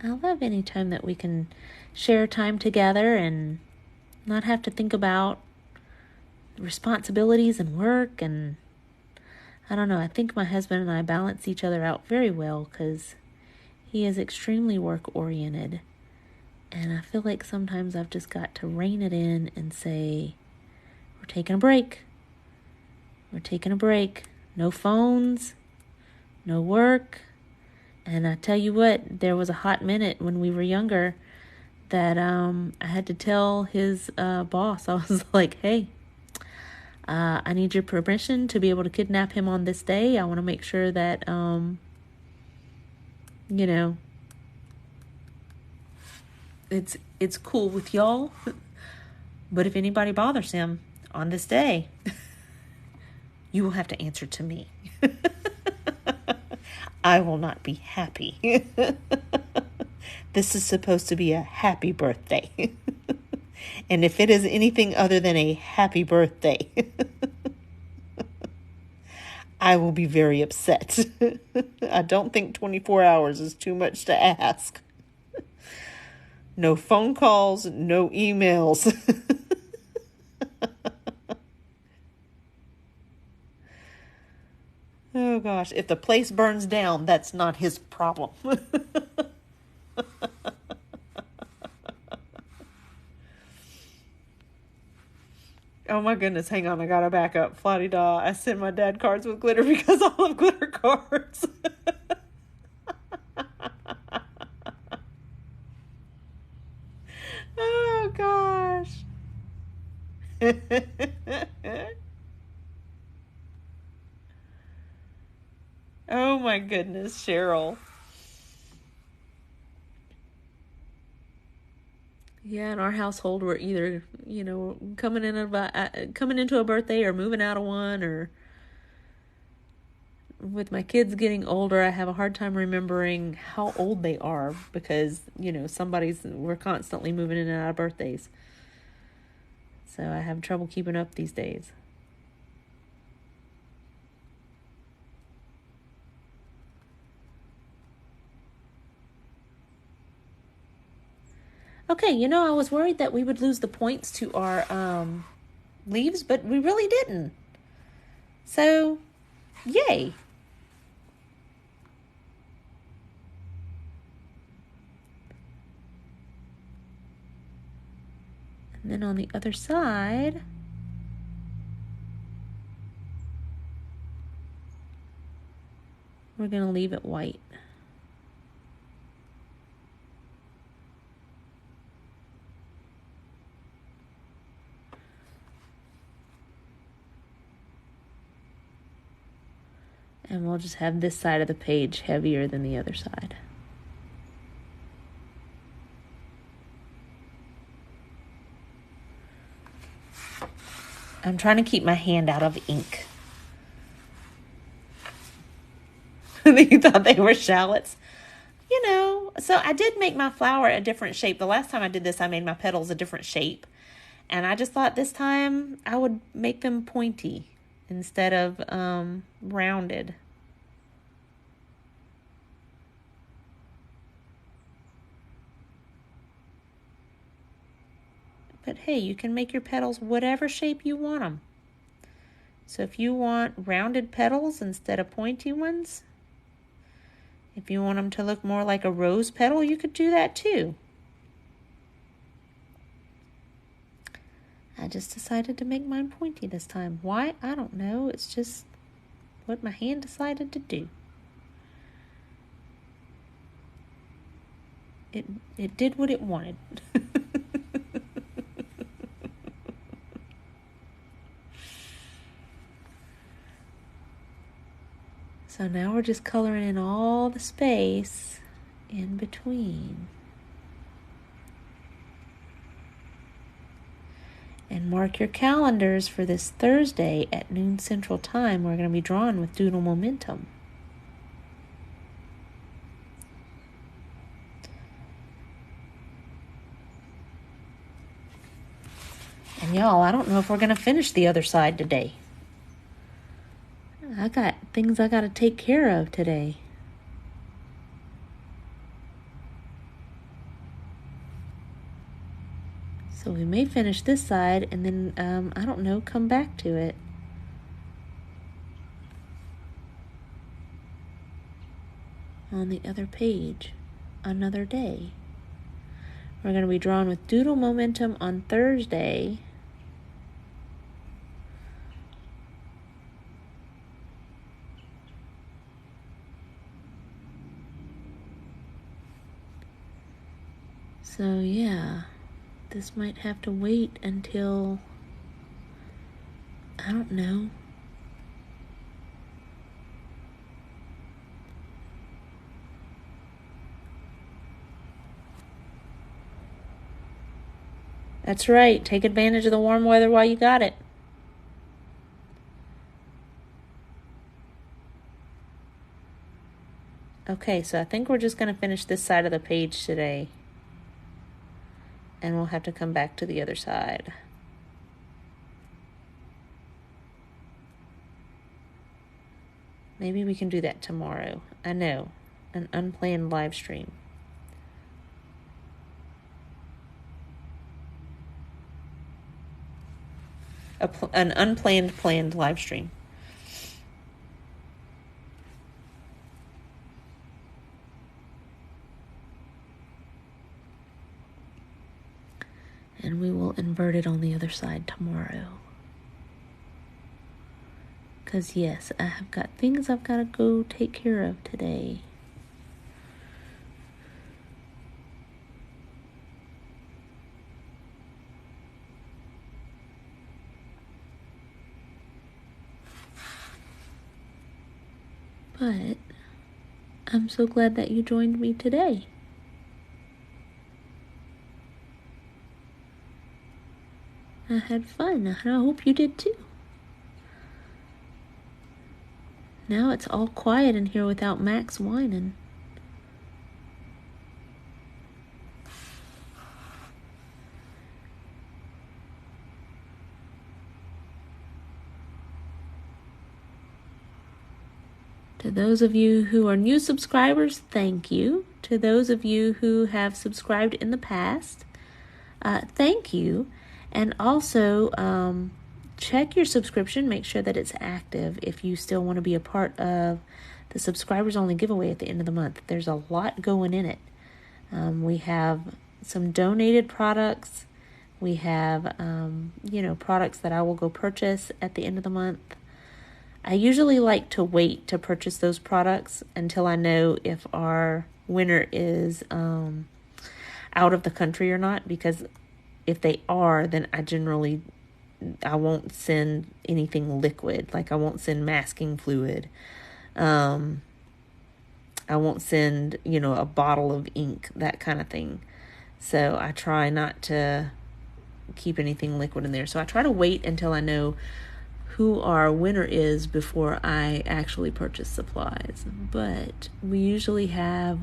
I love any time that we can share time together and not have to think about responsibilities and work. And I don't know, I think my husband and I balance each other out very well because he is extremely work-oriented. And I feel like sometimes I've just got to rein it in and say, we're taking a break. We're taking a break. No phones, no work. And I tell you what, there was a hot minute when we were younger that I had to tell his boss. I was like, hey, I need your permission to be able to kidnap him on this day. I want to make sure that, it's cool with y'all. But if anybody bothers him on this day, you will have to answer to me. I will not be happy. This is supposed to be a happy birthday. And if it is anything other than a happy birthday, I will be very upset. I don't think 24 hours is too much to ask. No phone calls, no emails. Oh gosh, if the place burns down, that's not his problem. Oh my goodness, hang on, I gotta back up. Flotty-da, I sent my dad cards with glitter because I love glitter cards. Oh gosh. Oh my goodness, Cheryl. Yeah, in our household, we're either, coming into a birthday or moving out of one, or with my kids getting older, I have a hard time remembering how old they are because, we're constantly moving in and out of birthdays. So I have trouble keeping up these days. Okay, I was worried that we would lose the points to our leaves, but we really didn't. So, yay. And then on the other side, we're going to leave it white. And we'll just have this side of the page heavier than the other side. I'm trying to keep my hand out of ink. You thought they were shallots? So I did make my flower a different shape. The last time I did this, I made my petals a different shape. And I just thought this time I would make them pointy instead of rounded. But hey, you can make your petals whatever shape you want them. So if you want rounded petals instead of pointy ones, if you want them to look more like a rose petal, you could do that too. I just decided to make mine pointy this time. Why? I don't know. It's just what my hand decided to do. It did what it wanted. So now we're just coloring in all the space in between. And mark your calendars for this Thursday at noon Central Time. We're going to be drawing with Doodle Momentum. And y'all, I don't know if we're going to finish the other side today. I got things I got to take care of today. So we may finish this side and then, I don't know, come back to it. On the other page, another day. We're going to be drawing with Doodle Momentum on Thursday. So yeah, this might have to wait until, I don't know. That's right, take advantage of the warm weather while you got it. Okay, so I think we're just going to finish this side of the page today. And we'll have to come back to the other side. Maybe we can do that tomorrow. I know, an unplanned live stream. An unplanned planned live stream. And we will invert it on the other side tomorrow. Because yes, I have got things I've got to go take care of today. But I'm so glad that you joined me today. I had fun, and I hope you did too. Now it's all quiet in here without Max whining. To those of you who are new subscribers, thank you. To those of you who have subscribed in the past, thank you. And also, check your subscription. Make sure that it's active if you still want to be a part of the subscribers only giveaway at the end of the month. There's a lot going in it. We have some donated products. We have, products that I will go purchase at the end of the month. I usually like to wait to purchase those products until I know if our winner is out of the country or not, because if they are, then I won't send anything liquid. Like I won't send masking fluid. I won't send, a bottle of ink, that kind of thing. So I try not to keep anything liquid in there. So I try to wait until I know who our winner is before I actually purchase supplies. But we usually have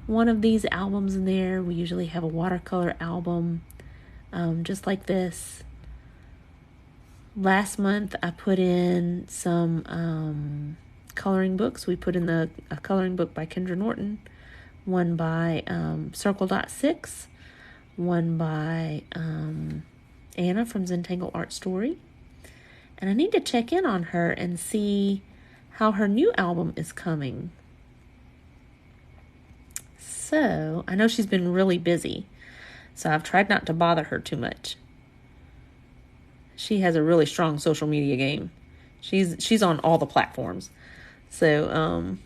one of these albums in there. We usually have a watercolor album, just like this. Last month I put in some coloring books. We put in a coloring book by Kendra Norton, one by Circle.6, one by Anna from Zentangle Art Story. And I need to check in on her and see how her new album is coming. So, I know she's been really busy, so I've tried not to bother her too much. She has a really strong social media game. She's on all the platforms. So,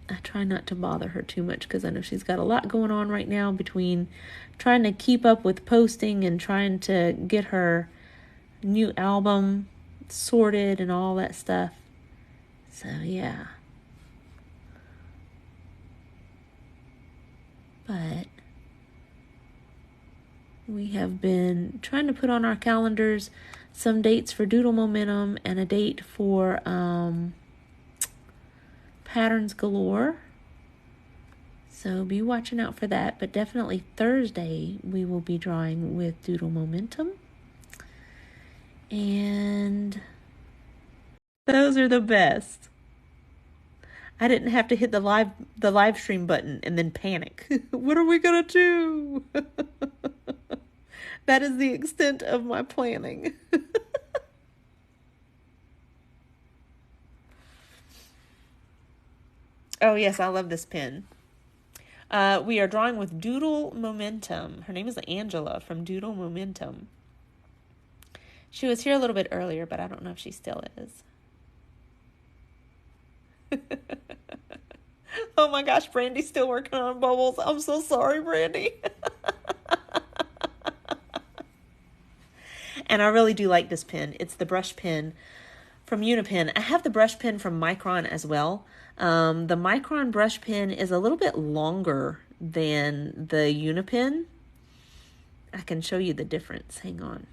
I try not to bother her too much because I know she's got a lot going on right now between trying to keep up with posting and trying to get her new album sorted and all that stuff. So yeah. But we have been trying to put on our calendars some dates for Doodle Momentum and a date for Patterns Galore. So be watching out for that. But definitely Thursday we will be drawing with Doodle Momentum. And those are the best. I didn't have to hit the live stream button and then panic. What are we gonna do? That is the extent of my planning. Oh yes, I love this pen. We are drawing with Doodle Momentum. Her name is Angela from Doodle Momentum. She was here a little bit earlier, but I don't know if she still is. Oh my gosh, Brandy's still working on bubbles. I'm so sorry, Brandy. And I really do like this pen. It's the brush pen from Unipen. I have the brush pen from Micron as well. The Micron brush pen is a little bit longer than the Unipen. I can show you the difference. Hang on.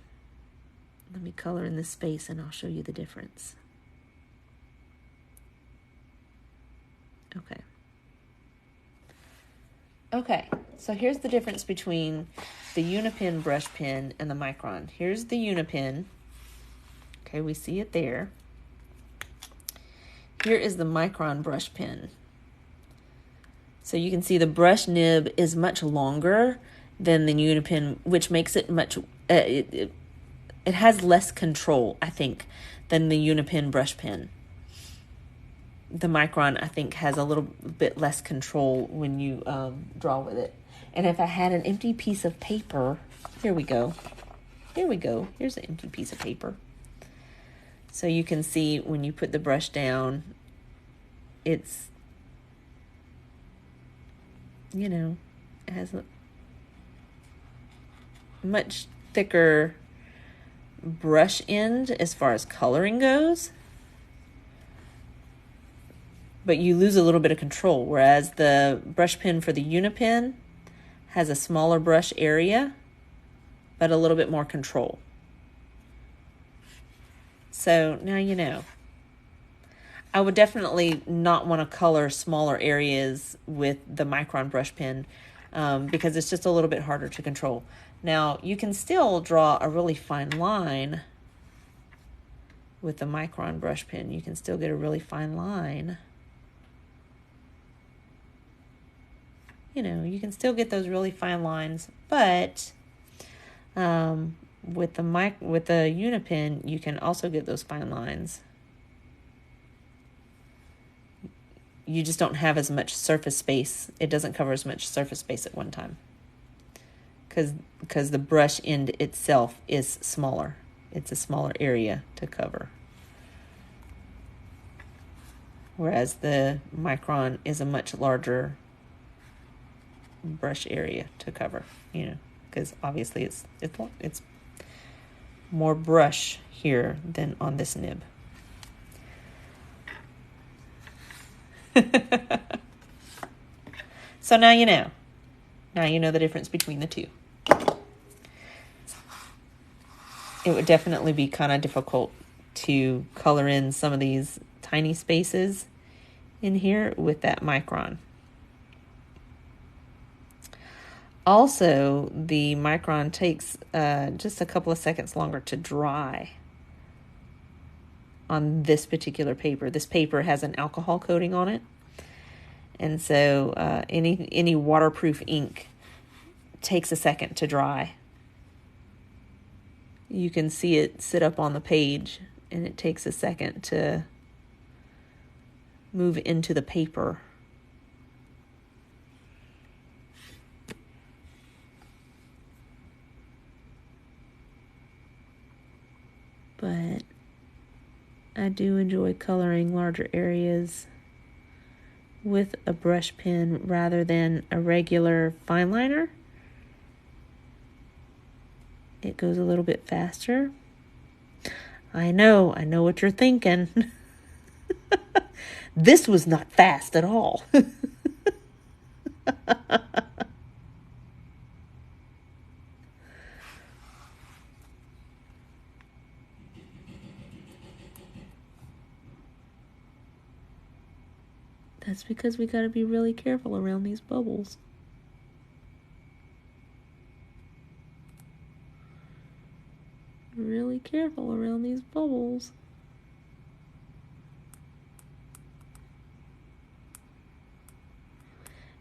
Let me color in this space and I'll show you the difference. Okay, so here's the difference between the Unipen brush pen and the Micron. Here's the Unipen. Okay, we see it there. Here is the Micron brush pen. So you can see the brush nib is much longer than the Unipen, which makes it much, it has less control, I think, than the Unipen brush pen. The Micron, I think, has a little bit less control when you draw with it. And if I had an empty piece of paper, here we go. Here we go. Here's an empty piece of paper. So you can see when you put the brush down, it's, you know, it has a much thicker brush end as far as coloring goes. But you lose a little bit of control, whereas the brush pen for the Unipen has a smaller brush area, but a little bit more control. So now you know. I would definitely not want to color smaller areas with the Micron brush pen because it's just a little bit harder to control. Now, you can still draw a really fine line with the Micron brush pen. You can still get a really fine line. You know, you can still get those really fine lines, but with the Unipen, you can also get those fine lines. You just don't have as much surface space. It doesn't cover as much surface space at one time because the brush end itself is smaller. It's a smaller area to cover. Whereas the Micron is a much larger brush area to cover, you know, because obviously it's more brush here than on this nib. So now you know. Now you know the difference between the two. It would definitely be kind of difficult to color in some of these tiny spaces in here with that Micron. Also, the Micron takes just a couple of seconds longer to dry on this particular paper. This paper has an alcohol coating on it. And so any waterproof ink takes a second to dry. You can see it sit up on the page, and it takes a second to move into the paper. But I do enjoy coloring larger areas with a brush pen rather than a regular fine liner. It goes a little bit faster. I know what you're thinking. This was not fast at all. That's because we got to be really careful around these bubbles. Really careful around these bubbles.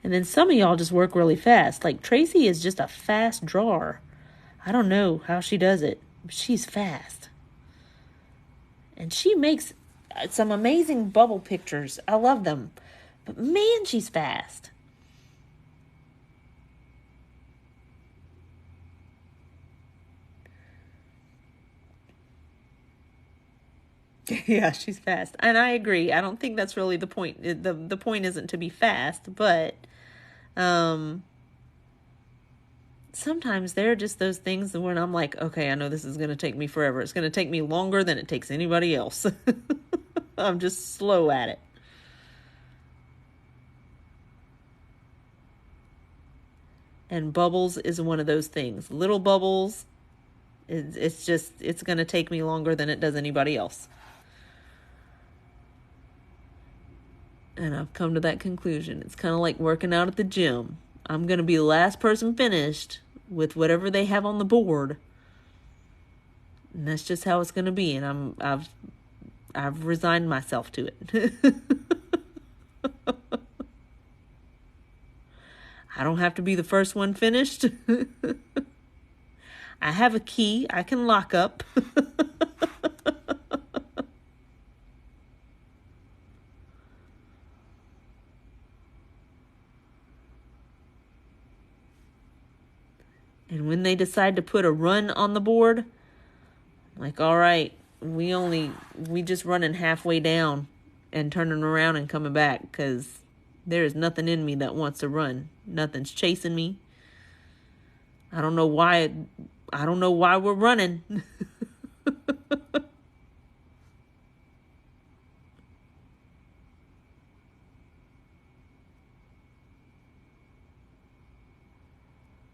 And then some of y'all just work really fast. Like Tracy is just a fast drawer. I don't know how she does it, but she's fast. And she makes some amazing bubble pictures. I love them. But man, she's fast. Yeah, she's fast. And I agree. I don't think that's really the point. The point isn't to be fast, but sometimes there are just those things when I'm like, okay, I know this is going to take me forever. It's going to take me longer than it takes anybody else. I'm just slow at it. And bubbles is one of those things. Little bubbles, it's going to take me longer than it does anybody else. And I've come to that conclusion. It's kind of like working out at the gym. I'm going to be the last person finished with whatever they have on the board. And that's just how it's going to be. And I've resigned myself to it. I don't have to be the first one finished. I have a key I can lock up. And when they decide to put a run on the board, I'm like, all right, we just running halfway down and turning around and coming back, because there is nothing in me that wants to run. Nothing's chasing me. I don't know why we're running.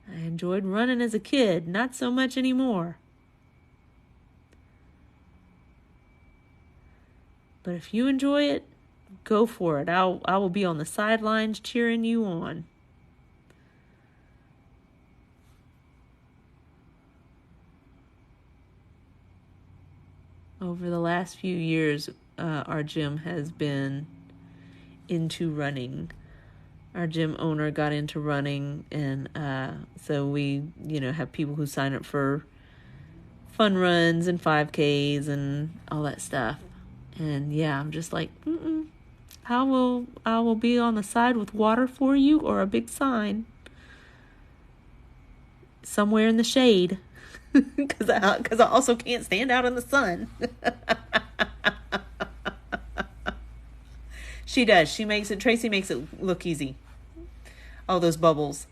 I enjoyed running as a kid, not so much anymore. But if you enjoy it, go for it. I will be on the sidelines cheering you on. Over the last few years, our gym has been into running. Our gym owner got into running, and so we, have people who sign up for fun runs and 5Ks and all that stuff. And yeah, I'm just like, I will be on the side with water for you, or a big sign somewhere in the shade, because I also can't stand out in the sun. She does. Tracy makes it look easy. All those bubbles.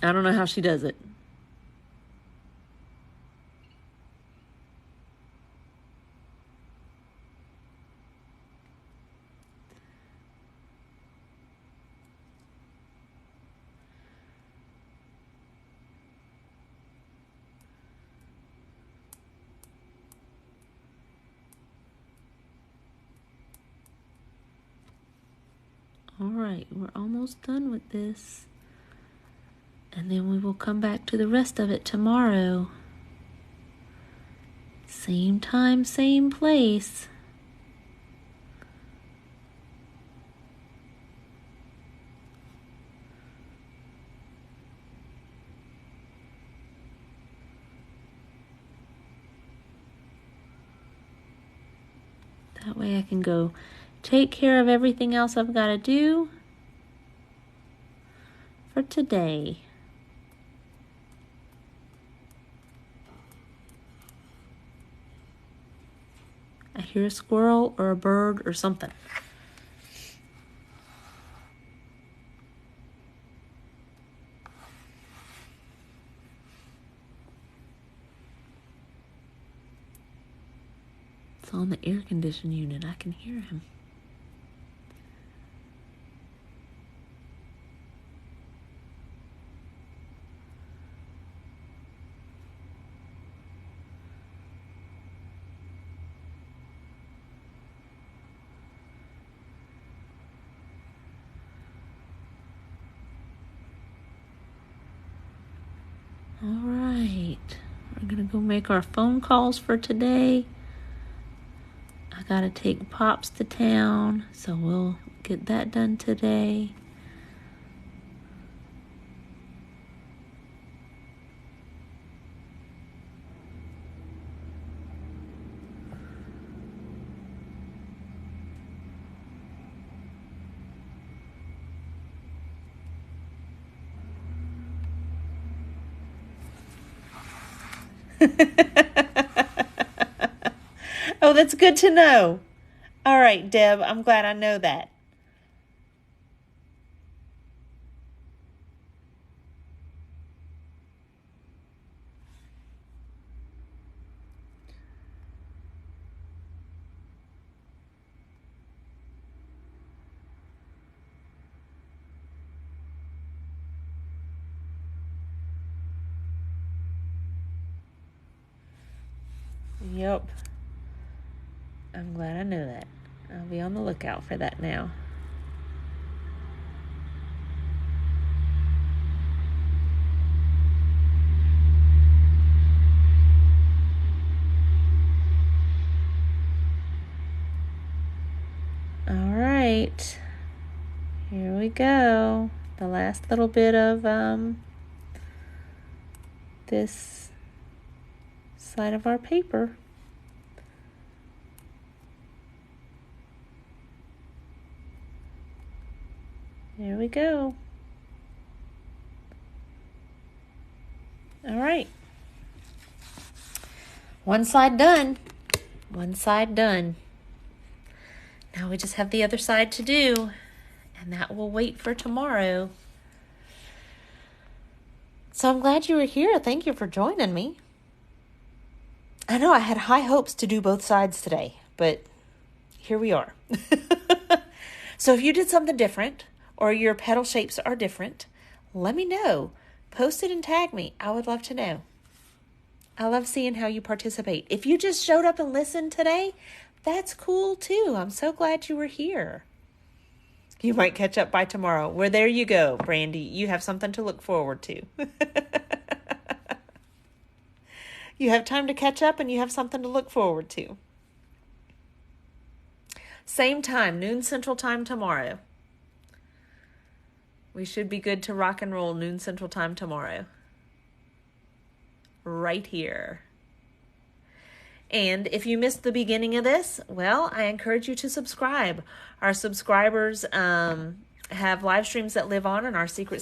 I don't know how she does it. All right, we're almost done with this. And then we will come back to the rest of it tomorrow. Same time, same place. That way I can go take care of everything else I've got to do for today. I hear a squirrel or a bird or something. It's on the air conditioning unit. I can hear him. All right, we're gonna go make our phone calls for today. I gotta take Pops to town, so we'll get that done today. Oh, that's good to know. All right, Deb, I'm glad I know that. Yep. I'm glad I know that. I'll be on the lookout for that now. All right. Here we go. The last little bit of this side of our paper. There we go. All right. One side done. One side done. Now we just have the other side to do, and that will wait for tomorrow. So I'm glad you were here. Thank you for joining me. I know I had high hopes to do both sides today, but here we are. So if you did something different or your petal shapes are different, let me know. Post it and tag me. I would love to know. I love seeing how you participate. If you just showed up and listened today, that's cool too. I'm so glad you were here. You might catch up by tomorrow. Well, there you go, Brandy. You have something to look forward to. You have time to catch up and you have something to look forward to. Same time, noon Central Time tomorrow. We should be good to rock and roll noon Central Time tomorrow. Right here. And if you missed the beginning of this, well, I encourage you to subscribe. Our subscribers have live streams that live on in our secret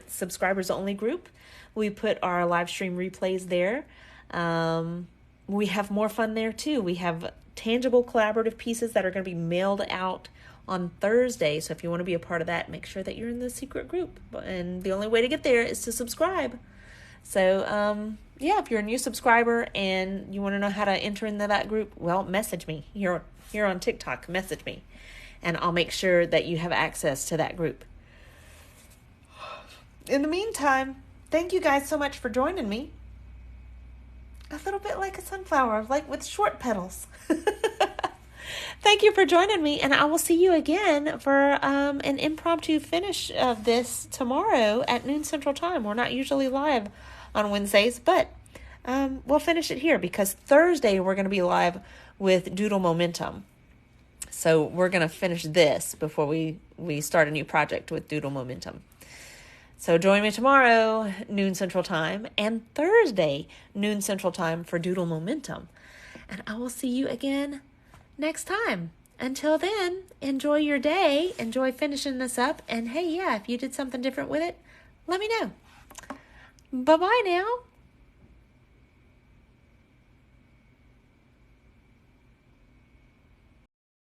subscribers only group. We put our live stream replays there. We have more fun there too. We have tangible collaborative pieces that are going to be mailed out on Thursday. So if you want to be a part of that, make sure that you're in the secret group. And the only way to get there is to subscribe. So, yeah, if you're a new subscriber and you want to know how to enter into that group, well, message me here on TikTok. Message me, and I'll make sure that you have access to that group. In the meantime, thank you guys so much for joining me. A little bit like a sunflower, like with short petals. Thank you for joining me, and I will see you again for an impromptu finish of this tomorrow at noon Central Time. We're not usually live on Wednesdays, but we'll finish it here because Thursday we're going to be live with Doodle Momentum. So we're going to finish this before we start a new project with Doodle Momentum. So join me tomorrow, noon Central Time, and Thursday, noon Central Time for Doodle Momentum. And I will see you again next time. Until then, enjoy your day, enjoy finishing this up, and hey, yeah, if you did something different with it, let me know. Bye-bye now.